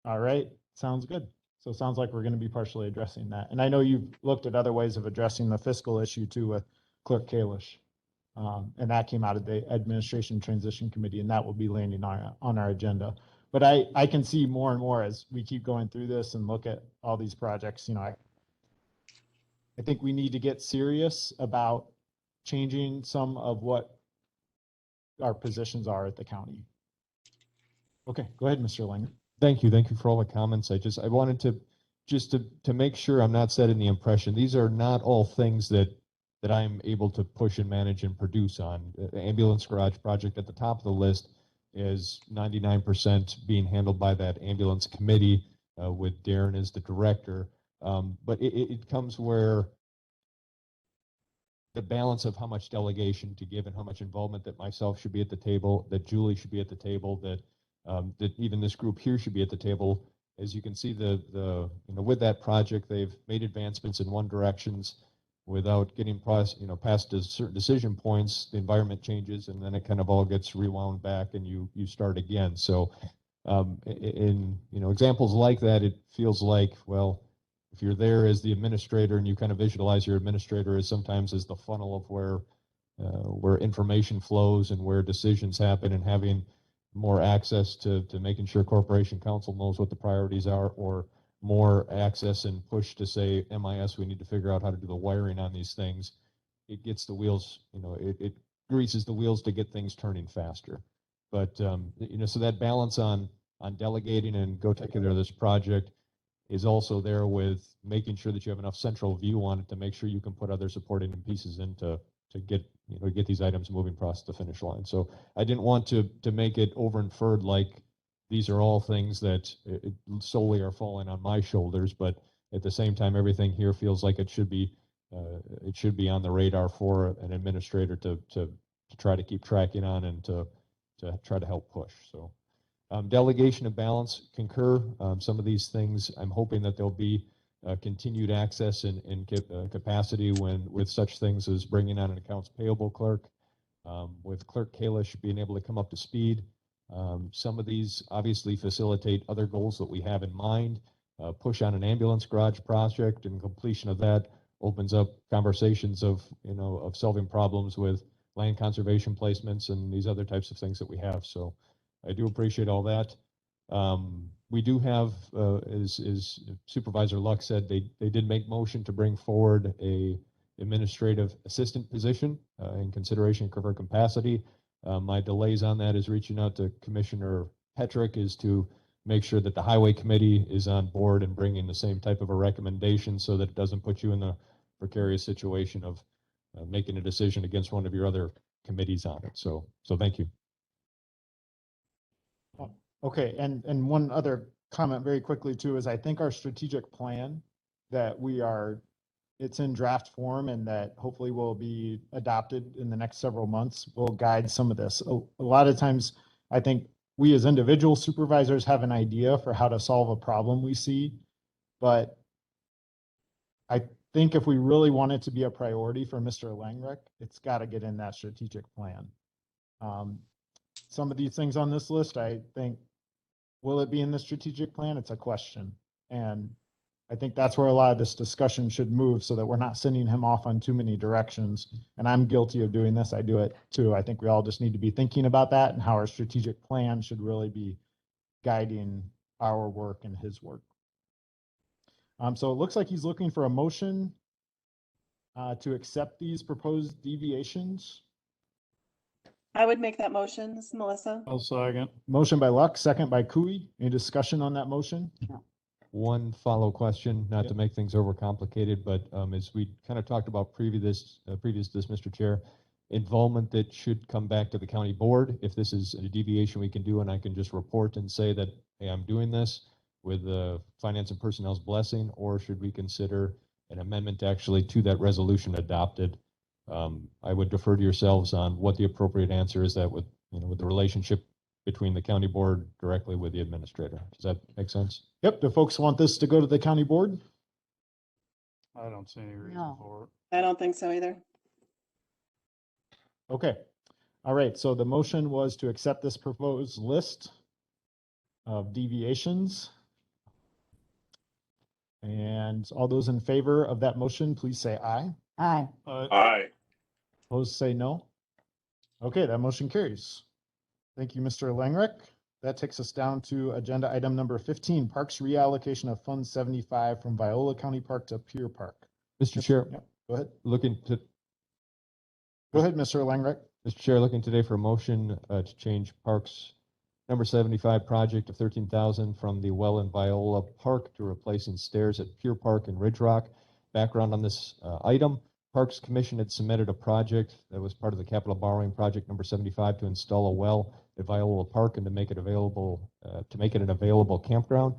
All right, sounds good. So it sounds like we're going to be partially addressing that. And I know you've looked at other ways of addressing the fiscal issue too with Clerk Kalish. And that came out of the Administration Transition Committee, and that will be landing on our agenda. But I can see more and more as we keep going through this and look at all these projects, you know, I think we need to get serious about changing some of what our positions are at the county. Okay, go ahead, Mr. Langer. Thank you. Thank you for all the comments. I wanted to just to make sure I'm not setting the impression. These are not all things that I'm able to push and manage and produce on. The ambulance garage project at the top of the list is 99% being handled by that ambulance committee with Darren as the director. But it comes where the balance of how much delegation to give and how much involvement that myself should be at the table, that Julie should be at the table, that even this group here should be at the table. As you can see, with that project, they've made advancements in one directions without getting past certain decision points. The environment changes, and then it kind of all gets rewound back, and you start again. So, in examples like that, it feels like, well, if you're there as the administrator and you kind of visualize your administrator as sometimes as the funnel of where information flows and where decisions happen, and having more access to making sure corporation counsel knows what the priorities are, or more access and push to say, MIS, we need to figure out how to do the wiring on these things. It gets the wheels, it greases the wheels to get things turning faster. But, so that balance on delegating and go take care of this project is also there with making sure that you have enough central view on it to make sure you can put other supporting pieces in to get these items moving across the finish line. So I didn't want to make it over inferred like these are all things that solely are falling on my shoulders, but at the same time, everything here feels like it should be on the radar for an administrator to try to keep tracking on and to try to help push. So delegation of balance, concur. Some of these things, I'm hoping that there'll be continued access and capacity with such things as bringing on an accounts payable clerk, with Clerk Kalish being able to come up to speed. Some of these obviously facilitate other goals that we have in mind. Push on an ambulance garage project, and completion of that opens up conversations of solving problems with land conservation placements and these other types of things that we have. So I do appreciate all that. We do have, as Supervisor Luck said, they did make motion to bring forward a administrative assistant position in consideration of her capacity. My delays on that is reaching out to Commissioner Petrick is to make sure that the Highway Committee is on board and bringing the same type of a recommendation so that it doesn't put you in the precarious situation of making a decision against one of your other committees on it. So thank you. Okay, and one other comment very quickly too is I think our strategic plan that it's in draft form and that hopefully will be adopted in the next several months will guide some of this. A lot of times I think we as individual supervisors have an idea for how to solve a problem we see, but I think if we really want it to be a priority for Mr. Langrek, it's got to get in that strategic plan. Some of these things on this list, I think, will it be in the strategic plan? It's a question. And I think that's where a lot of this discussion should move so that we're not sending him off on too many directions. And I'm guilty of doing this. I do it too. I think we all just need to be thinking about that and how our strategic plan should really be guiding our work and his work. So it looks like he's looking for a motion to accept these proposed deviations. I would make that motion. This is Melissa. I'll second. Motion by Luck, second by Cooey. Any discussion on that motion? One follow question, not to make things overcomplicated, but as we kind of talked about previous to this, Mr. Chair, involvement that should come back to the county board. If this is a deviation we can do, and I can just report and say that, hey, I'm doing this with the finance and personnel's blessing, or should we consider an amendment actually to that resolution adopted? I would defer to yourselves on what the appropriate answer is that with the relationship between the county board directly with the administrator. Does that make sense? Yep. Do folks want this to go to the county board? I don't see any reason No. for it. I don't think so either. Okay. All right. So the motion was to accept this proposed list of deviations. And all those in favor of that motion, please say aye. Aye. Aye. Opposed, say no. Okay, that motion carries. Thank you, Mr. Langrek. that takes us down to agenda item number 15, Parks reallocation of Fund 75 from Viola County Park to Pier Park. Mr. Chair, Yep, go ahead. Go ahead, Mr. Langreich. Mr. Chair, looking today for a motion to change Parks number 75 project of 13,000 from the well in Viola Park to replacing stairs at Pier Park in Ridge Rock. Background on this item, Parks Commission had submitted a project that was part of the capital borrowing project number 75 to install a well at Viola Park and to make it available, to make it an available campground.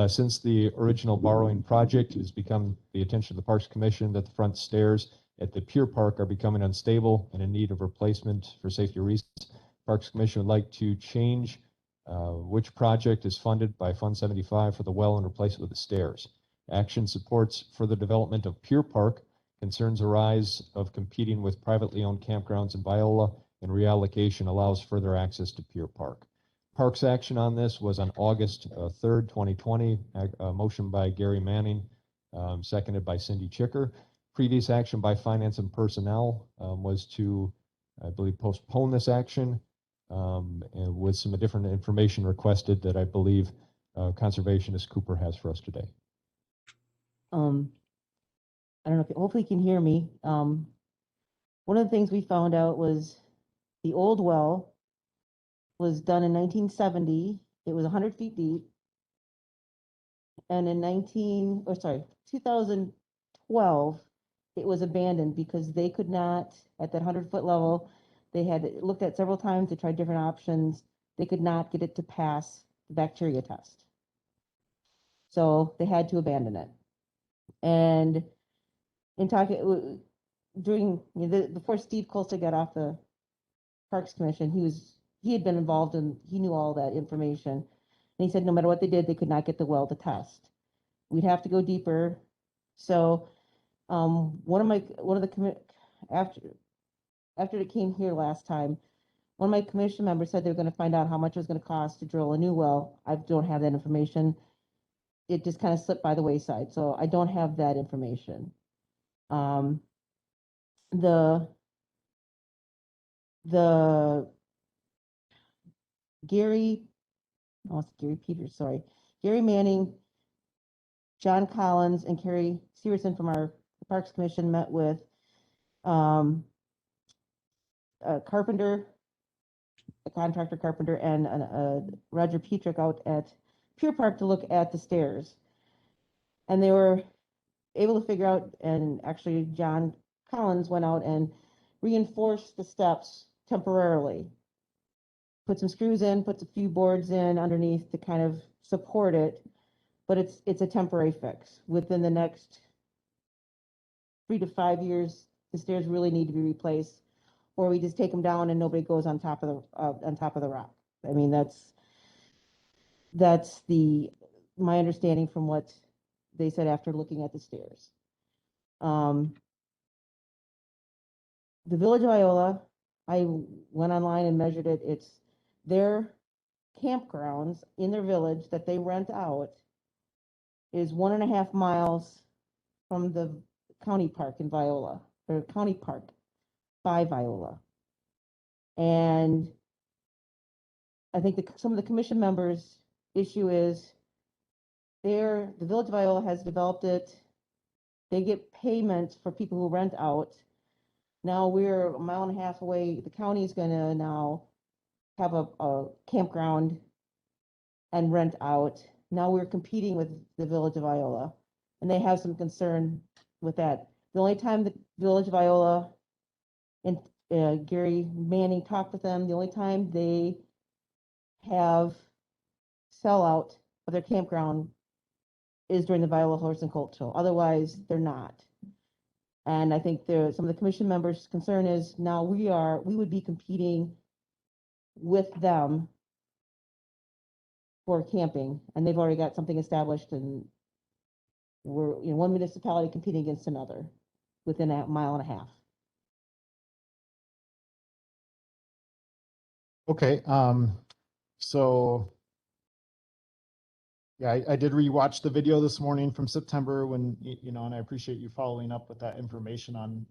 Since the original borrowing project has become the attention of the Parks Commission that the front stairs at the Pier Park are becoming unstable and in need of replacement for safety reasons. Parks Commission would like to change which project is funded by Fund 75 for the well and replace it with the stairs. Action supports further development of Pier Park. Concerns arise of competing with privately owned campgrounds in Viola, and reallocation allows further access to Pier Park. Parks action on this was on August 3rd, 2020, a motion by Gary Manning, seconded by Cindy Chicker. Previous action by Finance and Personnel was to, I believe, postpone this action and with some different information requested that I believe Conservationist Cooper has for us today. I don't know if hopefully you can hear me. One of the things we found out was the old well was done in 1970. It was 100 feet deep. And in 2012, it was abandoned because they could not, at that 100-foot level, they had looked at several times, they tried different options. They could not get it to pass the bacteria test. So they had to abandon it. And in talking, before Steve Colster got off the Parks Commission, he had been involved and he knew all that information. And he said no matter what they did, they could not get the well to test. We'd have to go deeper. So after it came here last time, one of my commission members said they were going to find out how much it was going to cost to drill a new well. I don't have that information. It just kind of slipped by the wayside, so I don't have that information. The Gary Peters, sorry, Gary Manning, John Collins, and Carrie Severson from our Parks Commission met with Carpenter, a contractor Carpenter, and Roger Petrick out at Pier Park to look at the stairs. And they were able to figure out, and actually John Collins went out and reinforced the steps temporarily. Put some screws in, put a few boards in underneath to kind of support it, but it's a temporary fix. Within the next 3 to 5 years, the stairs really need to be replaced, or we just take them down and nobody goes on top of the rock. I mean, that's my understanding from what they said after looking at the stairs. The Village of Viola, I went online and measured it. It's their campgrounds in their village that they rent out is 1.5 miles from the county park in Viola, or county park by Viola. And I think some of the commission members' issue is the Village of Viola has developed it. They get payment for people who rent out. Now we're 1.5 miles away. The county is going to now have a campground and rent out. Now we're competing with the Village of Viola, and they have some concern with that. The only time the Village of Viola and Gary Manning talked with them, the only time they have sellout of their campground is during the Viola Horse and Colt Show. Otherwise, they're not. And I think some of the commission members' concern is now we would be competing with them for camping, and they've already got something established, and we're one municipality competing against another within 1.5 miles. Okay, so yeah, I did rewatch the video this morning from September when, and I appreciate you following up with that information on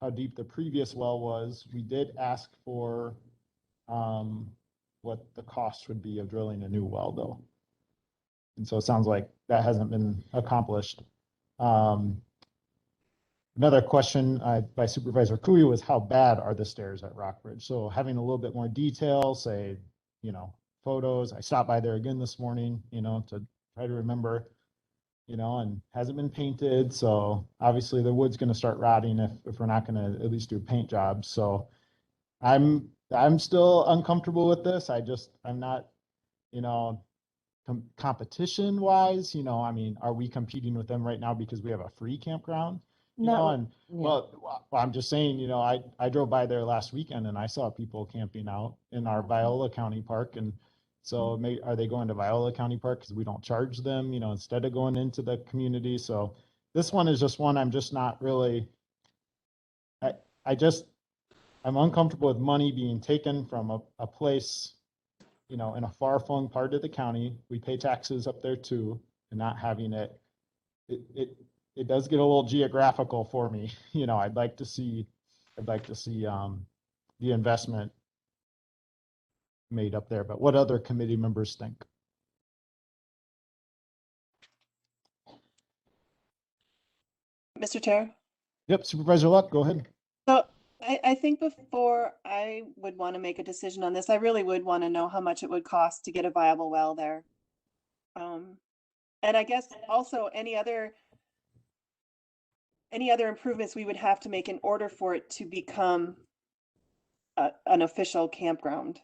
how deep the previous well was. We did ask for what the cost would be of drilling a new well though. And so it sounds like that hasn't been accomplished. Another question by Supervisor Cooey was how bad are the stairs at Rockbridge? So having a little bit more detail, say, photos. I stopped by there again this morning, to try to remember, and hasn't been painted. So obviously the wood's going to start rotting if we're not going to at least do paint jobs. So I'm still uncomfortable with this. I'm not, competition wise, I mean, are we competing with them right now because we have a free campground? Well, I'm just saying, I drove by there last weekend and I saw people camping out in our Viola County Park. And so are they going to Viola County Park because we don't charge them, instead of going into the community? So this one is just one I'm just not really, I'm uncomfortable with money being taken from a place, in a far-flung part of the county. We pay taxes up there too, and not having it does get a little geographical for me. I'd like to see the investment made up there. But what other committee members think? Mr. Chair? Yep, Supervisor Luck, go ahead. So I think before I would want to make a decision on this, I really would want to know how much it would cost to get a viable well there. And I guess also any other improvements we would have to make in order for it to become an official campground.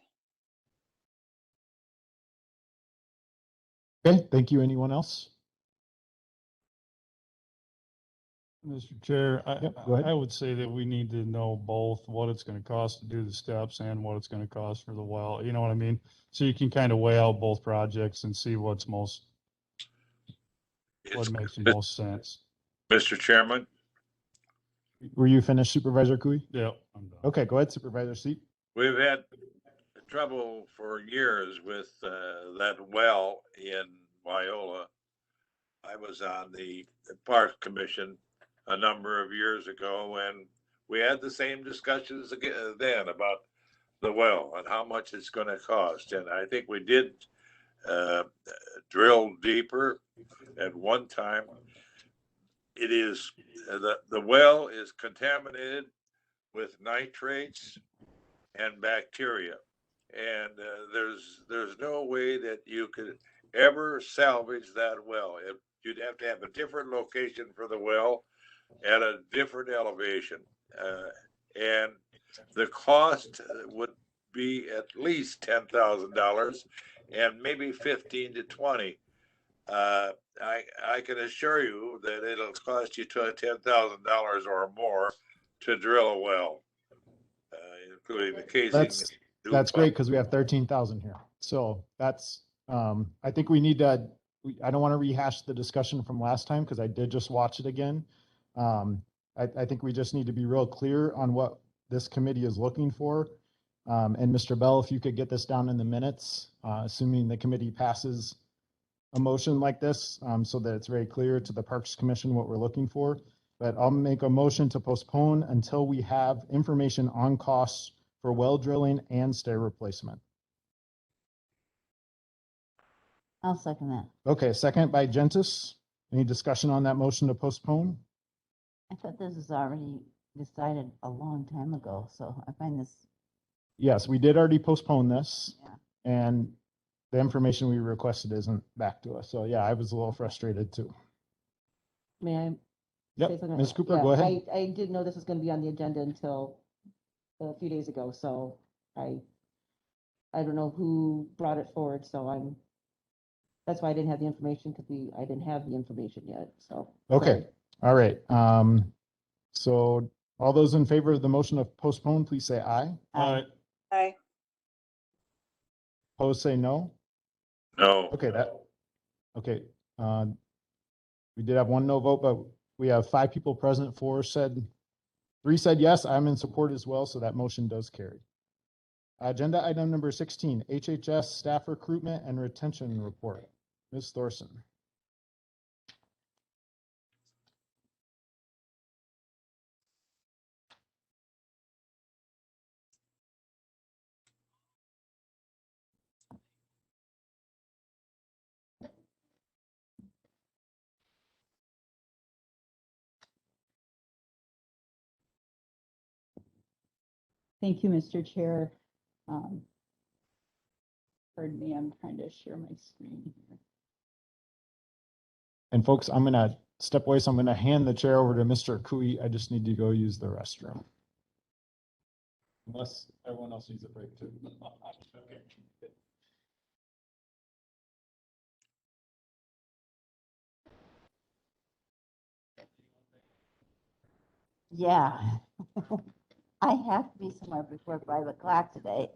Okay, thank you. Anyone else? Mr. Chair, go ahead. I would say that we need to know both what it's going to cost to do the steps and what it's going to cost for the well. You know what I mean? So you can kind of weigh out both projects and see what makes the most sense. Mr. Chairman? Were you finished, Supervisor Cooey? Yeah, I'm done. Okay, go ahead, Supervisor Seat. We've had trouble for years with that well in Viola. I was on the Park Commission a number of years ago, and we had the same discussions again then about the well and how much it's going to cost. And I think we did drill deeper at one time. It is the well is contaminated with nitrates and bacteria, and there's no way that you could ever salvage that well. You'd have to have a different location for the well at a different elevation, and the cost would be at least $10,000 and maybe 15 to 20. I can assure you that it'll cost you $10,000 or more to drill a well, including the casing. That's great because we have 13,000 here. So that's I think we need to. I don't want to rehash the discussion from last time because I did just watch it again. I think we just need to be real clear on what this committee is looking for. And Mr. Bell, if you could get this down in the minutes, assuming the committee passes a motion like this, so that it's very clear to the Parks Commission what we're looking for. But I'll make a motion to postpone until we have information on costs for well drilling and stair replacement. I'll second that. Okay, second by Gentis. Any discussion on that motion to postpone? I thought this was already decided a long time ago, so I find this. Yes, we did already postpone this. Yeah. And the information we requested isn't back to us. So yeah, I was a little frustrated too. May I? Yep, say something? Ms. Cooper, Yeah, go ahead. I didn't know this was going to be on the agenda until a few days ago, so I don't know who brought it forward, so that's why I didn't have the information, because I didn't have the information yet, so. Okay, all right. So all those in favor of the motion of postpone, please say aye. Aye. Aye. Opposed, say no. No. Okay, we did have one no vote, but we have 5 people present, 3 said yes. I'm in support as well, so that motion does carry. Agenda item number 16, HHS staff recruitment and retention report. Ms. Thorson. Thank you, Mr. Chair. Pardon me, I'm trying to share my screen here. And folks, I'm gonna step away, so I'm gonna hand the chair over to Mr. Cooey. I just need to go use the restroom. Unless everyone else needs a break too. Okay. Yeah. I have to be somewhere before 5 o'clock today.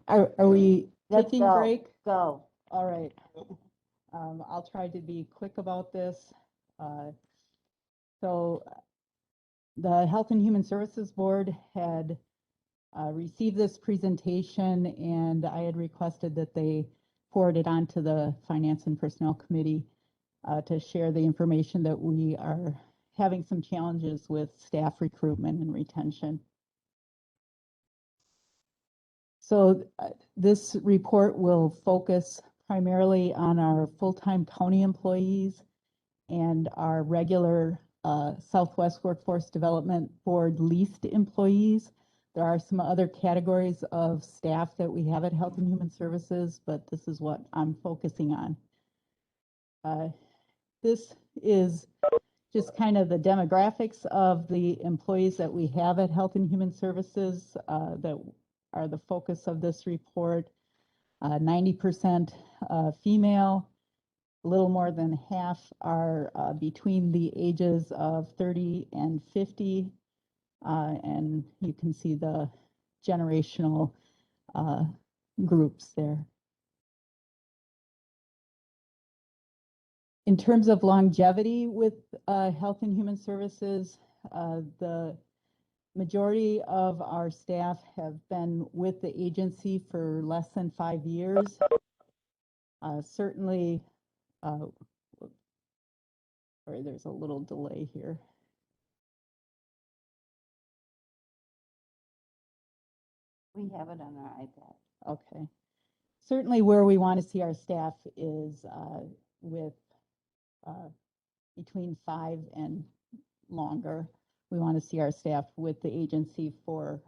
Are we Let's taking a go. break? Go. All right. I'll try to be quick about this. So the Health and Human Services Board had received this presentation, and I had requested that they forward it on to the Finance and Personnel Committee to share the information that we are having some challenges with staff recruitment and retention. So this report will focus primarily on our full-time county employees and our regular Southwest Workforce Development Board leased employees. There are some other categories of staff that we have at Health and Human Services, but this is what I'm focusing on. This is just kind of the demographics of the employees that we have at Health and Human Services that are the focus of this report. 90% female, a little more than half are between the ages of 30 and 50. And you can see the generational groups there. In terms of longevity with Health and Human Services, the majority of our staff have been with the agency for less than 5 years. Certainly, sorry, there's a little delay here. We have it on our iPad. Okay. Certainly where we want to see our staff is with between 5 and longer. We want to see our staff with the agency for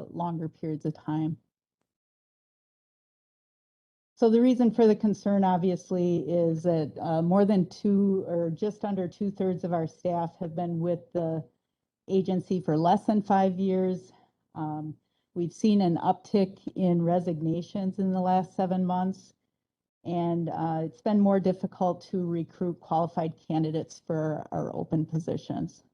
longer periods of time. So the reason for the concern, obviously, is that more than just under 2/3 of our staff have been with the agency for less than 5 years. We've seen an uptick in resignations in the last 7 months, and it's been more difficult to recruit qualified candidates for our open positions.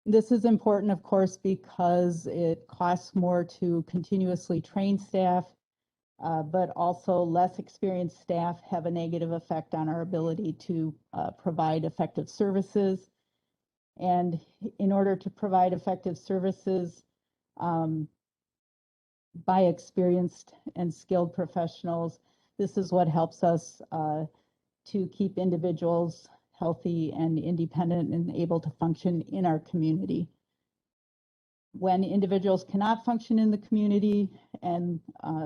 This is important, of course, because it costs more to continuously train staff, but also less experienced staff have a negative effect on our ability to provide effective services. And in order to provide effective services by experienced and skilled professionals, this is what helps us to keep individuals healthy and independent and able to function in our community. When individuals cannot function in the community and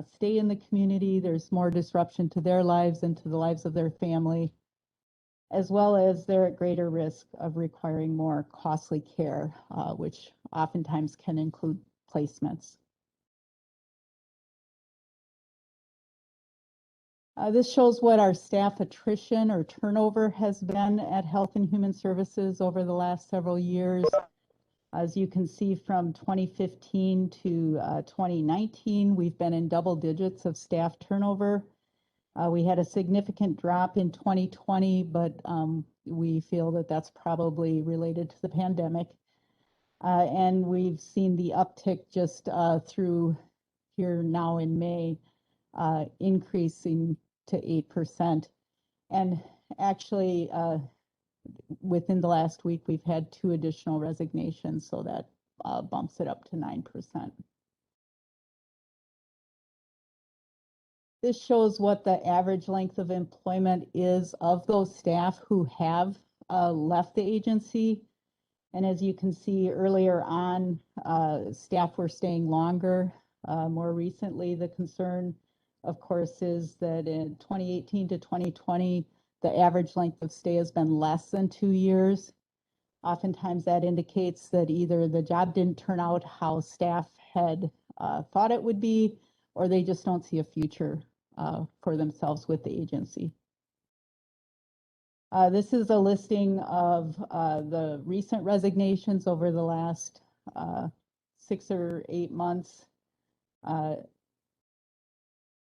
stay in the community, there's more disruption to their lives and to the lives of their family, as well as they're at greater risk of requiring more costly care, which oftentimes can include placements. This shows what our staff attrition or turnover has been at Health and Human Services over the last several years. As you can see, from 2015 to 2019, we've been in double digits of staff turnover. We had a significant drop in 2020, but we feel that that's probably related to the pandemic. And we've seen the uptick just through here now in May, increasing to 8%. And actually, within the last week, we've had 2 additional resignations, so that bumps it up to 9%. This shows what the average length of employment is of those staff who have left the agency. And as you can see earlier on, staff were staying longer. More recently, the concern, of course, is that in 2018 to 2020, the average length of stay has been less than 2 years. Oftentimes that indicates that either the job didn't turn out how staff had thought it would be, or they just don't see a future for themselves with the agency. This is a listing of the recent resignations over the last 6 or 8 months.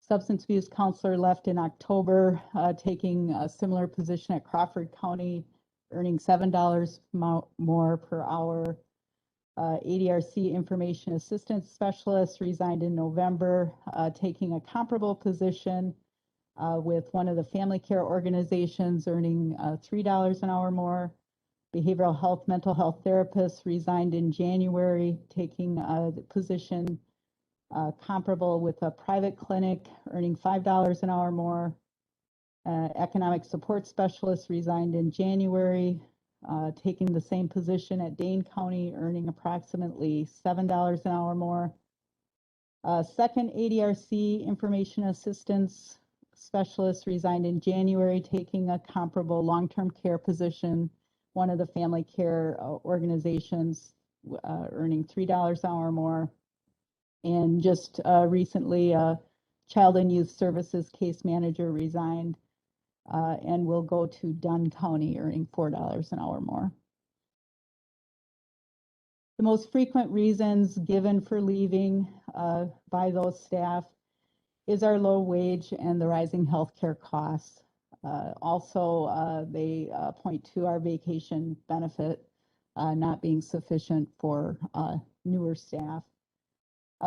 Substance abuse counselor left in October, taking a similar position at Crawford County, earning $7 more per hour. ADRC information assistance specialist resigned in November, taking a comparable position with one of the family care organizations, earning $3 an hour more. Behavioral health, mental health therapist resigned in January, taking the position comparable with a private clinic, earning $5 an hour more. Economic support specialist resigned in January, taking the same position at Dane County, earning approximately $7 an hour more. Second ADRC information assistance specialist resigned in January, taking a comparable long-term care position, one of the family care organizations, earning $3 an hour more. And just recently, child and youth services case manager resigned and will go to Dunn County, earning $4 an hour more. The most frequent reasons given for leaving by those staff is our low wage and the rising healthcare costs. Also, they point to our vacation benefit not being sufficient for newer staff.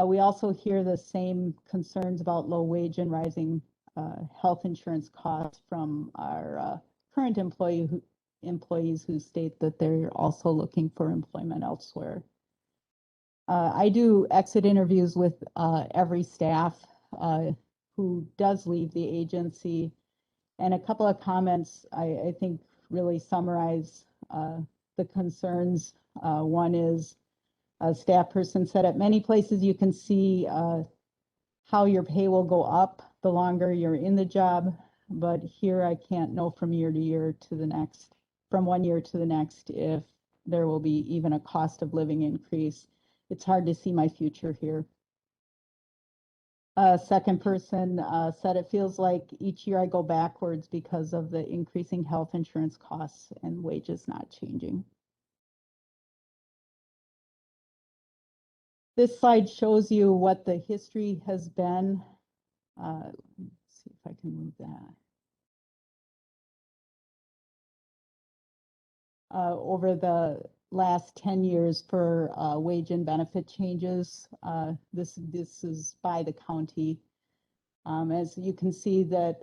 We also hear the same concerns about low wage and rising health insurance costs from our current employees who state that they're also looking for employment elsewhere. I do exit interviews with every staff who does leave the agency, and a couple of comments I think really summarize the concerns. One is a staff person said, at many places you can see how your pay will go up the longer you're in the job, but here I can't know from year to year to the next, from one year to the next, if there will be even a cost of living increase. It's hard to see my future here. Second person said, it feels like each year I go backwards because of the increasing health insurance costs and wages not changing. This slide shows you what the history has been. Let's see if I can move that. Over the last 10 years for wage and benefit changes. This is by the county. As you can see that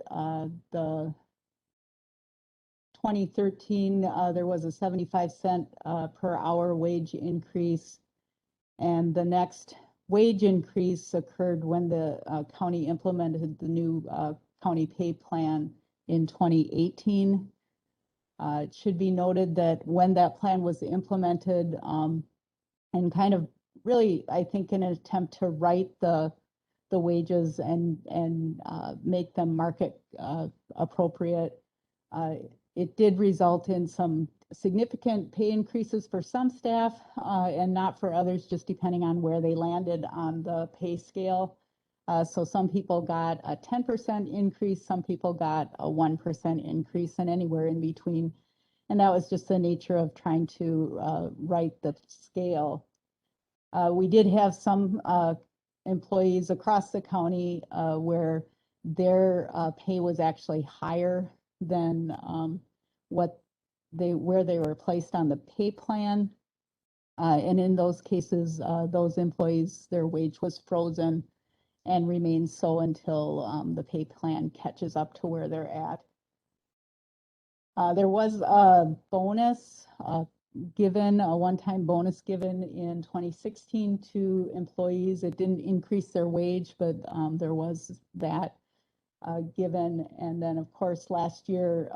the 2013, there was a 75-cent per hour wage increase. And the next wage increase occurred when the county implemented the new county pay plan in 2018. It should be noted that when that plan was implemented, and kind of really, I think, in an attempt to right the wages and make them market appropriate, it did result in some significant pay increases for some staff and not for others, just depending on where they landed on the pay scale. So some people got a 10% increase, some people got a 1% increase, and anywhere in between. And that was just the nature of trying to right the scale. We did have some employees across the county where their pay was actually higher than where they were placed on the pay plan. And in those cases, those employees, their wage was frozen and remains so until the pay plan catches up to where they're at. There was a bonus given, a one-time bonus given in 2016 to employees. It didn't increase their wage, but there was that given. And then, of course, last year,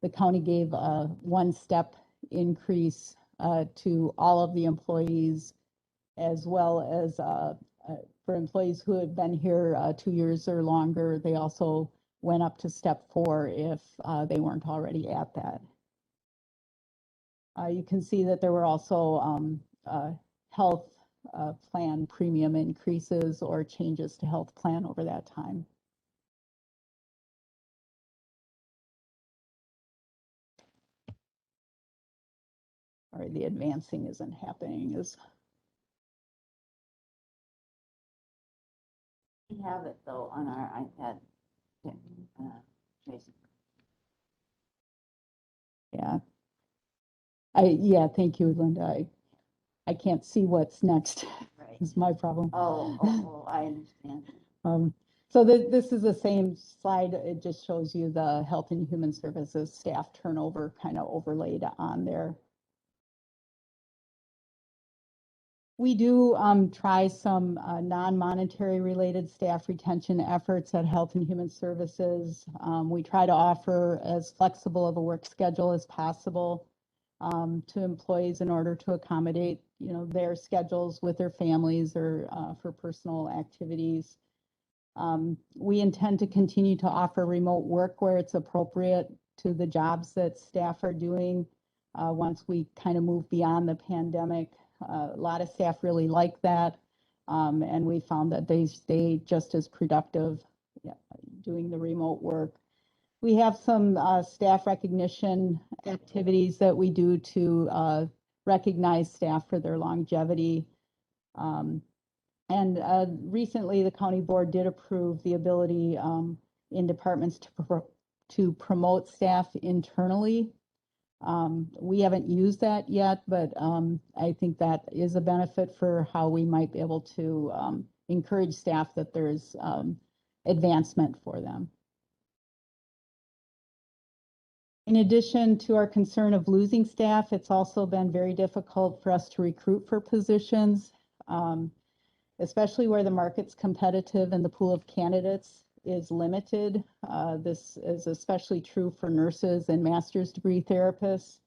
the county gave a one-step increase to all of the employees, as well as for employees who had been here 2 years or longer. They also went up to step 4 if they weren't already at that. You can see that there were also health plan premium increases or changes to health plan over that time. Sorry, the advancing isn't happening. We have it though on our iPad. Jason. Yeah. Yeah, thank you, Linda. I can't see what's next. Right. Is my problem. Oh, I understand. So this is the same slide. It just shows you the Health and Human Services staff turnover kind of overlaid on there. We do try some non-monetary related staff retention efforts at Health and Human Services. We try to offer as flexible of a work schedule as possible to employees in order to accommodate, their schedules with their families or for personal activities. We intend to continue to offer remote work where it's appropriate to the jobs that staff are doing once we kind of move beyond the pandemic. A lot of staff really like that, and we found that they stay just as productive doing the remote work. We have some staff recognition activities that we do to recognize staff for their longevity. And recently, the county board did approve the ability in departments to promote staff internally. We haven't used that yet, but I think that is a benefit for how we might be able to encourage staff that there's advancement for them. In addition to our concern of losing staff, it's also been very difficult for us to recruit for positions, especially where the market's competitive and the pool of candidates is limited. This is especially true for nurses and master's degree therapists.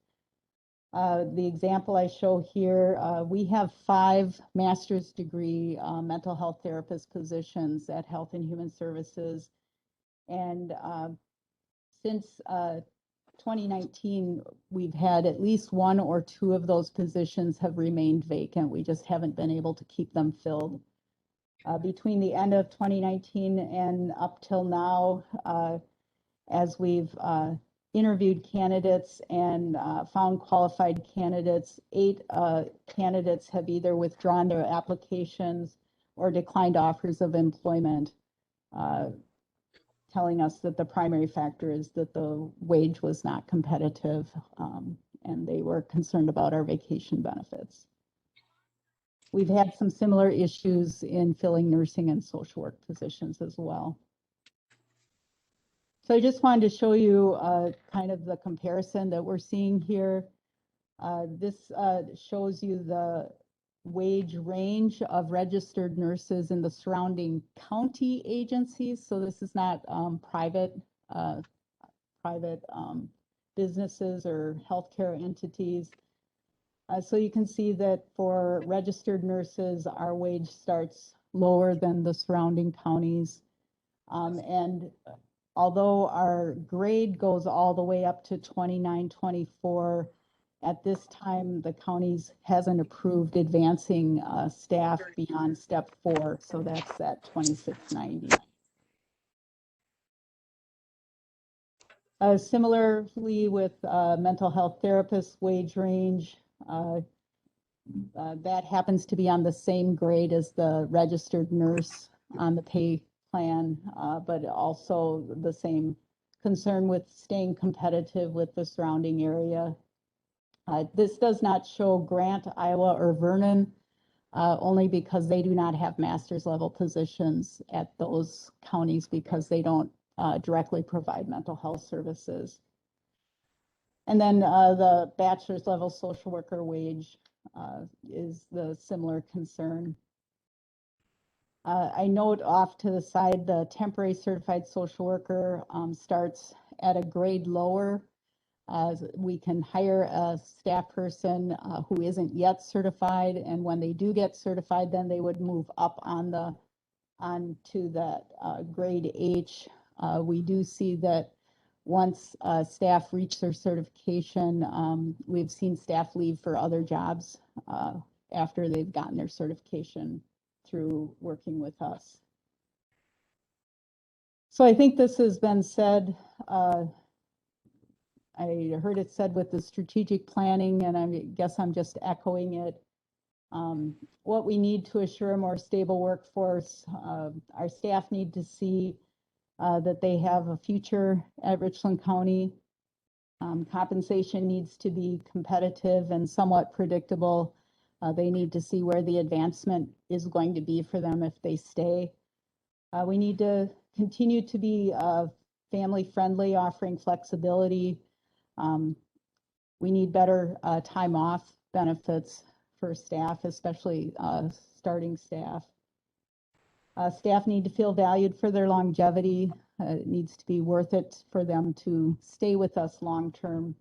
The example I show here, we have 5 master's degree mental health therapist positions at Health and Human Services. And since 2019, we've had at least 1 or 2 of those positions have remained vacant. We just haven't been able to keep them filled. Between the end of 2019 and up till now, as we've interviewed candidates and found qualified candidates, 8 candidates have either withdrawn their applications or declined offers of employment, telling us that the primary factor is that the wage was not competitive, and they were concerned about our vacation benefits. We've had some similar issues in filling nursing and social work positions as well. So I just wanted to show you kind of the comparison that we're seeing here. This shows you the wage range of registered nurses in the surrounding county agencies. So this is not private businesses or healthcare entities. So you can see that for registered nurses, our wage starts lower than the surrounding counties. And although our grade goes all the way up to 2924, at this time, the counties hasn't approved advancing staff beyond step 4. So that's at 2690. Similarly with mental health therapists wage range, that happens to be on the same grade as the registered nurse on the pay plan, but also the same concern with staying competitive with the surrounding area. This does not show Grant, Iowa, or Vernon, only because they do not have master's level positions at those counties because they don't directly provide mental health services. And then the bachelor's level social worker wage is the similar concern. I note off to the side, the temporary certified social worker starts at a grade lower. We can hire a staff person who isn't yet certified, and when they do get certified, then they would move up onto that grade H. We do see that once staff reach their certification, we've seen staff leave for other jobs after they've gotten their certification through working with us. So I think this has been said. I heard it said with the strategic planning, and I guess I'm just echoing it. What we need to assure a more stable workforce, our staff need to see that they have a future at Richland County. Compensation needs to be competitive and somewhat predictable. They need to see where the advancement is going to be for them if they stay. We need to continue to be family friendly, offering flexibility. We need better time off benefits for staff, especially starting staff. Staff need to feel valued for their longevity. It needs to be worth it for them to stay with us long term.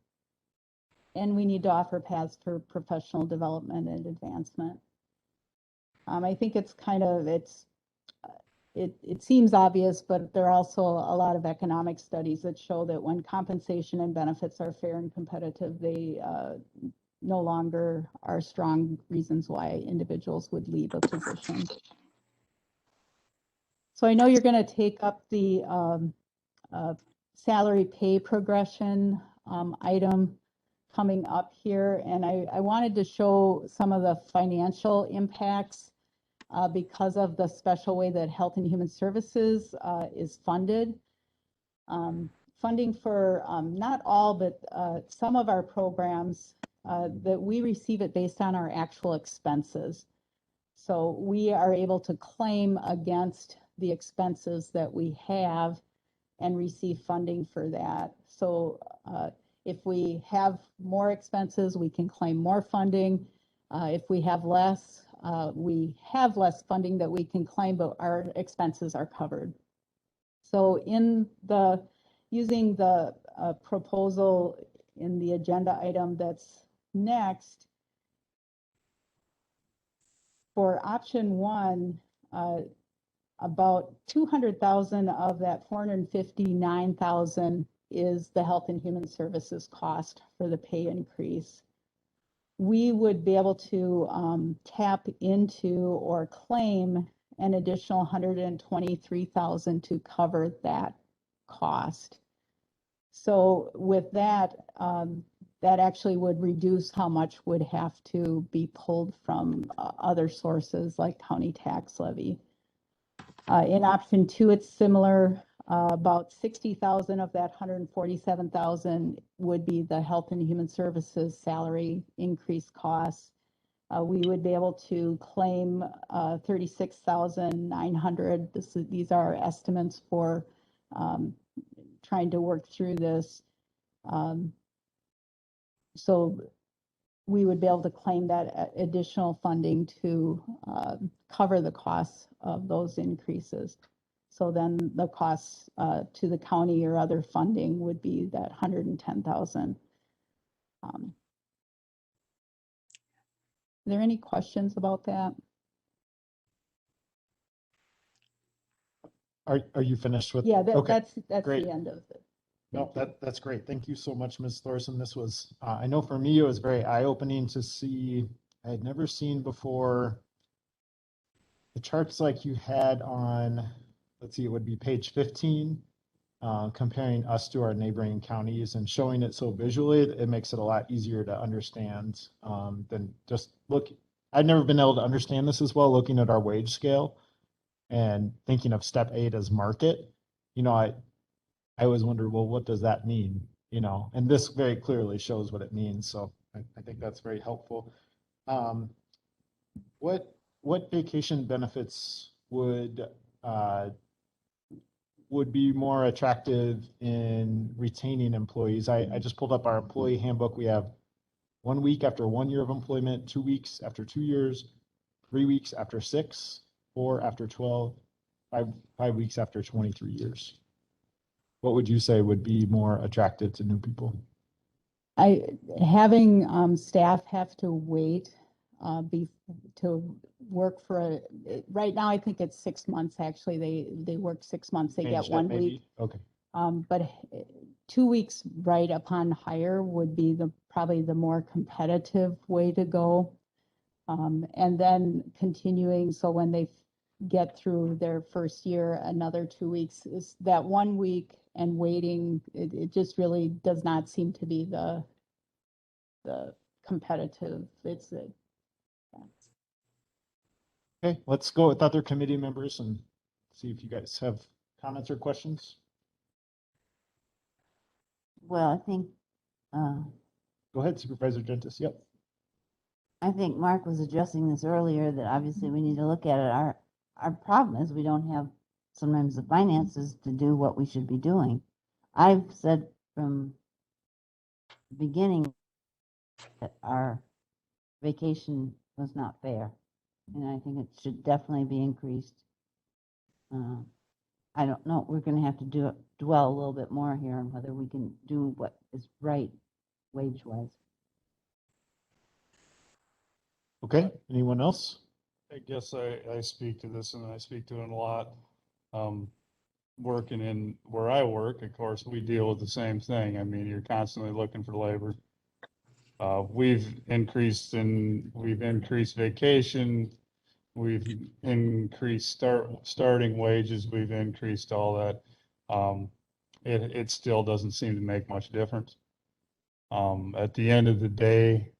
And we need to offer paths for professional development and advancement. I think it's kind of, it seems obvious, but there are also a lot of economic studies that show that when compensation and benefits are fair and competitive, they no longer are strong reasons why individuals would leave a position. So I know you're going to take up the salary pay progression item coming up here, and I wanted to show some of the financial impacts because of the special way that Health and Human Services is funded. Funding for not all, but some of our programs that we receive it based on our actual expenses. So we are able to claim against the expenses that we have and receive funding for that. So if we have more expenses, we can claim more funding. If we have less funding that we can claim, but our expenses are covered. So using the proposal in the agenda item that's next, for option 1, about 200,000 of that 459,000 is the Health and Human Services cost for the pay increase. We would be able to tap into or claim an additional 123,000 to cover that cost. So with that, that actually would reduce how much would have to be pulled from other sources like county tax levy. In option 2, it's similar. About 60,000 of that 147,000 would be the Health and Human Services salary increase costs. We would be able to claim 36,900. These are estimates for trying to work through this. So we would be able to claim that additional funding to cover the costs of those increases. So then the costs to the county or other funding would be that 110,000. Are there any questions about that? Are you finished with? Yeah, okay. that's Great. the end of it. No, that's great. Thank you so much, Ms. Thorson. This was, I know for me, it was very eye-opening to see. I had never seen before the charts like you had on, let's see, it would be page 15, comparing us to our neighboring counties and showing it so visually. It makes it a lot easier to understand than just look. I've never been able to understand this as well, looking at our wage scale and thinking of step 8 as market. You know, I always wonder, well, what does that mean? You know, and this very clearly shows what it means. So I think that's very helpful. What vacation benefits would be more attractive in retaining employees? I just pulled up our employee handbook. We have 1 week after 1 year of employment, 2 weeks after 2 years, 3 weeks after 6, 4 after 12, 5 weeks after 23 years. What would you say would be more attractive to new people? Having staff have to wait to work for right now, I think it's 6 months. Actually, they work 6 months. They get 1 week. Okay. But 2 weeks right upon hire would be probably the more competitive way to go. And then continuing, so when they get through their first year, another 2 weeks is that 1 week and waiting. It just really does not seem to be the competitive. Okay, let's go with other committee members and see if you guys have comments or questions. Well, I think, Go ahead, Supervisor Gentis. Yep. I think Mark was addressing this earlier, that obviously we need to look at it. Our problem is we don't have sometimes the finances to do what we should be doing. I've said from the beginning that our vacation was not fair, and I think it should definitely be increased. I don't know, we're gonna have to dwell a little bit more here on whether we can do what is right wage-wise. Okay, anyone else? I guess I speak to this and I speak to it a lot. Working in where I work, of course, we deal with the same thing. I mean, you're constantly looking for labor. We've increased vacation. We've increased starting wages. We've increased all that. It still doesn't seem to make much difference. At the end of the day,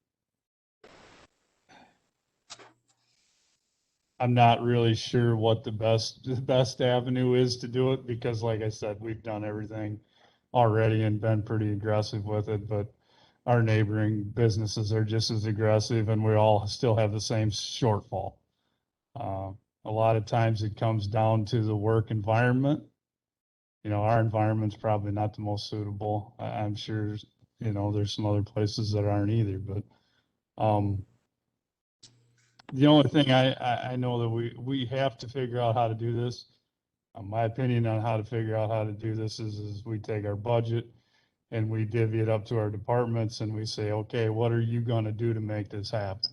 I'm not really sure what the best avenue is to do it, because like I said, we've done everything already and been pretty aggressive with it, but our neighboring businesses are just as aggressive and we all still have the same shortfall. A lot of times it comes down to the work environment. You know, our environment's probably not the most suitable. I'm sure, you know, there's some other places that aren't either, but the only thing I know that we have to figure out how to do this. My opinion on how to figure out how to do this is we take our budget and we divvy it up to our departments and we say, okay, what are you going to do to make this happen?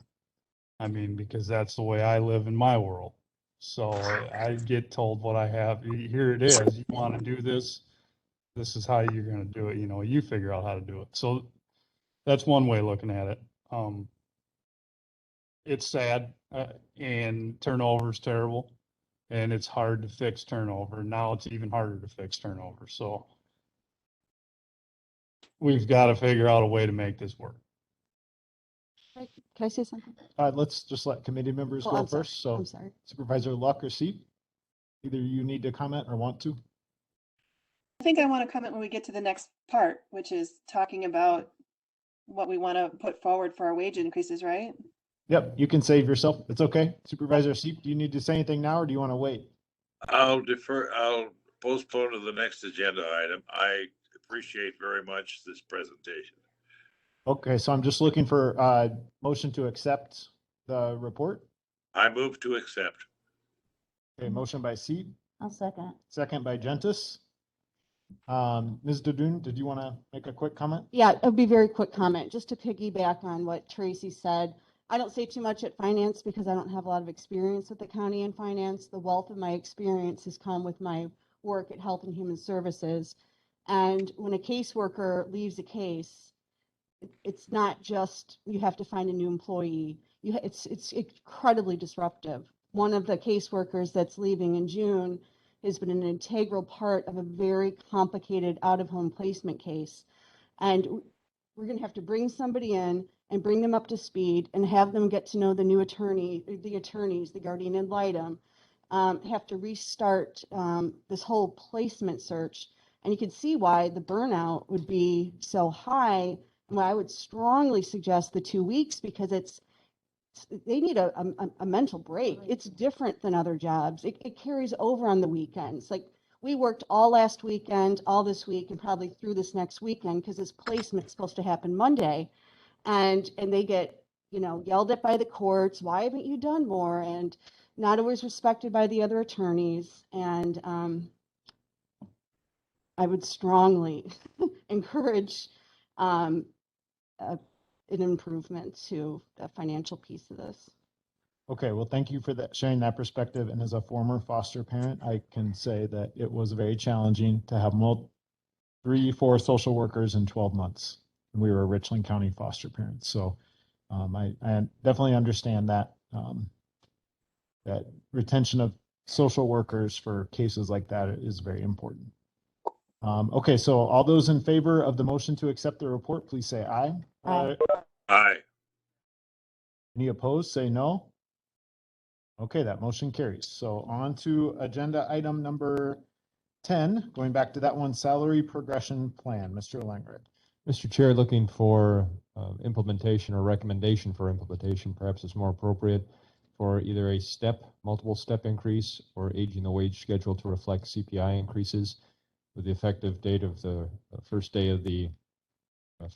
I mean, because that's the way I live in my world. So I get told what I have. Here it is. You want to do this. This is how you're going to do it. You know, you figure out how to do it. So that's one way of looking at it. It's sad, and turnover is terrible, and it's hard to fix turnover. Now it's even harder to fix turnover. So we've got to figure out a way to make this work. Can I say something? Let's just let committee members Oh, go I'm sorry. first. So I'm sorry. Supervisor Luck or Seat, either you need to comment or want to. I think I want to comment when we get to the next part, which is talking about what we want to put forward for our wage increases, right? Yep, you can save yourself. It's okay. Supervisor Seat, do you need to say anything now or do you want to wait? I'll postpone to the next agenda item. I appreciate very much this presentation. Okay, so I'm just looking for a motion to accept the report. I move to accept. Okay, motion by Seat, I'll second. second by Gentis. Ms. Dadun, did you want to make a quick comment? Yeah, it would be a very quick comment, just to piggyback on what Tracy said. I don't say too much at finance because I don't have a lot of experience with the county in finance. The wealth of my experience has come with my work at Health and Human Services. And when a caseworker leaves a case, it's not just you have to find a new employee. It's incredibly disruptive. One of the caseworkers that's leaving in June has been an integral part of a very complicated out-of-home placement case. And we're going to have to bring somebody in and bring them up to speed and have them get to know the new attorneys, the guardian ad litem, have to restart this whole placement search. And you can see why the burnout would be so high. And I would strongly suggest the 2 weeks, because they need a mental break. It's different than other jobs. It carries over on the weekends. Like, we worked all last weekend, all this week, and probably through this next weekend, because this placement's supposed to happen Monday. And they get, you know, yelled at by the courts. Why haven't you done more? And not always respected by the other attorneys. And I would strongly encourage an improvement to the financial piece of this. Okay, well, thank you for that, sharing that perspective. And as a former foster parent, I can say that it was very challenging to have 4 social workers in 12 months. And we were Richland County foster parents. So I definitely understand that, that retention of social workers for cases like that is very important. Okay, so all those in favor of the motion to accept the report, please say aye. Aye. Aye. Any opposed, say no. Okay, that motion carries. So on to agenda item number 10, going back to that one, salary progression plan, Mr. Langred. Mr. Chair, looking for implementation or recommendation for implementation, perhaps is more appropriate, for either a multiple step increase or aging the wage schedule to reflect CPI increases with the effective date of the first day of the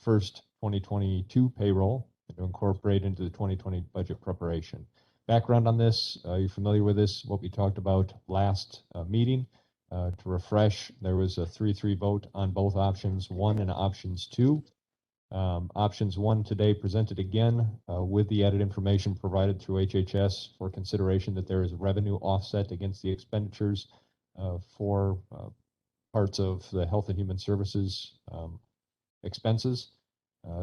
first 2022 payroll and to incorporate into the 2020 budget preparation. Background on this, are you familiar with this? What we talked about last meeting. To refresh, there was a 3-3 vote on both options 1 and options 2. Options 1 today presented again with the added information provided through HHS for consideration that there is revenue offset against the expenditures for parts of the Health and Human Services expenses.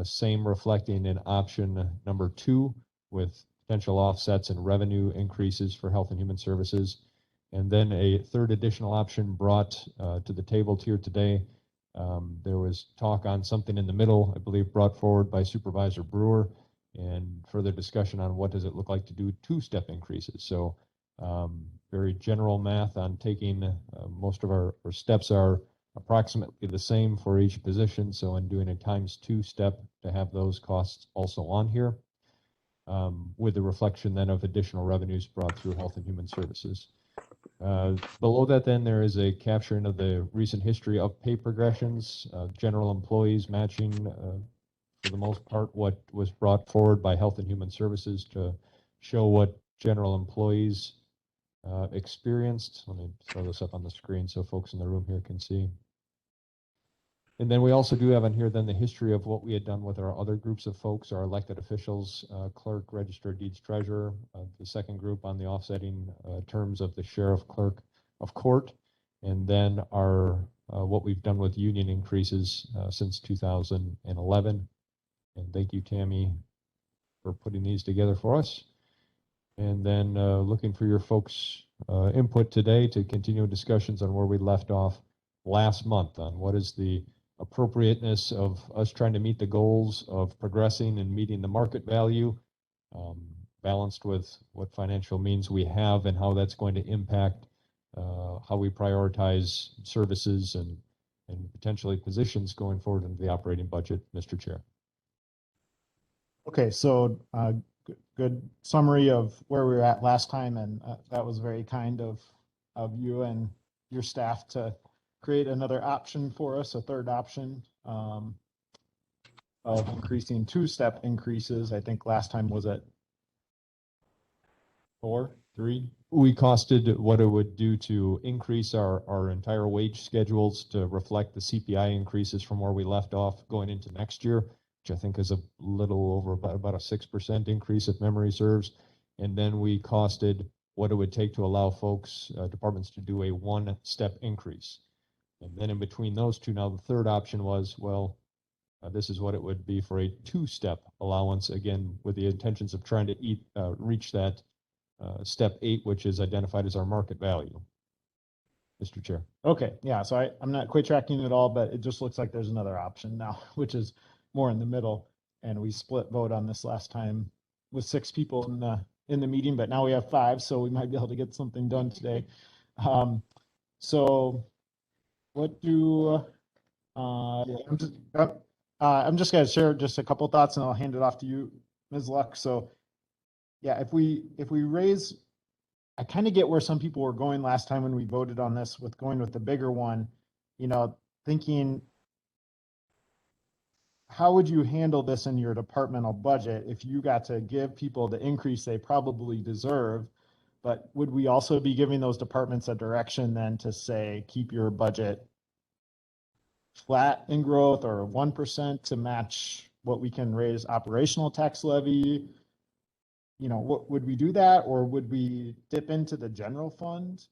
Same reflecting in option number 2 with potential offsets and revenue increases for Health and Human Services. And then a third additional option brought to the table here today. There was talk on something in the middle, I believe, brought forward by Supervisor Brewer, and further discussion on what does it look like to do 2-step increases. So very general math on taking most of our steps are approximately the same for each position. So in doing a ×2 step to have those costs also on here with the reflection then of additional revenues brought through Health and Human Services. Below that, then, there is a capturing of the recent history of pay progressions, general employees matching, for the most part, what was brought forward by Health and Human Services to show what general employees experienced. Let me throw this up on the screen so folks in the room here can see. And then we also do have on here then the history of what we had done with our other groups of folks, our elected officials, clerk, register of deeds treasurer, the second group on the offsetting terms of the sheriff, clerk of court, and then our what we've done with union increases since 2011. And thank you, Tammy, for putting these together for us. And then looking for your folks' input today to continue discussions on where we left off last month on what is the appropriateness of us trying to meet the goals of progressing and meeting the market value, balanced with what financial means we have and how that's going to impact how we prioritize services and potentially positions going forward into the operating budget, Mr. Chair. Okay, so good summary of where we were at last time, and that was very kind of you and your staff to create another option for us, a third option of increasing 2-step increases. I think last time was at 4, 3. We costed what it would do to increase our entire wage schedules to reflect the CPI increases from where we left off going into next year, which I think is a little over about a 6% increase if memory serves. And then we costed what it would take to allow folks, departments to do a 1-step increase. And then in between those two, now the third option was, well, this is what it would be for a 2-step allowance, again, with the intentions of trying to reach that step 8, which is identified as our market value. Mr. Chair. Okay, yeah, so I'm not quite tracking it all, but it just looks like there's another option now, which is more in the middle. And we split vote on this last time with 6 people in the meeting, but now we have 5, so we might be able to get something done today. So what do I'm just going to share just a couple thoughts, and I'll hand it off to you, Ms. Luck. So yeah, if we raise, I kind of get where some people were going last time when we voted on this with going with the bigger one, you know, thinking, how would you handle this in your departmental budget if you got to give people the increase they probably deserve? But would we also be giving those departments a direction then to say, keep your budget flat in growth or 1% to match what we can raise operational tax levy? You know, what would we do that, or would we dip into the general fund?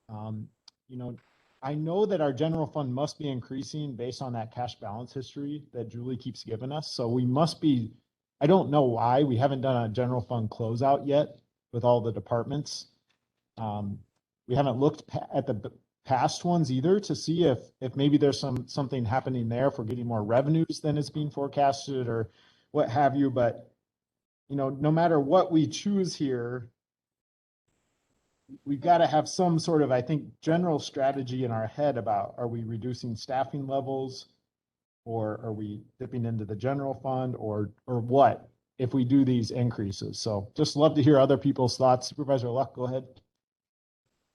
You know, I know that our general fund must be increasing based on that cash balance history that Julie keeps giving us. So we must be, I don't know why, we haven't done a general fund closeout yet with all the departments. We haven't looked at the past ones either to see if maybe there's something happening there, if we're getting more revenues than is being forecasted or what have you. But, you know, no matter what we choose here, we've got to have some sort of, I think, general strategy in our head about, are we reducing staffing levels, or are we dipping into the general fund, or what if we do these increases? So just love to hear other people's thoughts. Supervisor Luck, go ahead.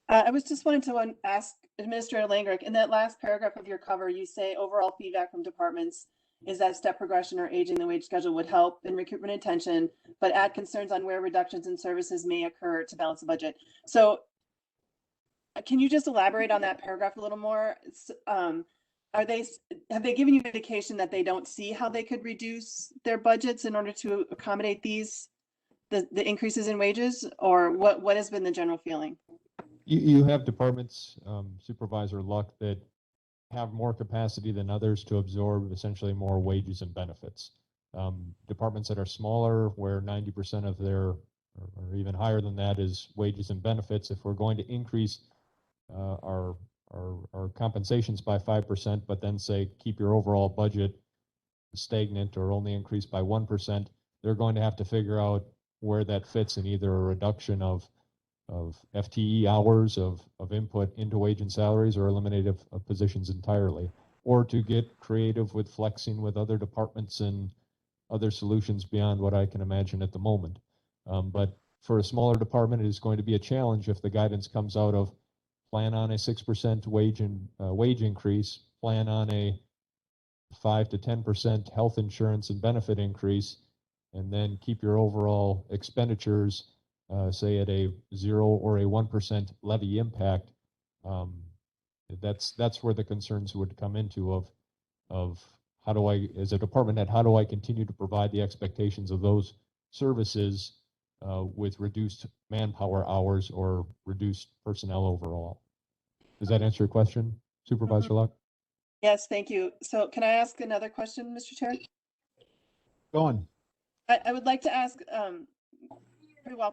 I was just wanting to ask Administrator Langrick, in that last paragraph of your cover, you say overall feedback from departments is that step progression or aging the wage schedule would help in recruitment and retention, but add concerns on where reductions in services may occur to balance the budget. So can you just elaborate on that paragraph a little more? Have they given you an indication that they don't see how they could reduce their budgets in order to accommodate the increases in wages, or what has been the general feeling? You have departments, Supervisor Luck, that have more capacity than others to absorb essentially more wages and benefits. Departments that are smaller, where 90% of their, or even higher than that, is wages and benefits. If we're going to increase our compensations by 5%, but then say keep your overall budget stagnant or only increase by 1%, they're going to have to figure out where that fits in either a reduction of FTE hours of input into wage and salaries, or eliminate of positions entirely, or to get creative with flexing with other departments and other solutions beyond what I can imagine at the moment. But for a smaller department, it is going to be a challenge if the guidance comes out of plan on a 6% wage increase, plan on a 5 to 10% health insurance and benefit increase, and then keep your overall expenditures say at a 0 or a 1% levy impact. That's where the concerns would come into of how do I, as a department head, how do I continue to provide the expectations of those services with reduced manpower hours or reduced personnel overall? Does that answer your question, Supervisor Luck? Yes, thank you. So can I ask another question, Mr. Chair? Go on. I would like to ask,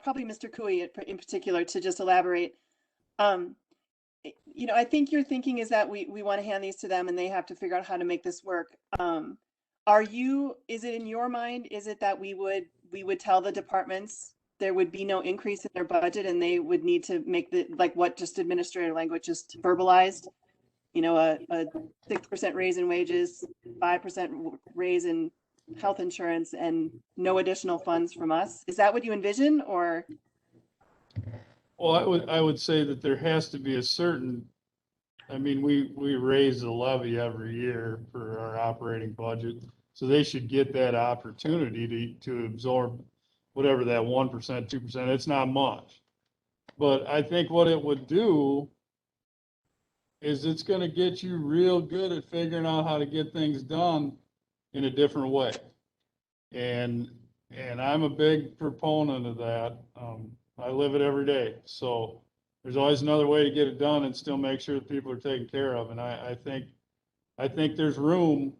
probably Mr. Cooey in particular, to just elaborate. You know, I think your thinking is that we want to hand these to them and they have to figure out how to make this work. Is it in your mind, is it that we would tell the departments there would be no increase in their budget and they would need to make like what just administrative language just verbalized, you know, a 6% raise in wages, 5% raise in health insurance, and no additional funds from us? Is that what you envision, or? Well, I would say that there has to be a certain, I mean, we raise the levy every year for our operating budget, so they should get that opportunity to absorb whatever that 1%, 2%, it's not much. But I think what it would do is it's going to get you real good at figuring out how to get things done in a different way. And I'm a big proponent of that. I live it every day. So there's always another way to get it done and still make sure that people are taken care of. And I think there's room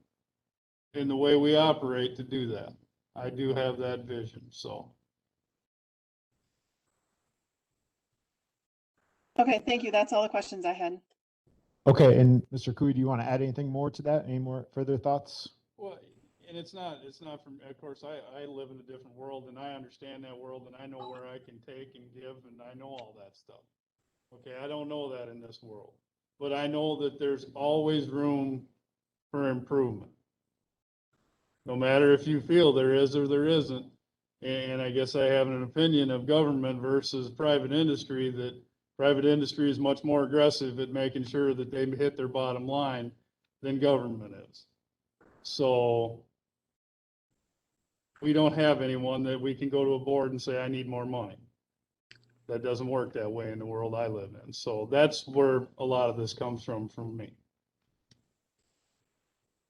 in the way we operate to do that. I do have that vision, so. Okay, thank you. That's all the questions I had. Okay, and Mr. Cooey, do you want to add anything more to that? Any more further thoughts? Well, and it's not from, of course, I live in a different world and I understand that world and I know where I can take and give and I know all that stuff. Okay, I don't know that in this world, but I know that there's always room for improvement. No matter if you feel there is or there isn't. And I guess I have an opinion of government versus private industry, that private industry is much more aggressive at making sure that they hit their bottom line than government is. So we don't have anyone that we can go to a board and say, I need more money. That doesn't work that way in the world I live in. So that's where a lot of this comes from me.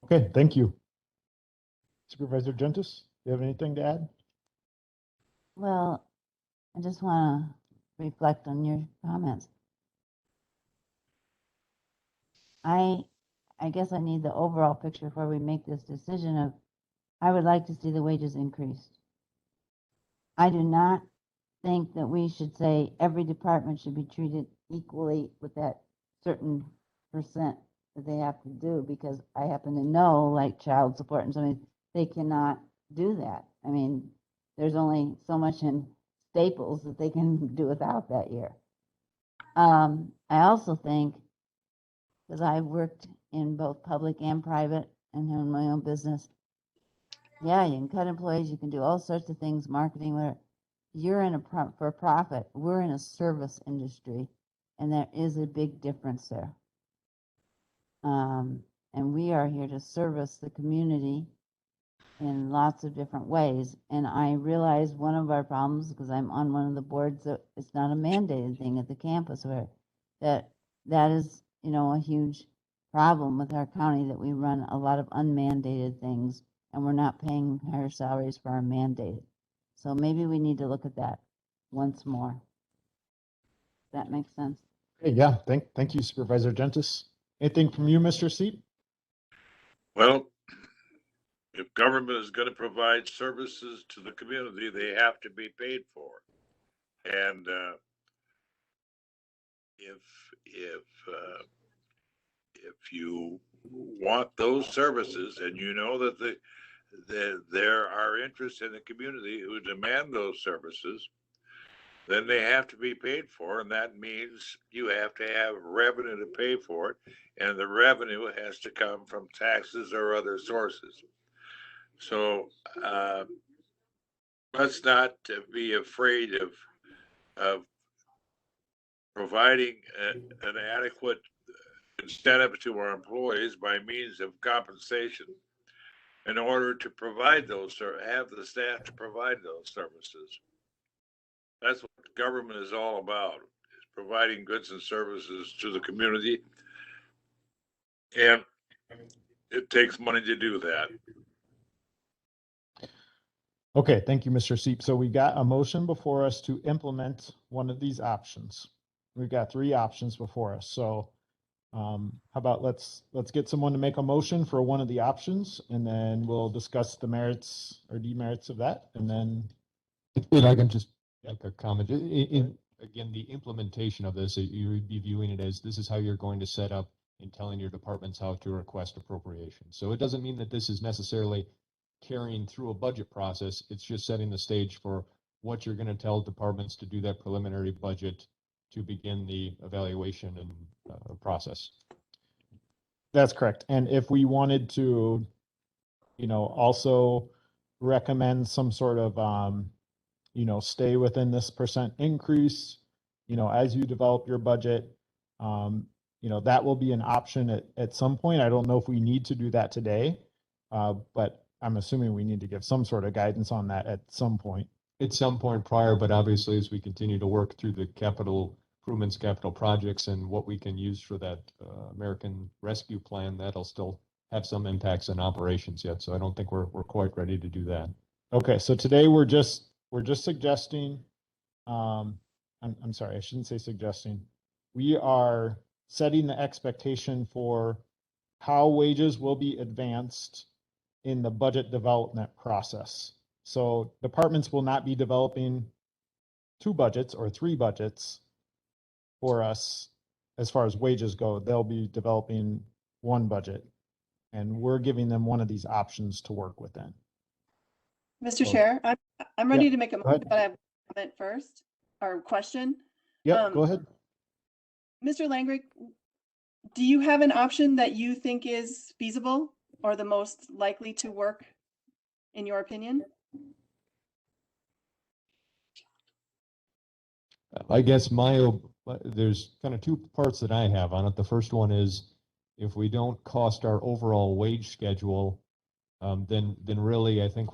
Okay, thank you. Supervisor Gentis, do you have anything to add? Well, I just want to reflect on your comments. I guess I need the overall picture before we make this decision of, I would like to see the wages increased. I do not think that we should say every department should be treated equally with that certain percent that they have to do, because I happen to know, like child support and something, they cannot do that. I mean, there's only so much in Staples that they can do without that year. I also think, because I've worked in both public and private and have my own business, yeah, you can cut employees, you can do all sorts of things, marketing, where you're in a for profit, we're in a service industry, and there is a big difference there. And we are here to service the community in lots of different ways. And I realize one of our problems, because I'm on one of the boards, that it's not a mandated thing at the campus, where that is, you know, a huge problem with our county, that we run a lot of unmandated things and we're not paying higher salaries for our mandated. So maybe we need to look at that once more. That makes sense. Hey, yeah, thank you, Supervisor Gentis. Anything from you, Mr. Seep? Well, if government is going to provide services to the community, they have to be paid for. And if you want those services, and you know that there are interests in the community who demand those services, then they have to be paid for, and that means you have to have revenue to pay for it, and the revenue has to come from taxes or other sources. So let's not be afraid of providing an adequate incentive to our employees by means of compensation in order to provide those, or have the staff to provide those services. That's what government is all about, is providing goods and services to the community. And it takes money to do that. Okay, thank you, Mr. Seep. So we got a motion before us to implement one of these options. We've got 3 options before us. So how about let's get someone to make a motion for one of the options, and then we'll discuss the merits or demerits of that. And then if I can just make a comment, again, the implementation of this, you would be viewing it as this is how you're going to set up and telling your departments how to request appropriation. So it doesn't mean that this is necessarily carrying through a budget process. It's just setting the stage for what you're going to tell departments to do that preliminary budget to begin the evaluation and process. that's correct. And if we wanted to, you know, also recommend some sort of, you know, stay within this percent increase, you know, as you develop your budget, you know, that will be an option at some point. I don't know if we need to do that today, but I'm assuming we need to give some sort of guidance on that at some point. At some point prior, but obviously as we continue to work through the capital improvements, capital projects, and what we can use for that American Rescue Plan, that'll still have some impacts on operations yet. So I don't think we're quite ready to do that. Okay, so today we're just suggesting, I'm sorry, I shouldn't say suggesting. We are setting the expectation for how wages will be advanced in the budget development process. So departments will not be developing 2 budgets or 3 budgets for us as far as wages go. They'll be developing 1 budget, and we're giving them one of these options to work within. Mr. Chair, I'm ready to make a motion, ahead. but I have a comment first, or question. Yep, go ahead. Mr. Langrick, do you have an option that you think is feasible or the most likely to work, in your opinion? I guess there's kind of 2 parts that I have on it. The first one is, if we don't cost our overall wage schedule, then really I think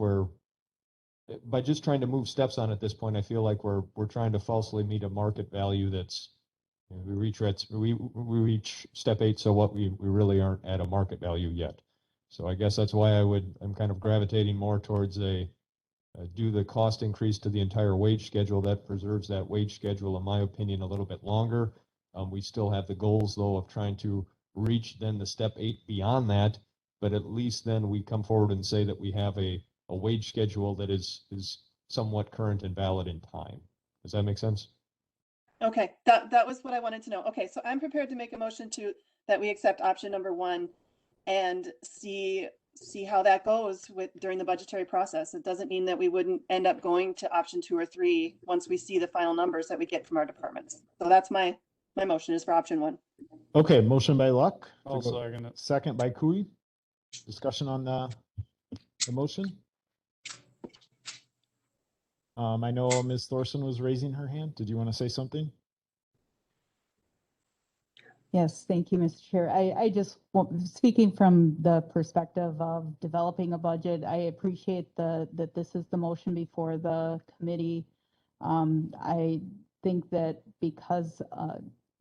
by just trying to move steps on at this point, I feel like we're trying to falsely meet a market value that's, you know, we reach step 8, so what, we really aren't at a market value yet. So I guess that's why I'm kind of gravitating more towards do the cost increase to the entire wage schedule. That preserves that wage schedule, in my opinion, a little bit longer. We still have the goals, though, of trying to reach then the step 8 beyond that, but at least then we come forward and say that we have a wage schedule that is somewhat current and valid in time. Does that make sense? Okay, that was what I wanted to know. Okay, so I'm prepared to make a motion that we accept option number 1 and see how that goes during the budgetary process. It doesn't mean that we wouldn't end up going to option 2 or 3 once we see the final numbers that we get from our departments. So that's my motion is for option 1. Okay, motion by Luck. I'll second it. Second by Cooey. Discussion on the motion. I know Ms. Thorson was raising her hand. Did you want to say something? Yes, thank you, Mr. Chair. I just, speaking from the perspective of developing a budget, I appreciate that this is the motion before the committee. I think that because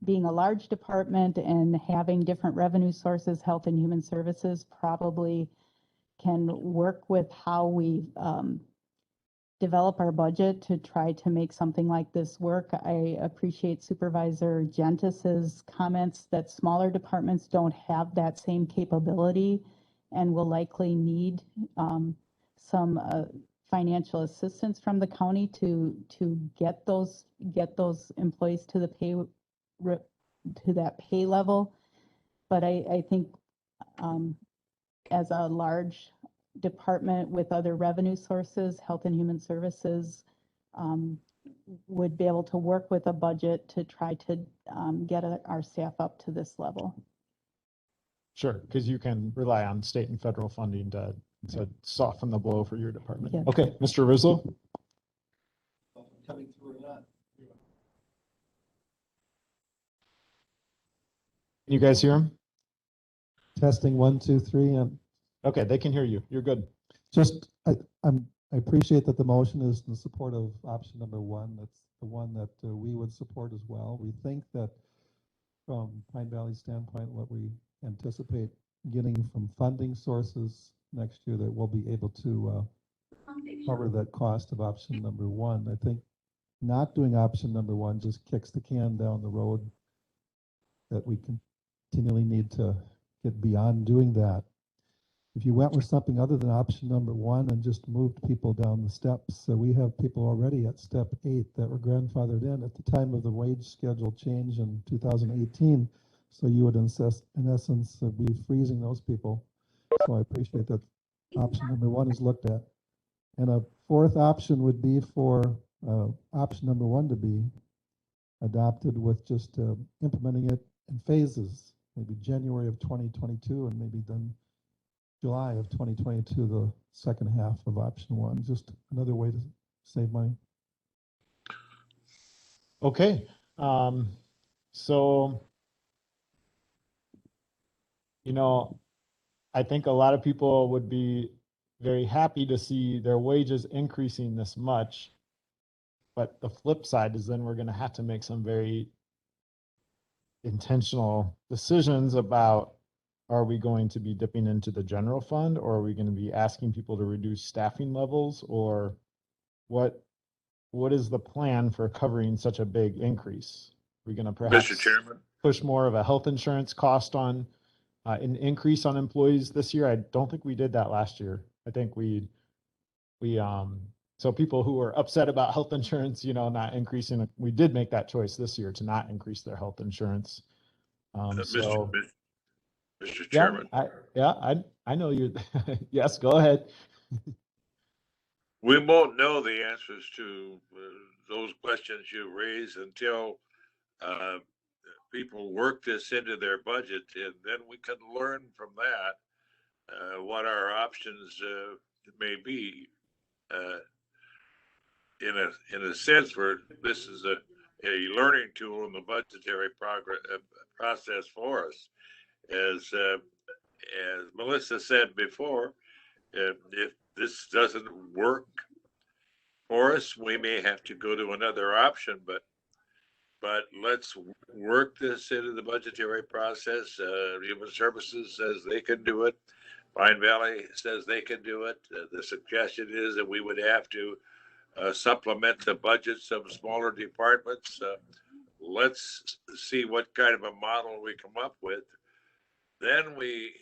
being a large department and having different revenue sources, Health and Human Services probably can work with how we develop our budget to try to make something like this work. I appreciate Supervisor Gentis's comments that smaller departments don't have that same capability and will likely need some financial assistance from the county to get those employees to the that pay level. But I think as a large department with other revenue sources, Health and Human Services would be able to work with a budget to try to get our staff up to this level. Sure, because you can rely on state and federal funding to soften the blow for your department. Yes. Okay, Mr. Rizzo. Coming through or not? Can you guys hear him? Testing 1, 2, 3. Okay, they can hear you. You're good. Just, I appreciate that the motion is in support of option number 1. That's the one that we would support as well. We think that from Pine Valley's standpoint, what we anticipate getting from funding sources next year, that we'll be able to cover that cost of option number 1. I think not doing option number 1 just kicks the can down the road that we continually need to get beyond doing that. If you went with something other than option number 1 and just moved people down the steps, so we have people already at step 8 that were grandfathered in at the time of the wage schedule change in 2018. So you would in essence be freezing those people. So I appreciate that option number 1 is looked at. And a fourth option would be for option number 1 to be adopted with just implementing it in phases, maybe January of 2022 and maybe then July of 2022, the second half of option 1. Just another way to save money. Okay, so, I think a lot of people would be very happy to see their wages increasing this much. But the flip side is then we're going to have to make some very intentional decisions about, are we going to be dipping into the general fund, or are we going to be asking people to reduce staffing levels, or what is the plan for covering such a big increase? We're going to perhaps Mr. Chairman, push more of a health insurance cost on an increase on employees this year. I don't think we did that last year. I think so people who were upset about health insurance, not increasing, we did make that choice this year to not increase their health insurance. Mr. Chairman. I know you. Yes, go ahead. We won't know the answers to those questions you raised until people work this into their budget, and then we can learn from that what our options may be. In a sense, where this is a learning tool in the budgetary process for us. As Melissa said before, if this doesn't work for us, we may have to go to another option. But let's work this into the budgetary process. Human Services says they can do it. Pine Valley says they can do it. The suggestion is that we would have to supplement the budgets of smaller departments. Let's see what kind of a model we come up with. then we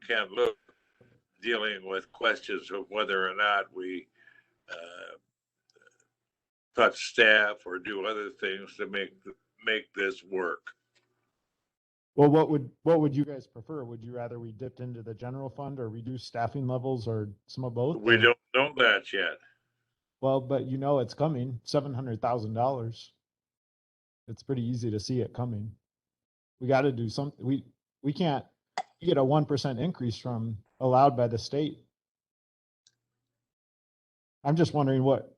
can look dealing with questions of whether or not we cut staff or do other things to make this work. Well, what would you guys prefer? Would you rather we dipped into the general fund or reduce staffing levels or some of both? We or- don't know that yet. Well, but you know it's coming, $700,000. It's pretty easy to see it coming. We got to do something. We can't get a 1% increase from allowed by the state. I'm just wondering what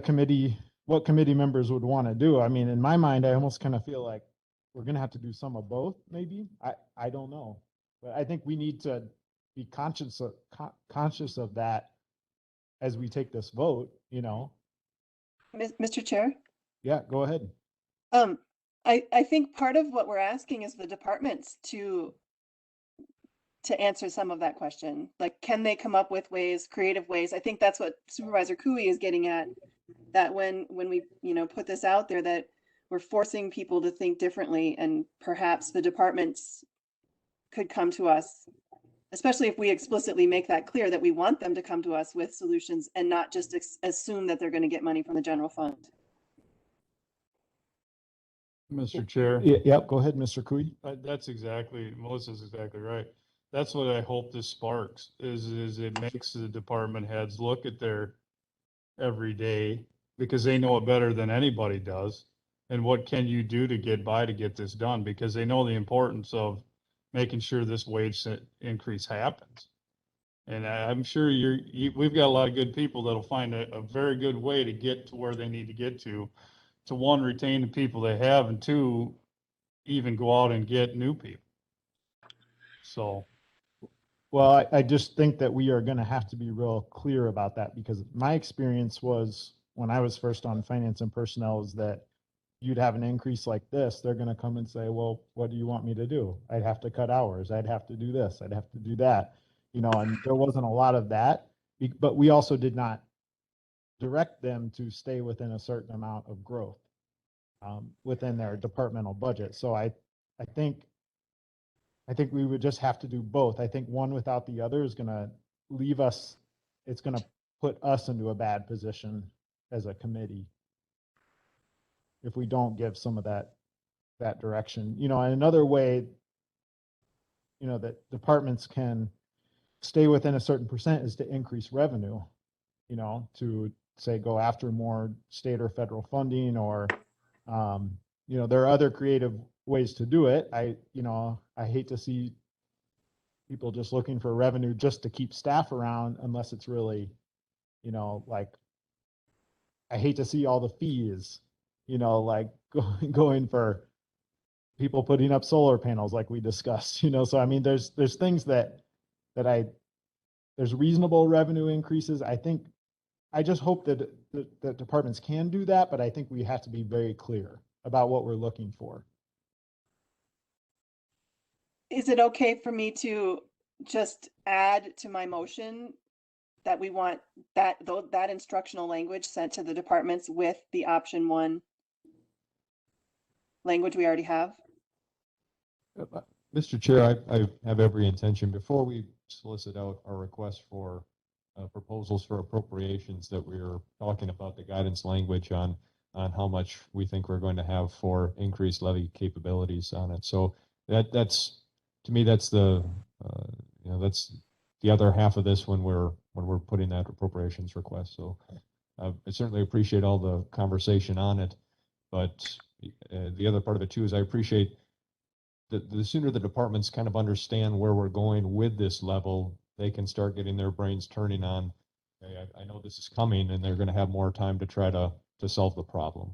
committee members would want to do. I mean, in my mind, I almost kind of feel like we're going to have to do some of both, maybe. I don't know. But I think we need to be conscious of that as we take this vote, Mr. Chair? Yeah, go ahead. I think part of what we're asking is the departments to answer some of that question. Like, can they come up with ways, creative ways? I think that's what Supervisor Cooey is getting at, that when we, put this out there, that we're forcing people to think differently, and perhaps the departments could come to us, especially if we explicitly make that clear that we want them to come to us with solutions and not just assume that they're going to get money from the general fund. Mr. Chair. Yep, go ahead, Mr. Cooey. Melissa's exactly right. That's what I hope this sparks, is it makes the department heads look at their every day, because they know it better than anybody does. And what can you do to get by to get this done? Because they know the importance of making sure this wage increase happens. And I'm sure we've got a lot of good people that'll find a very good way to get to where they need to get to one, retain the people they have, and two, even go out and get new people. So. Well, I just think that we are going to have to be real clear about that, because my experience was when I was first on finance and personnel is that you'd have an increase like this. They're going to come and say, well, what do you want me to do? I'd have to cut hours. I'd have to do this. I'd have to do that, and there wasn't a lot of that, but we also did not direct them to stay within a certain amount of growth within their departmental budget. So I think we would just have to do both. I think one without the other is going to leave us, it's going to put us into a bad position as a committee if we don't give some of that direction. And another way, that departments can stay within a certain percent is to increase revenue, to say go after more state or federal funding, or, there are other creative ways to do it. I hate to see people just looking for revenue just to keep staff around, unless it's really, like, I hate to see all the fees, like going for people putting up solar panels like we discussed, so I mean, there's things that there's reasonable revenue increases. I just hope that the departments can do that, but I think we have to be very clear about what we're looking for. Is it okay for me to just add to my motion that we want that instructional language sent to the departments with the option 1 language we already have? Mr. Chair, I have every intention, before we solicit out our request for proposals for appropriations, that we're talking about the guidance language on how much we think we're going to have for increased levy capabilities on it. So that's, to me, that's that's the other half of this when we're putting that appropriations request. So I certainly appreciate all the conversation on it, but the other part of it too is I appreciate that the sooner the departments kind of understand where we're going with this level, they can start getting their brains turning on, hey, I know this is coming, and they're going to have more time to try to solve the problem.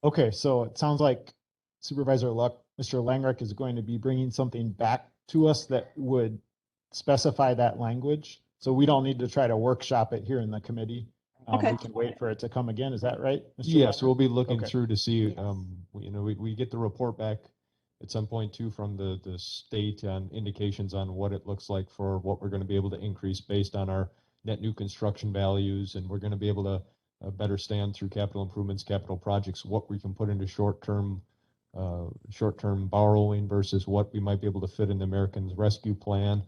Okay, so it sounds like Supervisor Luck, Mr. Langreich is going to be bringing something back to us that would specify that language. So we don't need to try to workshop it here in the committee. Okay. We can wait for it to come again. Is that right, Mr. Yes, Langreich? we'll be looking Okay. through to see, we get the report back at some point too from the state on indications on what it looks like for what we're going to be able to increase based on our net new construction values. And we're going to be able to better stand through capital improvements, capital projects, what we can put into short-term borrowing versus what we might be able to fit in the Americans Rescue Plan.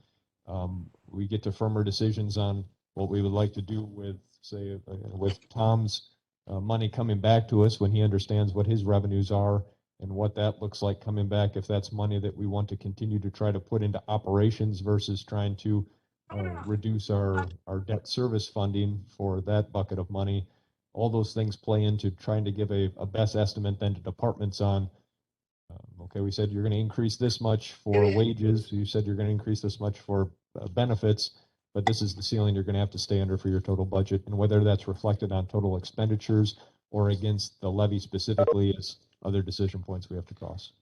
We get to firmer decisions on what we would like to do with, say, with Tom's money coming back to us when he understands what his revenues are and what that looks like coming back, if that's money that we want to continue to try to put into operations versus trying to reduce our debt service funding for that bucket of money. All those things play into trying to give a best estimate then to departments on, okay, we said you're going to increase this much for wages. You said you're going to increase this much for benefits, but this is the ceiling you're going to have to stay under for your total budget. And whether that's reflected on total expenditures or against the levy specifically is other decision points we have to cross.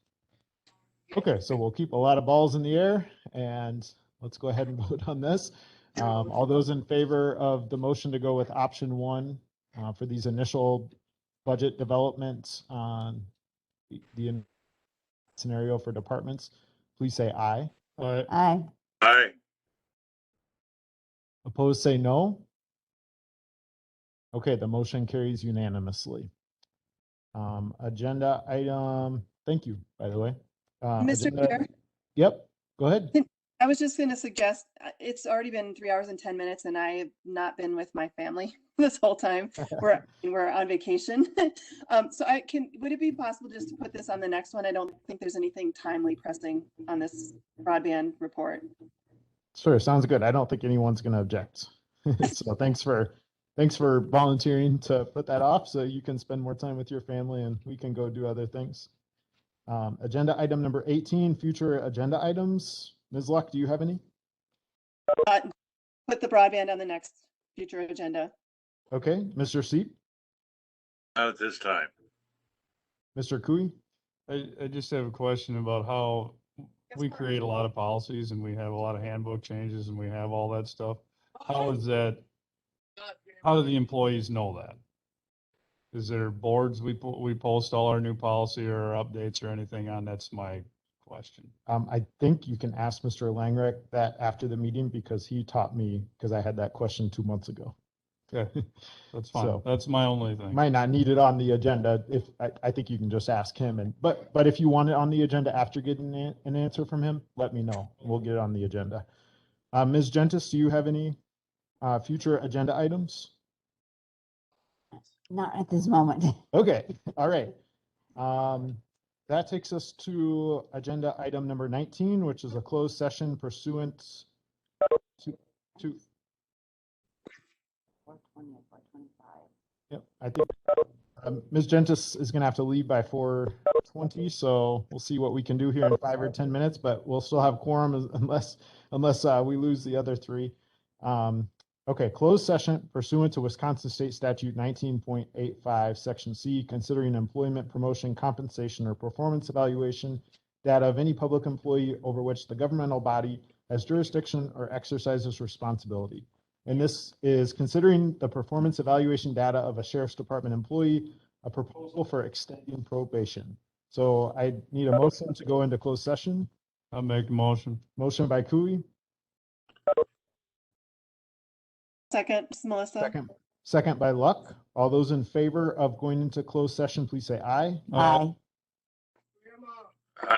Okay, so we'll keep a lot of balls in the air and let's go ahead and vote on this. All those in favor of the motion to go with option 1 for these initial budget developments on the scenario for departments, please say aye. Aye. Aye. Opposed, say no. Okay, the motion carries unanimously. Agenda item, thank you, by the way. Mr. Pier? Yep, go ahead. I was just going to suggest, it's already been 3 hours and 10 minutes and I have not been with my family this whole time. We're on vacation. So would it be possible just to put this on the next one? I don't think there's anything timely pressing on this broadband report. Sure, sounds good. I don't think anyone's going to object. So thanks for volunteering to put that off so you can spend more time with your family and we can go do other things. Agenda item number 18, future agenda items. Ms. Luck, do you have any? Put the broadband on the next future agenda. Okay, Mr. Seep, Not at this time. Mr. Cooey? I just have a question about how we create a lot of policies and we have a lot of handbook changes and we have all that stuff. How do the employees know that? Is there boards we post all our new policy or updates or anything on? That's my question. I think you can ask Mr. Langreich that after the meeting because he taught me, because I had that question 2 months ago. Okay, that's fine. So, that's my only thing. Might not need it on the agenda. If I think you can just ask him, but if you want it on the agenda after getting an answer from him, let me know. We'll get it on the agenda. Ms. Gentis, do you have any future agenda items? Not at this moment. Okay, all right. That takes us to agenda item number 19, which is a closed session pursuant to 420 or 425. Yep, I think Ms. Gentis is going to have to leave by 4:20, so we'll see what we can do here in 5 or 10 minutes, but we'll still have quorum unless we lose the other 3. Okay, closed session pursuant to Wisconsin State Statute 19.85, Section C, considering employment, promotion, compensation, or performance evaluation data of any public employee over which the governmental body has jurisdiction or exercises responsibility. And this is considering the performance evaluation data of a sheriff's department employee, a proposal for extending probation. So I need a motion to go into closed session. I'll make the motion. Motion by Cooey. Second, Melissa. Second by Luck. All those in favor of going into closed session, please say aye. Aye.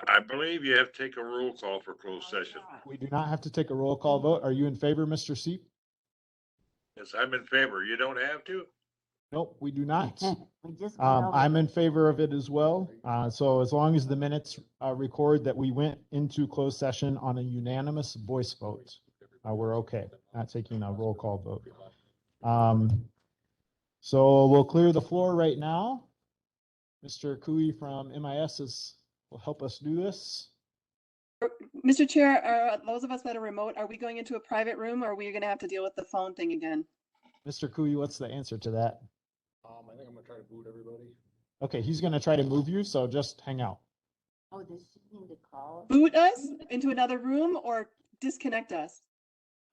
I believe you have to take a roll call for closed session. We do not have to take a roll call vote. Are you in favor, Mr. Seep? Yes, I'm in favor. You don't have to? Nope, we do not. We just went over I'm in favor of it as well. So as long as the minutes record that we went into closed session on a unanimous voice vote, we're okay. Not taking a roll call vote. So we'll clear the floor right now. Mr. Cooey from MIS will help us do this. Mr. Chair, those of us that are remote, are we going into a private room or are we going to have to deal with the phone thing again? Mr. Cooey, what's the answer to that? I think I'm gonna try to boot everybody. Okay, he's gonna try to move you, so just hang out. Oh, does she need to call? Boot us into another room or disconnect us?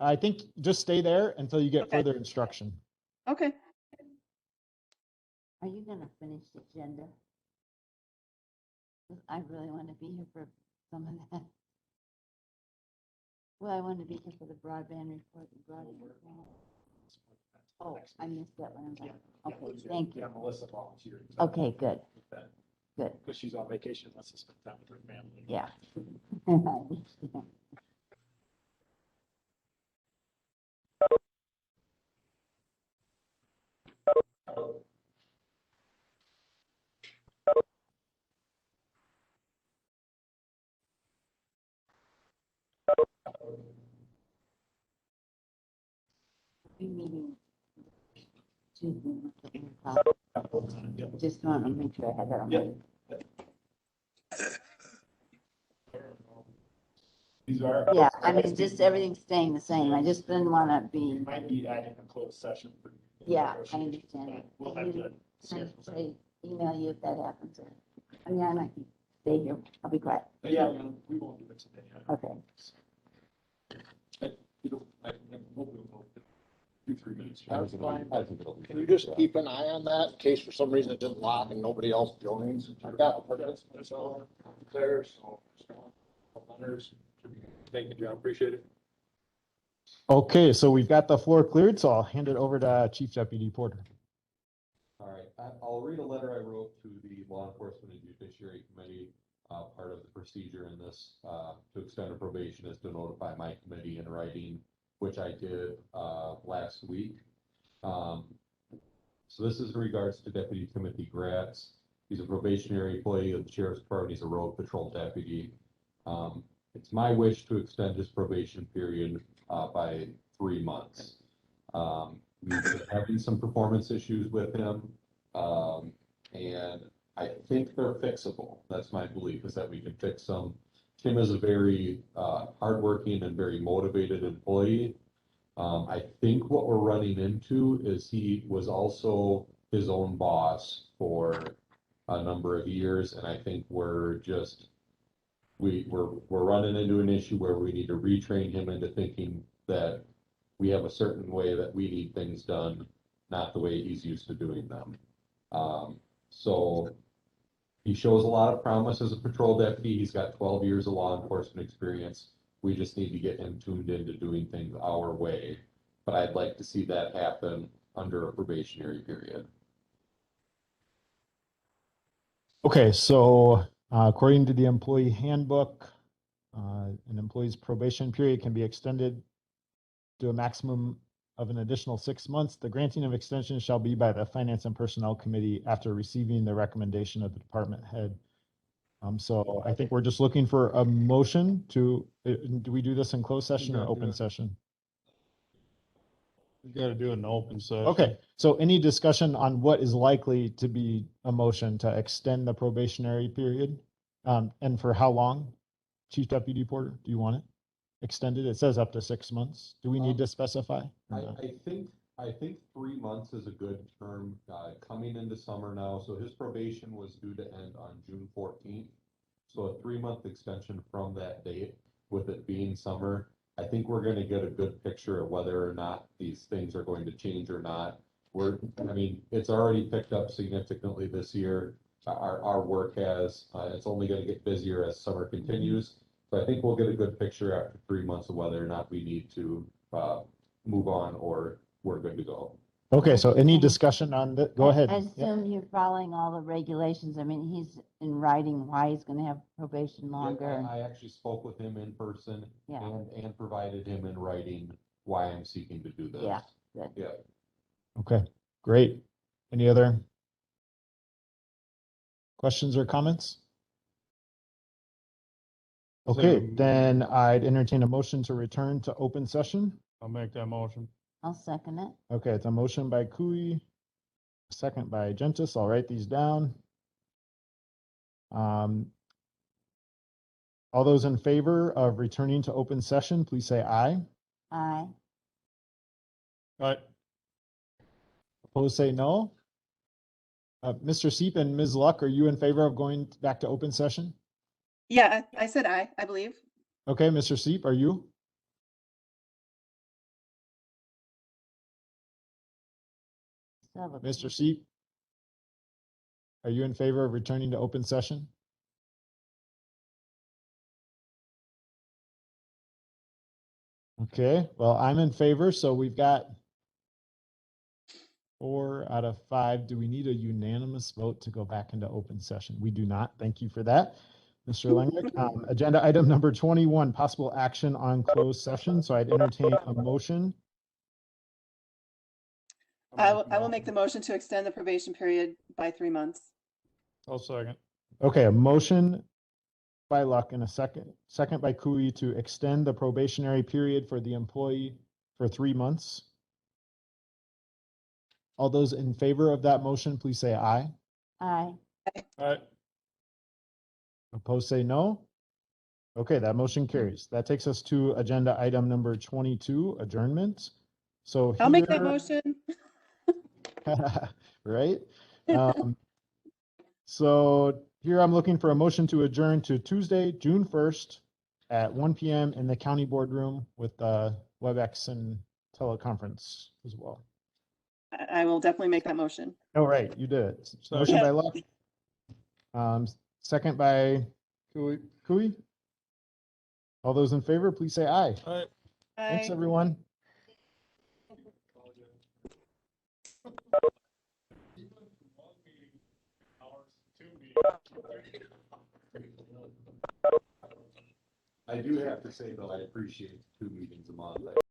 I think just stay there until you get Okay. further instruction. Okay. Are you gonna finish the agenda? 'Cause I really want to be here for some of that. Well, I want to be here for the broadband report. Oh, I missed that one. Okay, thank you. Melissa volunteered. Okay, good. Good. Because she's on vacation, wants to spend time with her family. Yeah. Meeting Tuesday. Just want to make sure I had that on my. These are. Yeah, I mean, just everything's staying the same. I just didn't want to be. Might be adding a closed session. Yeah, I understand. We'll I have usually to. say, email you if that happens. I mean, I might stay here. I'll be quiet. Yeah, we won't do it today. Okay. Two, 3 minutes. That's fine. Can you just keep an eye on that in case for some reason it didn't lock and nobody else joins? I've got participants on there, so. Thank you, John. Appreciate it. Okay, so we've got the floor cleared, so I'll hand it over to Chief Deputy Porter. All right, I'll read a letter I wrote to the Law Enforcement and Judiciary Committee. Part of the procedure in this to extend a probation is to notify my committee in writing, which I did last week. So this is in regards to Deputy Timothy Gratz. He's a probationary employee of the Sheriff's Department. He's a road patrol deputy. It's my wish to extend his probation period by 3 months. We've been having some performance issues with him, and I think they're fixable. That's my belief, is that we can fix them. Tim is a very hardworking and very motivated employee. I think what we're running into is he was also his own boss for a number of years, and I think we're running into an issue where we need to retrain him into thinking that we have a certain way that we need things done, not the way he's used to doing them. So he shows a lot of promise as a patrol deputy. He's got 12 years of law enforcement experience. We just need to get him tuned into doing things our way. But I'd like to see that happen under a probationary period. Okay, so according to the employee handbook, an employee's probation period can be extended to a maximum of an additional 6 months. The granting of extension shall be by the Finance and Personnel Committee after receiving the recommendation of the department head. So I think we're just looking for a motion to, do we do this in closed session or open session? You gotta do it in open session. Okay, so any discussion on what is likely to be a motion to extend the probationary period? And for how long? Chief Deputy Porter, do you want it extended? It says up to 6 months. Do we need to specify? I think 3 months is a good term, coming into summer now. So his probation was due to end on June 14th. So a 3-month extension from that date, with it being summer, I think we're going to get a good picture of whether or not these things are going to change or not. It's already picked up significantly this year. Our work has, it's only going to get busier as summer continues. So I think we'll get a good picture after 3 months of whether or not we need to move on or we're good to go. Okay, so any discussion on that? Go ahead. I assume you're following all the regulations. I mean, he's in writing why he's going to have probation longer. Yeah, I actually spoke with him in person Yeah. and provided him in writing why I'm seeking to do this. Yeah, good. Yeah. Okay, great. Any other questions or comments? Okay, then I'd entertain a motion to return to open session. I'll make that motion. I'll second it. Okay, it's a motion by Cooey, second by Gentis. I'll write these down. All those in favor of returning to open session, please say aye. Aye. Aye. Opposed, say no. Mr. Seep and Ms. Luck, are you in favor of going back to open session? Yeah, I said aye, I believe. Okay, Mr. Seep, are you? Mr. Seep, are you in favor of returning to open session? Okay, well, I'm in favor, so we've got 4 out of 5. Do we need a unanimous vote to go back into open session? We do not. Thank you for that, Mr. Langrick. Agenda item number 21, possible action on closed session. So I'd entertain a motion. I will make the motion to extend the probation period by 3 months. I'll second. Okay, a motion by Luck and a second by Cooey to extend the probationary period for the employee for 3 months. All those in favor of that motion, please say aye. Aye. All right. Opposed, say no. Okay, that motion carries. That takes us to agenda item number 22, adjournment. So I'll make that here- motion. right? So here I'm looking for a motion to adjourn to Tuesday, June 1st at 1 p.m. in the county boardroom with WebEx and teleconference as well. I will definitely make that motion. Oh, right, you did it. Motion by Luck. Second by Cooey. All those in favor, please say aye. All right. Thanks, everyone. I do have to say though, I appreciate 2 meetings a month.